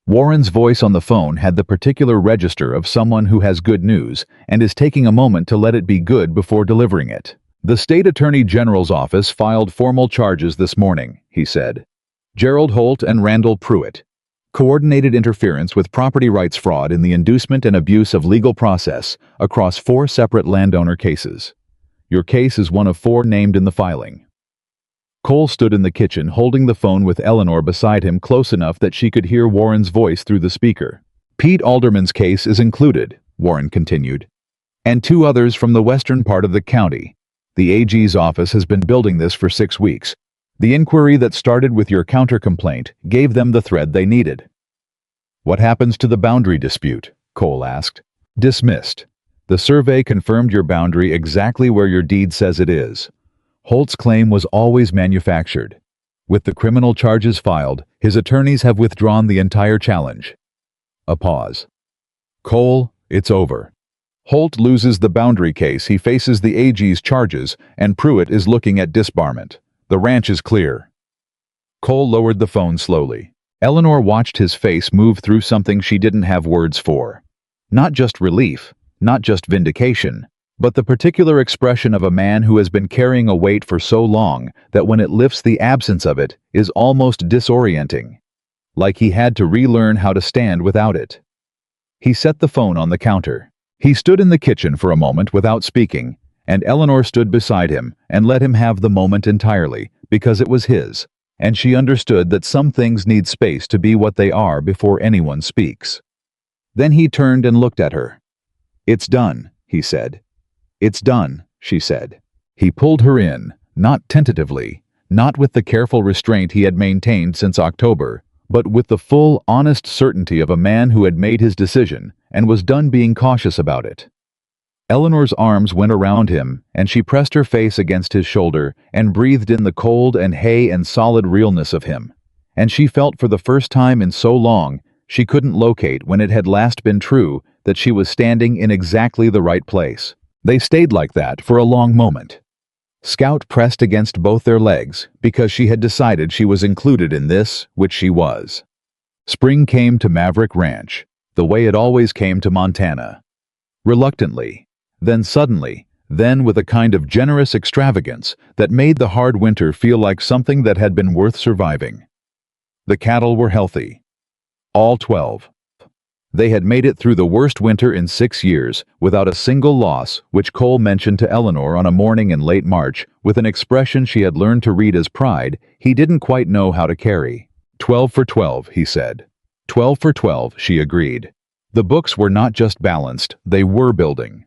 Warren's voice on the phone had the particular register of someone who has good news and is taking a moment to let it be good before delivering it. The state attorney general's office filed formal charges this morning, he said. Gerald Holt and Randall Pruitt. Coordinated interference with property rights fraud in the inducement and abuse of legal process across 4 separate landowner cases. Your case is one of 4 named in the filing. Cole stood in the kitchen holding the phone with Eleanor beside him close enough that she could hear Warren's voice through the speaker. Pete Alderman's case is included, Warren continued, and 2 others from the western part of the county. The AG's office has been building this for 6 weeks. The inquiry that started with your counter-complaint gave them the thread they needed. What happens to the boundary dispute? Cole asked. Dismissed. The survey confirmed your boundary exactly where your deed says it is. Holt's claim was always manufactured. With the criminal charges filed, his attorneys have withdrawn the entire challenge. A pause. Cole, it's over. Holt loses the boundary case, he faces the AG's charges, and Pruitt is looking at disbarment. The ranch is clear. Cole lowered the phone slowly. Eleanor watched his face move through something she didn't have words for. Not just relief, not just vindication, but the particular expression of a man who has been carrying a weight for so long that when it lifts, the absence of it is almost disorienting. Like he had to relearn how to stand without it. He set the phone on the counter. He stood in the kitchen for a moment without speaking, and Eleanor stood beside him and let him have the moment entirely, because it was his, and she understood that some things need space to be what they are before anyone speaks. Then he turned and looked at her. It's done, he said. It's done, she said. He pulled her in, not tentatively, not with the careful restraint he had maintained since October, but with the full, honest certainty of a man who had made his decision and was done being cautious about it. Eleanor's arms went around him, and she pressed her face against his shoulder and breathed in the cold and hay and solid realness of him. And she felt for the first time in so long she couldn't locate when it had last been true that she was standing in exactly the right place. They stayed like that for a long moment. Scout pressed against both their legs because she had decided she was included in this, which she was. Spring came to Maverick Ranch, the way it always came to Montana. Reluctantly, then suddenly, then with a kind of generous extravagance that made the hard winter feel like something that had been worth surviving. The cattle were healthy. All 12. They had made it through the worst winter in 6 years without a single loss, which Cole mentioned to Eleanor on a morning in late March with an expression she had learned to read as pride he didn't quite know how to carry. 12 for 12, he said. 12 for 12, she agreed. The books were not just balanced, they were building.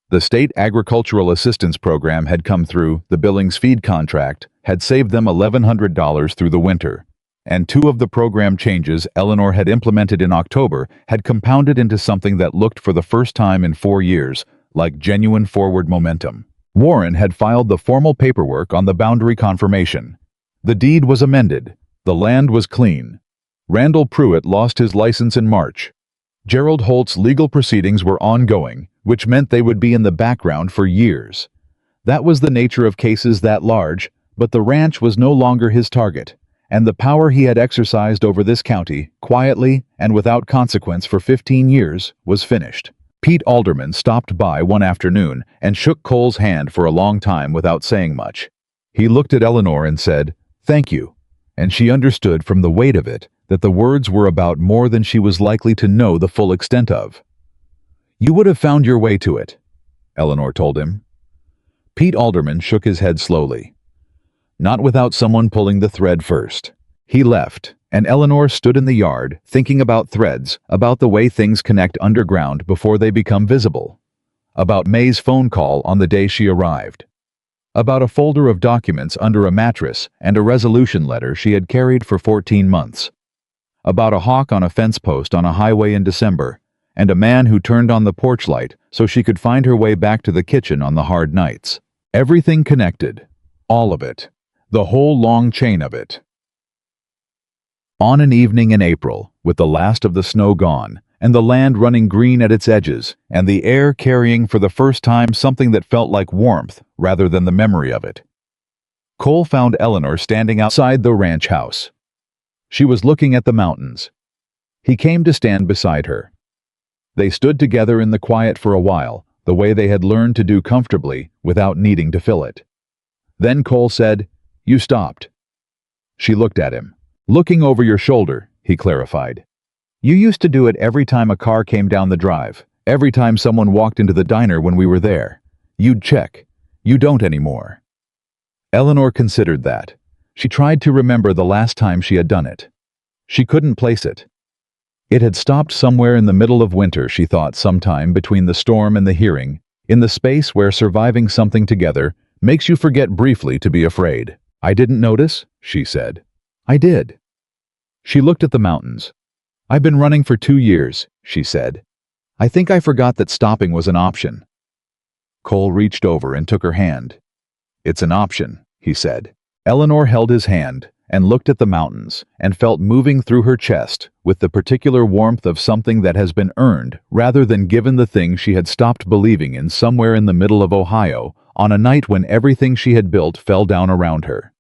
The state agricultural assistance program had come through, the Billings feed contract had saved them $1,100 through the winter. And 2 of the program changes Eleanor had implemented in October had compounded into something that looked for the first time in 4 years like genuine forward momentum. Warren had filed the formal paperwork on the boundary confirmation. The deed was amended. The land was clean. Randall Pruitt lost his license in March. Gerald Holt's legal proceedings were ongoing, which meant they would be in the background for years. That was the nature of cases that large, but the ranch was no longer his target. And the power he had exercised over this county, quietly and without consequence for 15 years, was finished. Pete Alderman stopped by one afternoon and shook Cole's hand for a long time without saying much. He looked at Eleanor and said, "Thank you," and she understood from the weight of it that the words were about more than she was likely to know the full extent of. "You would have found your way to it," Eleanor told him. Pete Alderman shook his head slowly. Not without someone pulling the thread first. He left, and Eleanor stood in the yard, thinking about threads, about the way things connect underground before they become visible. About May's phone call on the day she arrived. About a folder of documents under a mattress and a resolution letter she had carried for 14 months. About a hawk on a fence post on a highway in December, and a man who turned on the porch light so she could find her way back to the kitchen on the hard nights. Everything connected. All of it. The whole long chain of it. On an evening in April, with the last of the snow gone, and the land running green at its edges, and the air carrying for the first time something that felt like warmth rather than the memory of it, Cole found Eleanor standing outside the ranch house. She was looking at the mountains. He came to stand beside her. They stood together in the quiet for a while, the way they had learned to do comfortably without needing to fill it. Then Cole said, "You stopped." She looked at him. "Looking over your shoulder," he clarified. "You used to do it every time a car came down the drive, every time someone walked into the diner when we were there. You'd check. You don't anymore." Eleanor considered that. She tried to remember the last time she had done it. She couldn't place it. It had stopped somewhere in the middle of winter, she thought, sometime between the storm and the hearing, in the space where surviving something together makes you forget briefly to be afraid. "I didn't notice," she said. "I did." She looked at the mountains. "I've been running for 2 years," she said. "I think I forgot that stopping was an option." Cole reached over and took her hand. "It's an option," he said. Eleanor held his hand and looked at the mountains and felt moving through her chest with the particular warmth of something that has been earned rather than given, the thing she had stopped believing in somewhere in the middle of Ohio on a night when everything she had built fell down around her.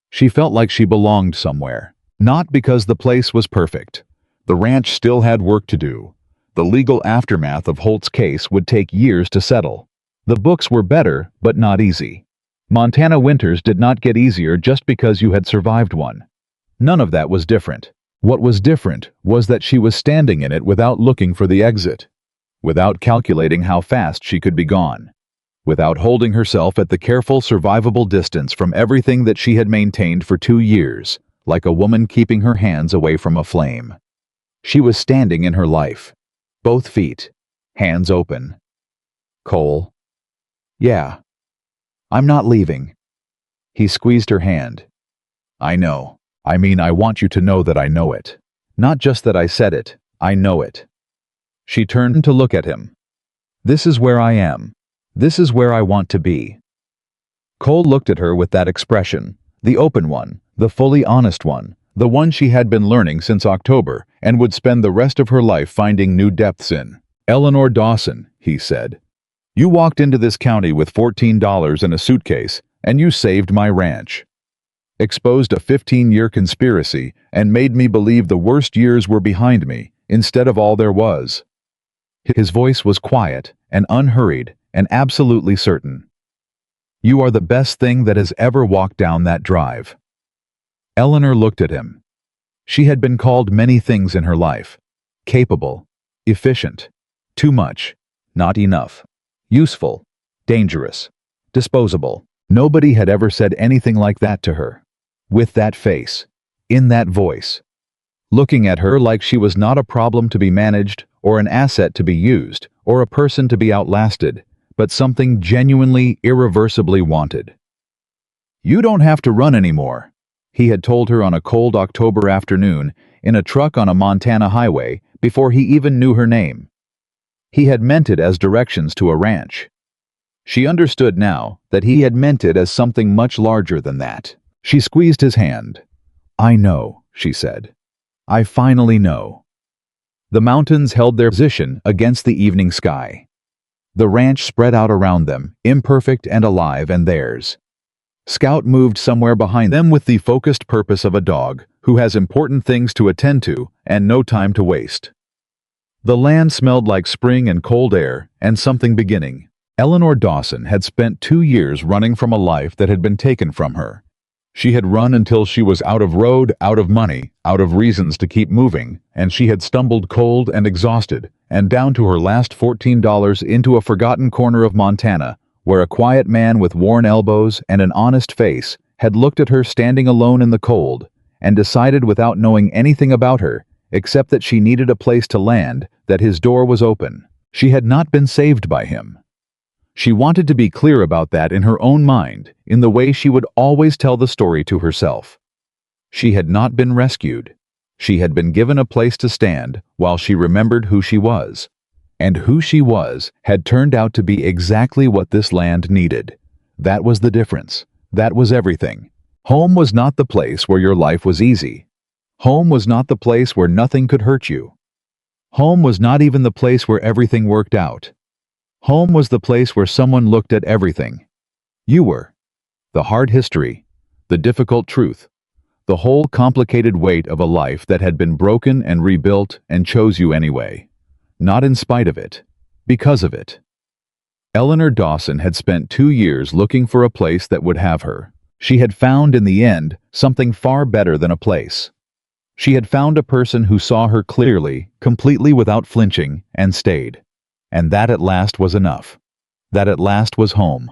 She felt like she belonged somewhere. Not because the place was perfect. The ranch still had work to do. The legal aftermath of Holt's case would take years to settle. The books were better, but not easy. Montana winters did not get easier just because you had survived one. None of that was different. What was different was that she was standing in it without looking for the exit, without calculating how fast she could be gone, without holding herself at the careful, survivable distance from everything that she had maintained for 2 years, like a woman keeping her hands away from a flame. She was standing in her life, both feet, hands open. "Cole." "Yeah. I'm not leaving." He squeezed her hand. "I know. I mean, I want you to know that I know it. Not just that I said it, I know it." She turned to look at him. "This is where I am. This is where I want to be." Cole looked at her with that expression, the open one, the fully honest one, the one she had been learning since October and would spend the rest of her life finding new depths in. "Eleanor Dawson," he said. "You walked into this county with $14 in a suitcase, and you saved my ranch. Exposed a 15-year conspiracy and made me believe the worst years were behind me instead of all there was." His voice was quiet and unhurried and absolutely certain. "You are the best thing that has ever walked down that drive." Eleanor looked at him. She had been called many things in her life. Capable, efficient, too much, not enough, useful, dangerous, disposable. Nobody had ever said anything like that to her. With that face, in that voice, looking at her like she was not a problem to be managed or an asset to be used or a person to be outlasted, but something genuinely, irreversibly wanted. "You don't have to run anymore," he had told her on a cold October afternoon in a truck on a Montana highway before he even knew her name. He had meant it as directions to a ranch. She understood now that he had meant it as something much larger than that. She squeezed his hand. "I know," she said. "I finally know." The mountains held their position against the evening sky. The ranch spread out around them, imperfect and alive and theirs. Scout moved somewhere behind them with the focused purpose of a dog who has important things to attend to and no time to waste. The land smelled like spring and cold air and something beginning. Eleanor Dawson had spent 2 years running from a life that had been taken from her. She had run until she was out of road, out of money, out of reasons to keep moving, and she had stumbled cold and exhausted, and down to her last $14 into a forgotten corner of Montana, where a quiet man with worn elbows and an honest face had looked at her standing alone in the cold, and decided without knowing anything about her, except that she needed a place to land, that his door was open. She had not been saved by him. She wanted to be clear about that in her own mind, in the way she would always tell the story to herself. She had not been rescued. She had been given a place to stand while she remembered who she was. And who she was had turned out to be exactly what this land needed. That was the difference. That was everything. Home was not the place where your life was easy. Home was not the place where nothing could hurt you. Home was not even the place where everything worked out. Home was the place where someone looked at everything. You were. The hard history, the difficult truth, the whole complicated weight of a life that had been broken and rebuilt and chose you anyway. Not in spite of it, because of it. Eleanor Dawson had spent 2 years looking for a place that would have her. She had found in the end something far better than a place. She had found a person who saw her clearly, completely without flinching, and stayed. And that at last was enough. That at last was home.